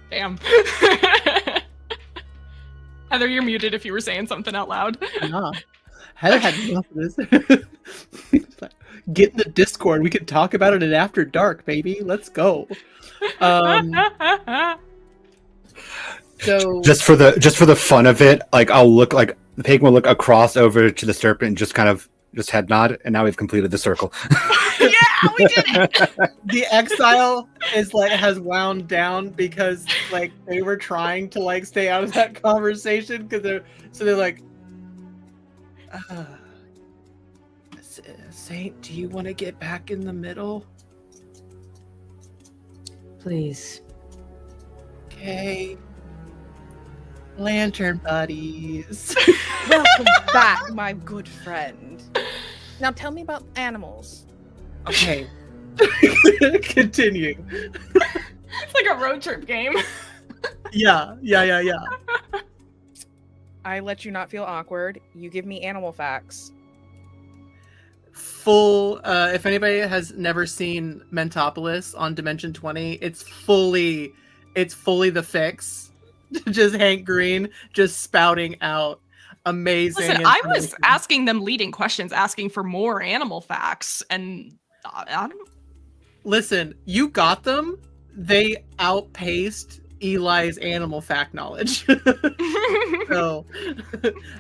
Damn. Heather, you're muted if you were saying something out loud. Nah. Heather had enough of this. Get in the Discord. We can talk about it at After Dark, baby. Let's go. So just for the fun of it, I'll look the pagan will look across over to the serpent and just kind of just head nod, and now we've completed the circle. Yeah, we did it. The exile is like has wound down because like they were trying to like stay out of that conversation because they're like, Saint, do you want to get back in the middle? Please. Okay. Lantern buddies. Welcome back, my good friend. Now tell me about animals. Okay. Continue. It's like a road trip game. Yeah. I let you not feel awkward. You give me animal facts. Full if anybody has never seen Mentopolis on Dimension 20, it's fully the fix. Just Hank Green just spouting out amazing. Listen, I was asking them leading questions, asking for more animal facts, and I don't... Listen, you got them. They outpaced Eli's animal fact knowledge. So,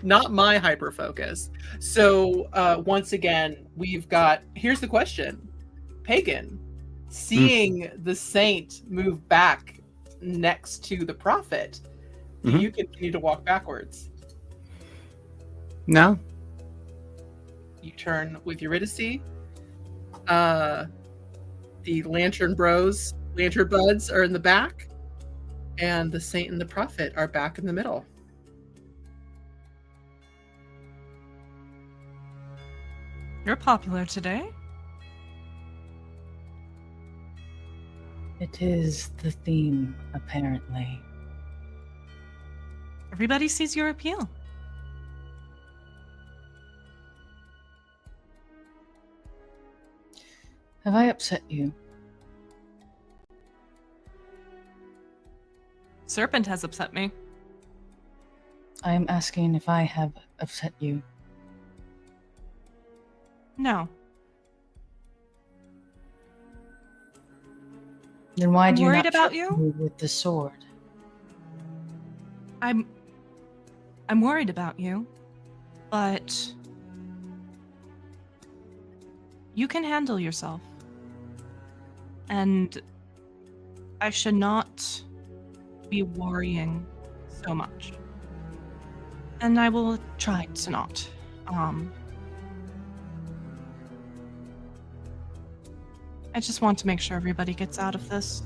not my hyper focus. So, once again, we've got. Here's the question: Pagan, seeing the saint move back next to the prophet, do you continue to walk backwards? No. You turn with Eurydice. The Lantern Bros, Lantern Buds are in the back, and the Saint and the Prophet are back in the middle. You're popular today. It is the theme, apparently. Everybody sees your appeal. Have I upset you? Serpent has upset me. I am asking if I have upset you. No. Then why I'm do you worried not about trust you? me with the sword? I'm worried about you, but you can handle yourself. And I should not be worrying so much. And I will try to not. I just want to make sure everybody gets out of this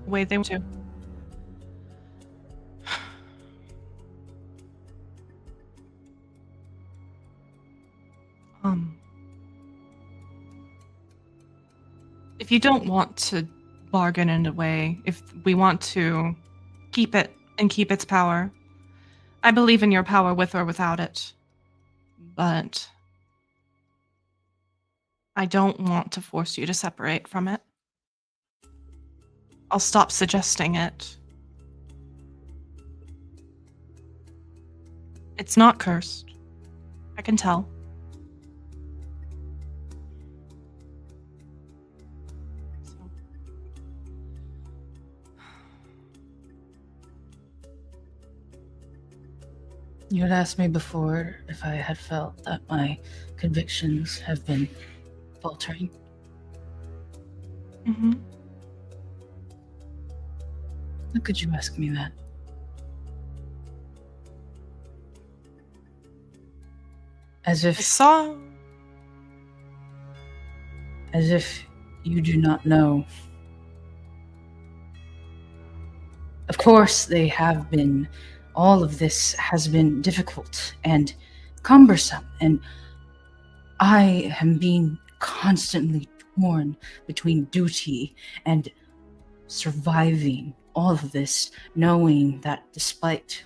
the way they want to. If you don't want to bargain in a way, if we want to keep it and keep its power, I believe in your power with or without it. But I don't want to force you to separate from it. I'll stop suggesting it. It's not cursed. I can tell. You had asked me before if I had felt that my convictions have been faltering. Mm-hmm. How could you ask me that? As if As if you do not know. Of course, they have been. All of this has been difficult and cumbersome, and I am being constantly torn between duty and surviving all of this, knowing that despite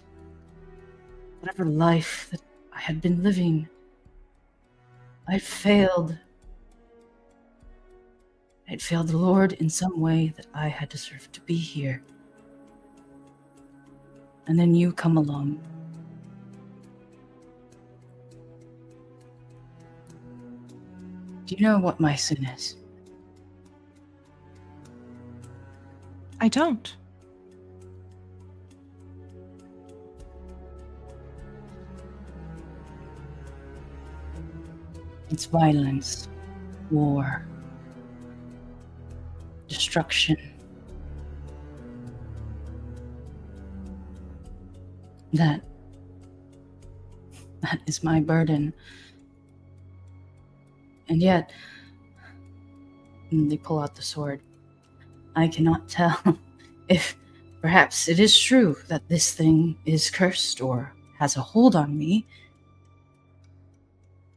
whatever life that I had been living, I failed. I'd failed the Lord in some way that I had deserved to be here. And then you come along. Do you know what my sin is? I don't. It's violence, war, destruction. That is my burden. And yet, they pull out the sword. I cannot tell if perhaps it is true that this thing is cursed or has a hold on me,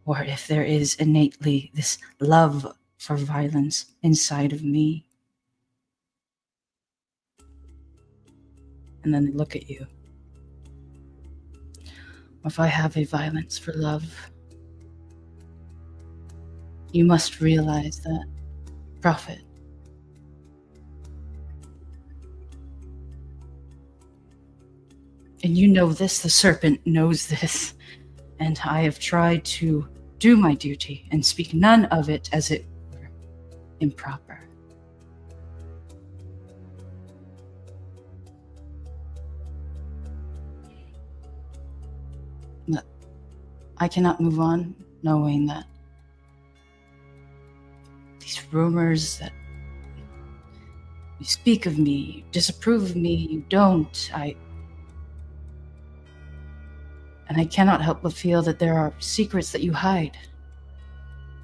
or if there is innately this love for violence inside of me. And then they look at you. If I have a violence for love, you must realize that, Prophet, and you know this, the serpent knows this, and I have tried to do my duty and speak none of it as it were improper. But I cannot move on knowing that these rumors that you speak of me, you disapprove of me, you don't, and I cannot help but feel that there are secrets that you hide.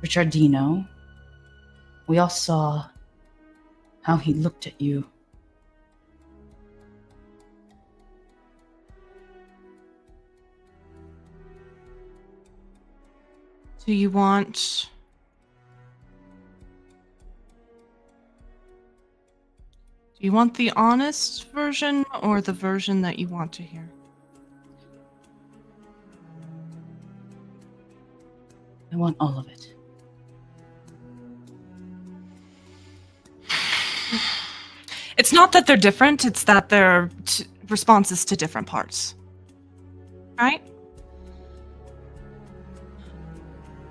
Richardino, we all saw how he looked at you. Do you want... Do you want the honest version or the version that you want to hear? I want all of it. It's not that they're different, it's that they're responses to different parts. Right?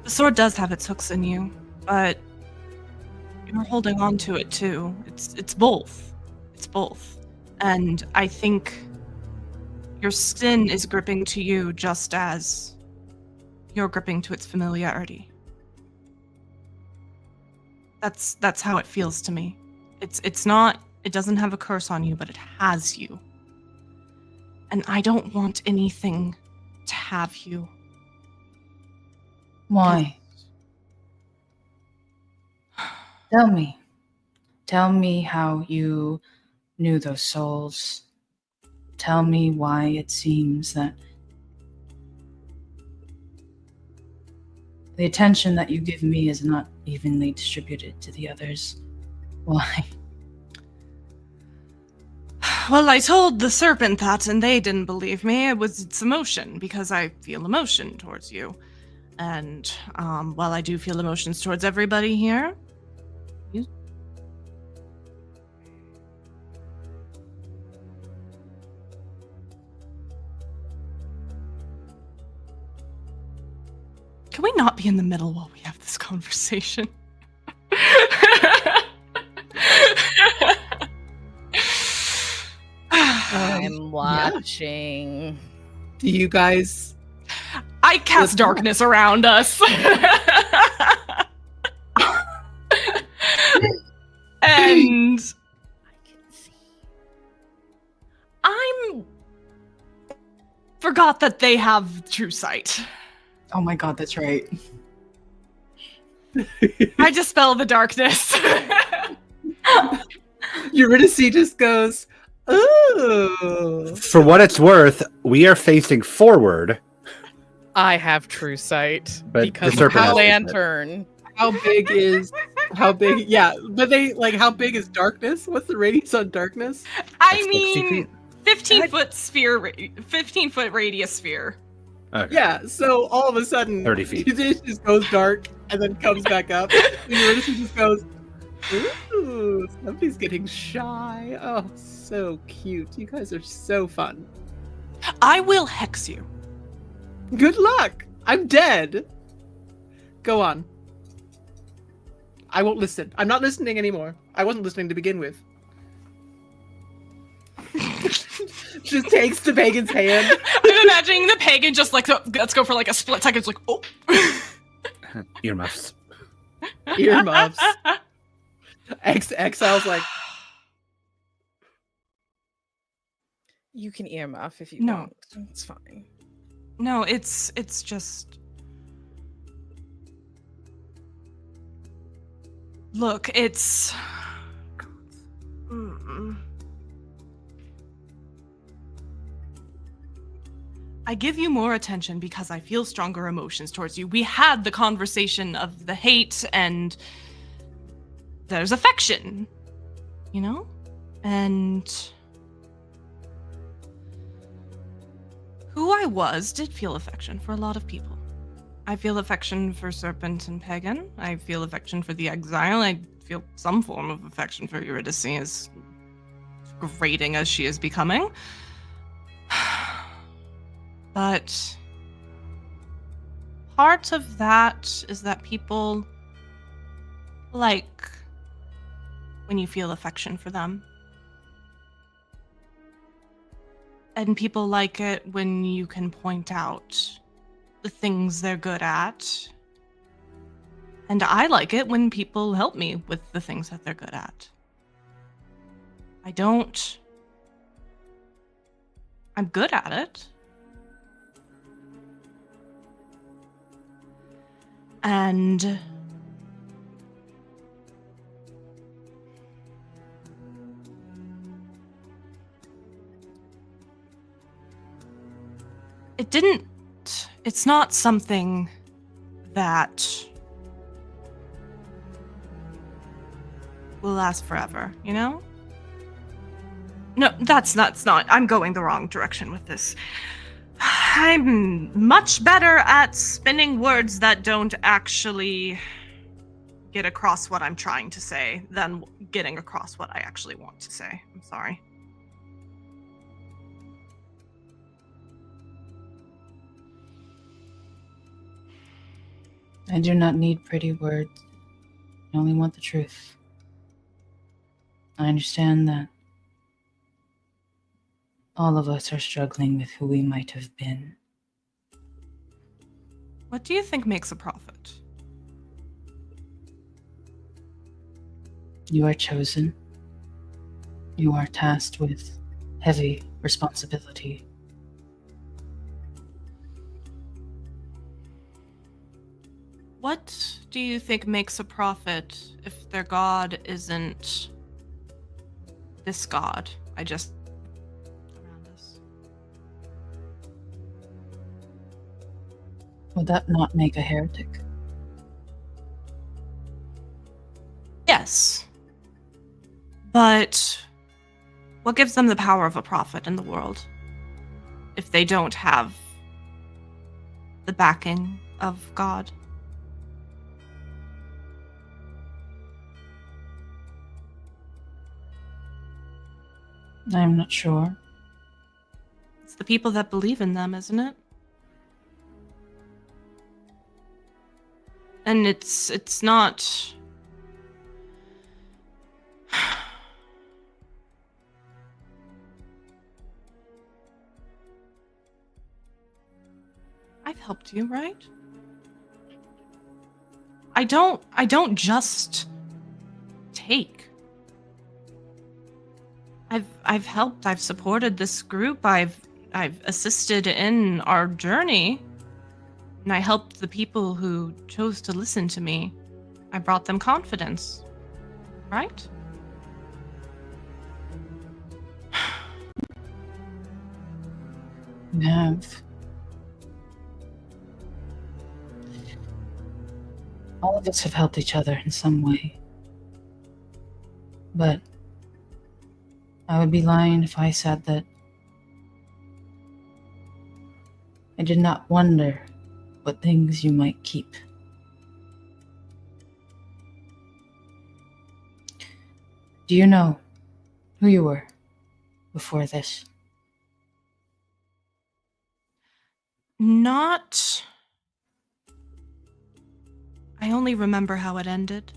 The sword does have its hooks in you, but you're holding on to it too. It's both. It's both. And I think your skin is gripping to you just as you're gripping to its familiarity. That's how it feels to me. It's not, it doesn't have a curse on you, but it has you. And I don't want anything to have you. Why? Tell me. Tell me how you knew those souls. Tell me why it seems that the attention that you give me is not evenly distributed to the others. Why? Well, I told the serpent that, and they didn't believe me. It's emotion, because I feel emotion towards you. And, while I do feel emotions towards everybody here, you... Can we not be in the middle while we have this conversation? I'm watching. Do you guys... I cast darkness around us. And I'm forgot that they have true sight. Oh my god, that's right. I dispel the darkness. Eurydice just goes, ooh. For what it's worth, we are facing forward. I have true sight But because the serpent of has lantern. How big? Yeah, but how big is darkness? What's the radius on darkness? I mean, 15-foot sphere, 15-foot radius sphere. Okay. Yeah, so all of a sudden, 30 feet. It just goes dark and then comes back up. Eurydice just goes, ooh, somebody's getting shy. Oh, so cute. You guys are so fun. I will hex you. Good luck. I'm dead. Go on. I won't listen. I'm not listening anymore. I wasn't listening to begin with. Just takes the pagan's hand. I'm imagining the pagan just like, let's go for like a split second. It's like, oh. Earmuffs. Earmuffs. Exile's like, You can earmuff if you No. want. It's fine. No, it's just. Look, it's. I give you more attention because I feel stronger emotions towards you. We had the conversation of the hate and there's affection, you know? And who I was did feel affection for a lot of people. I feel affection for Serpent and Pagan. I feel affection for the Exile. I feel some form of affection for Eurydice, as grating as she is becoming. But part of that is that people like when you feel affection for them. And people like it when you can point out the things they're good at. And I like it when people help me with the things that they're good at. I'm good at it. And it's not something that will last forever, you know? No, that's not, I'm going the wrong direction with this. I'm much better at spinning words that don't actually get across what I'm trying to say than getting across what I actually want to say. I'm sorry. I do not need pretty words. I only want the truth. I understand that all of us are struggling with who we might have been. What do you think makes a prophet? You are chosen. You are tasked with heavy responsibility. What do you think makes a prophet if their god isn't this god? Would that not make a heretic? Yes. But what gives them the power of a prophet in the world if they don't have the backing of God? I'm not sure. It's the people that believe in them, isn't it? And it's not... I've helped you, right? I don't just take. I've helped, I've supported this group, I've assisted in our journey. And I helped the people who chose to listen to me. I brought them confidence, right? You have. All of us have helped each other in some way. But I would be lying if I said that I did not wonder what things you might keep. Do you know who you were before this? Not... I only remember how it ended.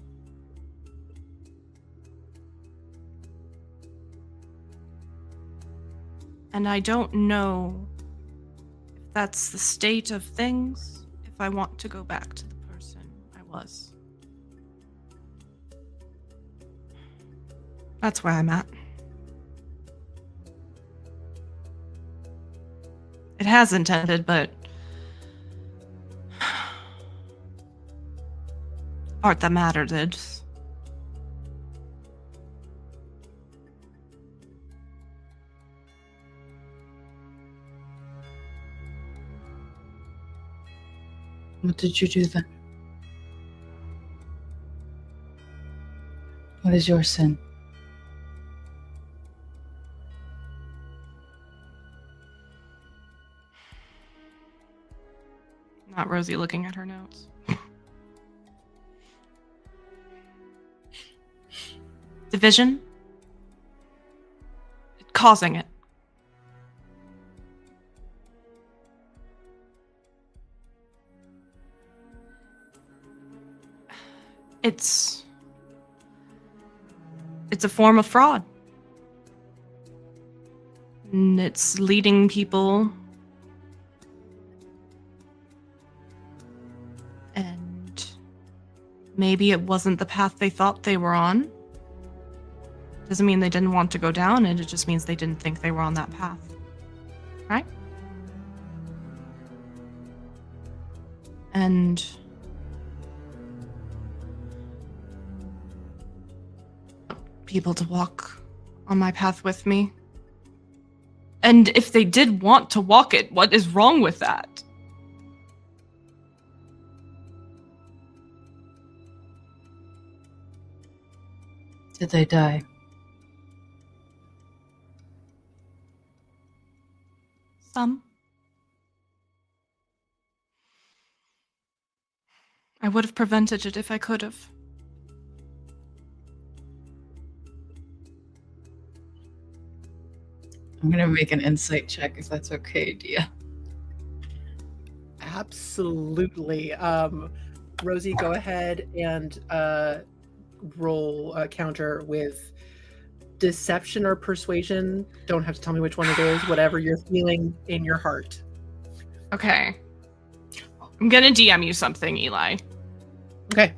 And I don't know if that's the state of things, if I want to go back to the person was. That's where I'm at. It hasn't ended, but part that mattered did. What did you do then? What is your sin? Not Rosie looking at her notes. Division? Causing it. It's a form of fraud. And it's leading people, and maybe it wasn't the path they thought they were on. Doesn't mean they didn't want to go down it, it just means they didn't think they were on that path. Right? And people to walk on my path with me. And if they did want to walk it, what is wrong with that? Did they die? Some. I would have prevented it if I could have. I'm gonna make an insight check if that's okay, Dia. Absolutely. Rosie, go ahead and roll a counter with deception or persuasion. Don't have to tell me which one it is, whatever you're feeling in your heart. Okay. I'm gonna DM you something, Eli. Okay.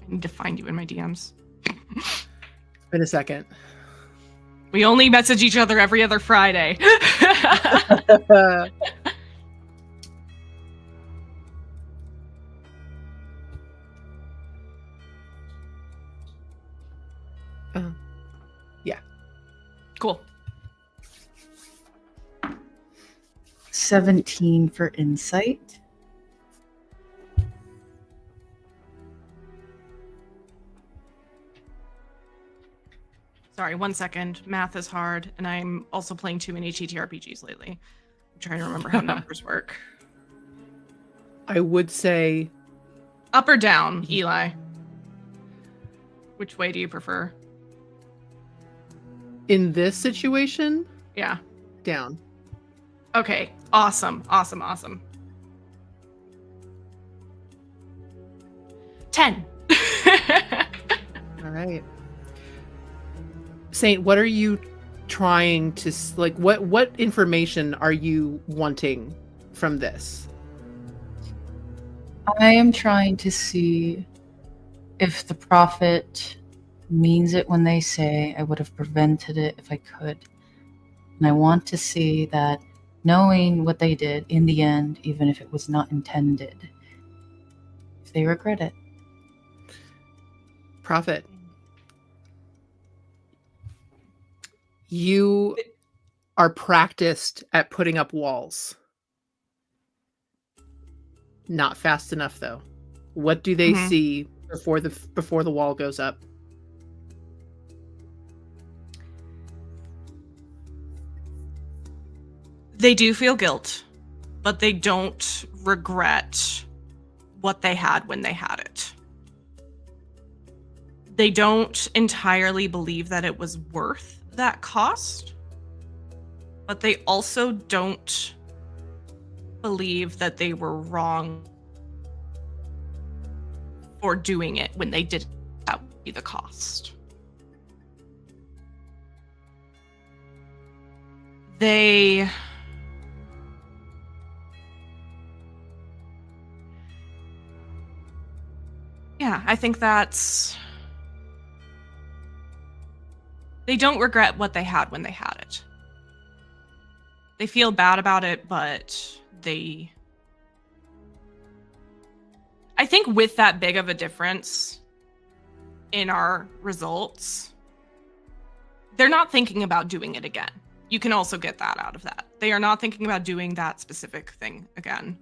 I need to find you in my DMs. In a second. We only message each other every other Friday. Yeah. Cool. 17 for insight. Sorry, 1 second. Math is hard, and I'm also playing too many TTRPGs lately. I'm trying to remember how numbers work. I would say up or down, Eli. Which way do you prefer? In this situation? Yeah. Down. Okay. Awesome. Awesome. Awesome. 10. All right. Saint, what are you trying to like? What information are you wanting from this? I am trying to see if the prophet means it when they say I would have prevented it if I could. And I want to see that knowing what they did in the end, even if it was not intended, if they regret it. Prophet, you are practiced at putting up walls. Not fast enough, though. What do they see before the wall goes up? They do feel guilt, but they don't regret what they had when they had it. They don't entirely believe that it was worth that cost, but they also don't believe that they were wrong for doing it when they did that would be the cost. Yeah, I think that's... They don't regret what they had when they had it. They feel bad about it, but they... I think with that big of a difference in our results, they're not thinking about doing it again. You can also get that out of that. They are not thinking about doing that specific thing again.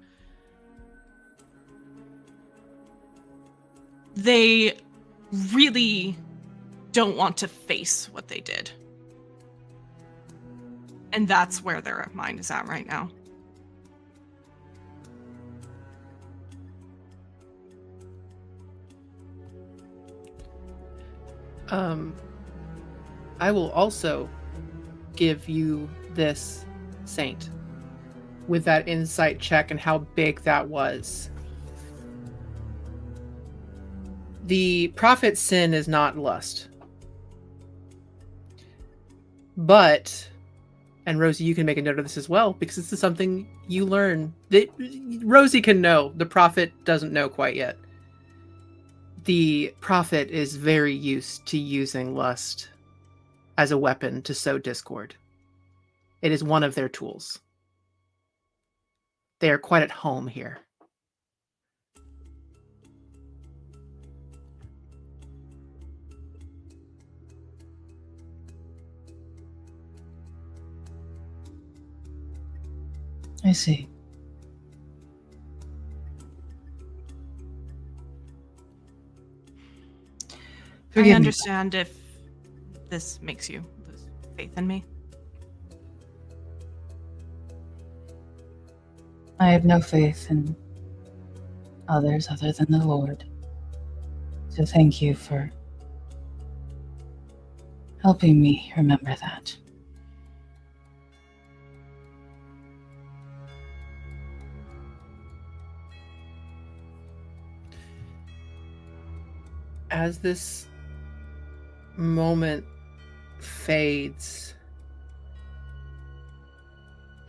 They really don't want to face what they did. And that's where their mind is at right now. I will also give you this, Saint, with that insight check and how big that was. The prophet's sin is not lust. But, and Rosie, you can make a note of this as well, because this is something you learn. Rosie can know. The prophet doesn't know quite yet. The prophet is very used to using lust as a weapon to sow discord. It is one of their tools. They are quite at home here. I see. I understand if this makes you lose faith in me. I have no faith in others other than the Lord. So thank you for helping me remember that. As this moment fades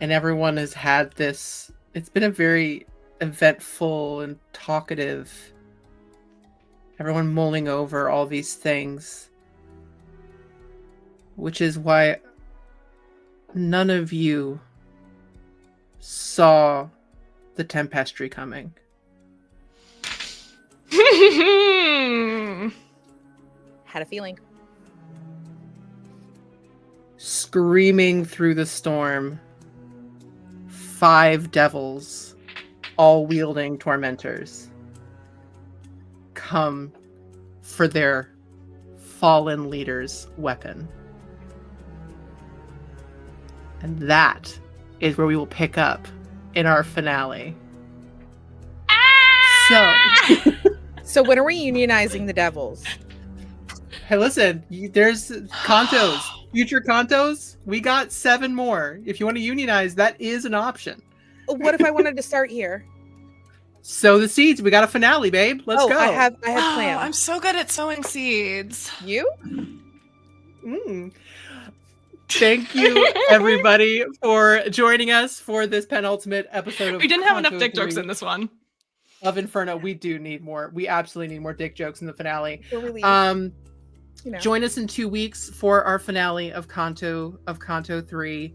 and everyone has had this, it's been a very eventful and talkative, everyone mulling over all these things, which is why none of you saw the Tempestry coming. Had a feeling. Screaming through the storm, 5 devils, all wielding tormentors, come for their fallen leader's weapon. And that is where we will pick up in our finale. So when are we unionizing the devils? Hey, listen, there's Kantos, future Kantos. We got 7 more. If you want to unionize, that is an option. What if I wanted to start here? Sow the seeds. We got a finale, babe. Let's go. I have Wow, plans. I'm so good at sowing seeds. You? Thank you, everybody, for joining us for this penultimate episode of We didn't have enough Kanto dick jokes 3 in this one. of Inferno. We do need more. We absolutely need more dick jokes in the finale. Join us in 2 weeks for our finale of Kanto 3,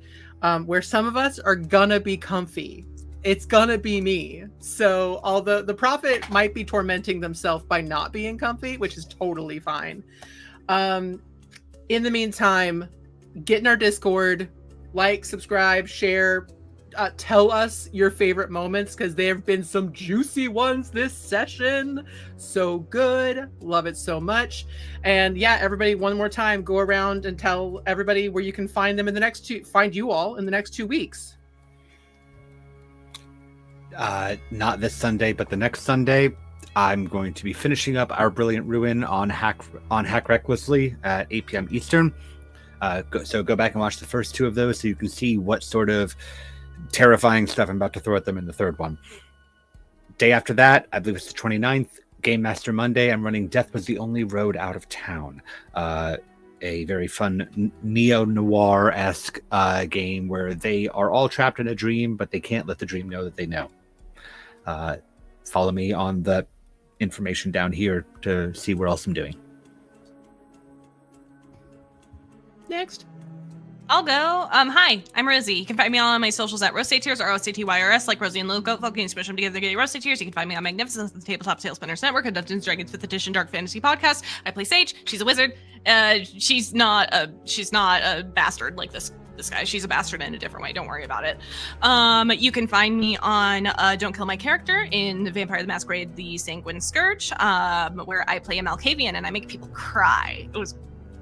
where some of us are gonna be comfy. It's gonna be me. So although the prophet might be tormenting themselves by not being comfy, which is totally fine. In the meantime, get in our Discord, like, subscribe, share, tell us your favorite moments, because there have been some juicy ones this session. So good. Love it so much. And yeah, everybody, one more time, go around and tell everybody where you can find them in the next find you all in the next 2 weeks. Not this Sunday, but the next Sunday, I'm going to be finishing up Our Brilliant Ruin on Hack Recklessly at 8 p.m. Eastern. So go back and watch the first 2 of those so you can see what sort of terrifying stuff I'm about to throw at them in the third one. Day after that, I believe it's the 29th, Game Master Monday. I'm running Death Was the Only Road Out of Town. A very fun neo-noir-esque game where they are all trapped in a dream, but they can't let the dream know that they know. Follow me on the information down here to see what else I'm doing. Next. I'll go. Hi, I'm Rosie. You can find me on my socials at Rostateers or OSATYRS, like Rosie and Logo. Folk and smash them together, get Rostateers. You can find me on Magnificence, the Tabletop Tailspinners Network, a Dungeons Dragons 5th Edition Dark Fantasy podcast. I play Sage. She's a wizard. She's not a bastard like this guy. She's a bastard in a different way. Don't worry about it. You can find me on Don't Kill My Character in Vampire the Masquerade: The Sanguine Scourge, where I play a Malkavian and I make people cry.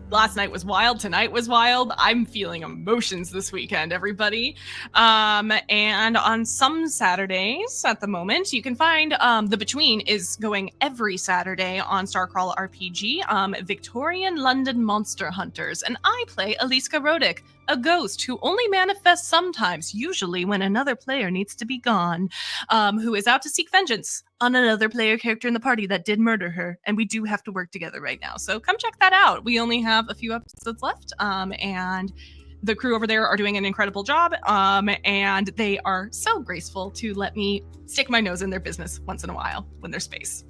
Last night was wild. Tonight was wild. I'm feeling emotions this weekend, everybody. And on some Saturdays at the moment, you can find The Between is going every Saturday on Starcrawl RPG, Victorian London Monster Hunters. And I play Aliska Rodick, a ghost who only manifests sometimes, usually when another player needs to be gone, who is out to seek vengeance on another player character in the party that did murder her, and we do have to work together right now. So come check that out. We only have a few episodes left, and the crew over there are doing an incredible job, and they are so graceful to let me stick my nose in their business once in a while when there's space.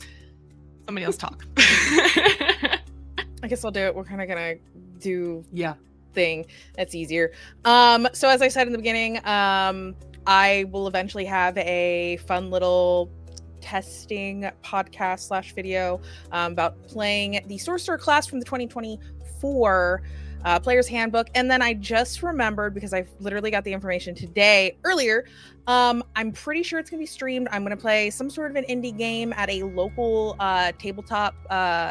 Somebody else talk. I guess I'll do it. We're kind of gonna do thing that's easier. So as I said in the beginning, I will eventually have a fun little testing podcast / video about playing the sorcerer class from the 2024 player's handbook. And then I just remembered, because I literally got the information earlier, I'm pretty sure it's gonna be streamed. I'm gonna play some sort of an indie game at a local tabletop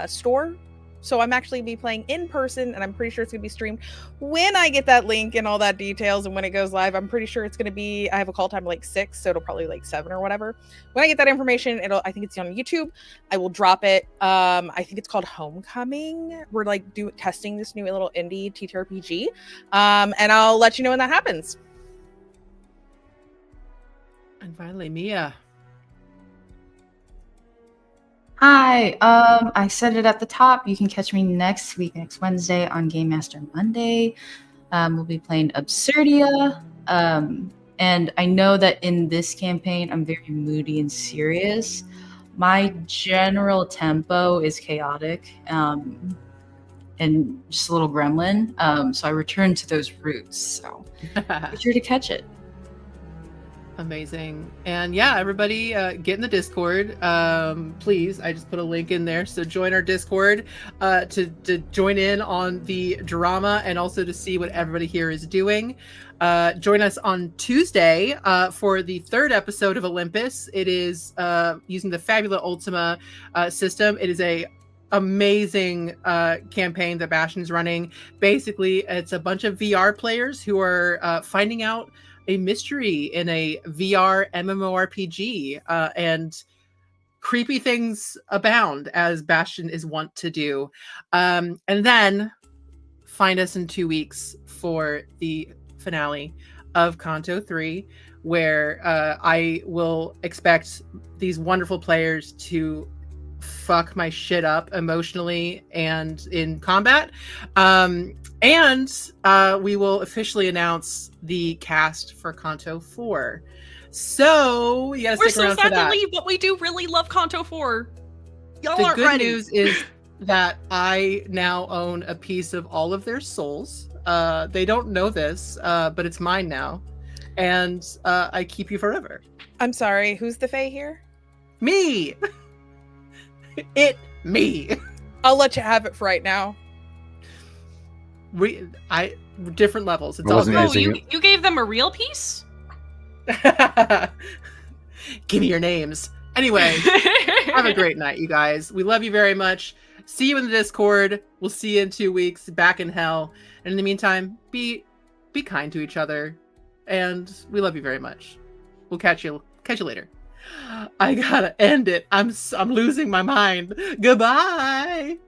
store. So I'm actually be playing in person, and I'm pretty sure it's gonna be streamed. When I get that link and all that details, and when it goes live, I'm pretty sure it's gonna be. I have a call time like 6, so it'll probably like 7 or whatever. When I get that information, I think it's on YouTube. I will drop it. I think it's called Homecoming. We're like testing this new little indie TTRPG, and I'll let you know when that happens. And finally, Mia. Hi, I said it at the top. You can catch me next Wednesday on Game Master Monday. We'll be playing Absurdia. And I know that in this campaign, I'm very moody and serious. My general tempo is chaotic and just a little gremlin. So I return to those roots. So be sure to catch it. Amazing. And yeah, everybody get in the Discord. Please, I just put a link in there. So join our Discord to join in on the drama and also to see what everybody here is doing. Join us on Tuesday for the 3rd episode of Olympus. It is using the Fabula Ultima system. It is a amazing campaign that Bastion is running. Basically, it's a bunch of VR players who are finding out a mystery in a VR MMORPG, and creepy things abound, as Bastion is wont to do. And then find us in 2 weeks for the finale of Kanto 3, where I will expect these wonderful players to fuck my shit up emotionally and in combat. And we will officially announce the cast for Kanto 4. So you gotta stick around for that. We're so sad to leave, but we do really love Kanto 4. Y'all The aren't good ready. news is that I now own a piece of all of their souls. They don't know this, but it's mine now. And I keep you forever. I'm sorry, who's the Fae here? Me! Me! I'll let you have it for right now. Different levels. It's Oh, all good. you gave them a real piece? Give me your names. Anyway, have a great night, you guys. We love you very much. See you in the Discord. We'll see you in 2 weeks, back in hell. And in the meantime, be kind to each other. And we love you very much. We'll catch you later. I gotta end it. I'm losing my mind. Goodbye.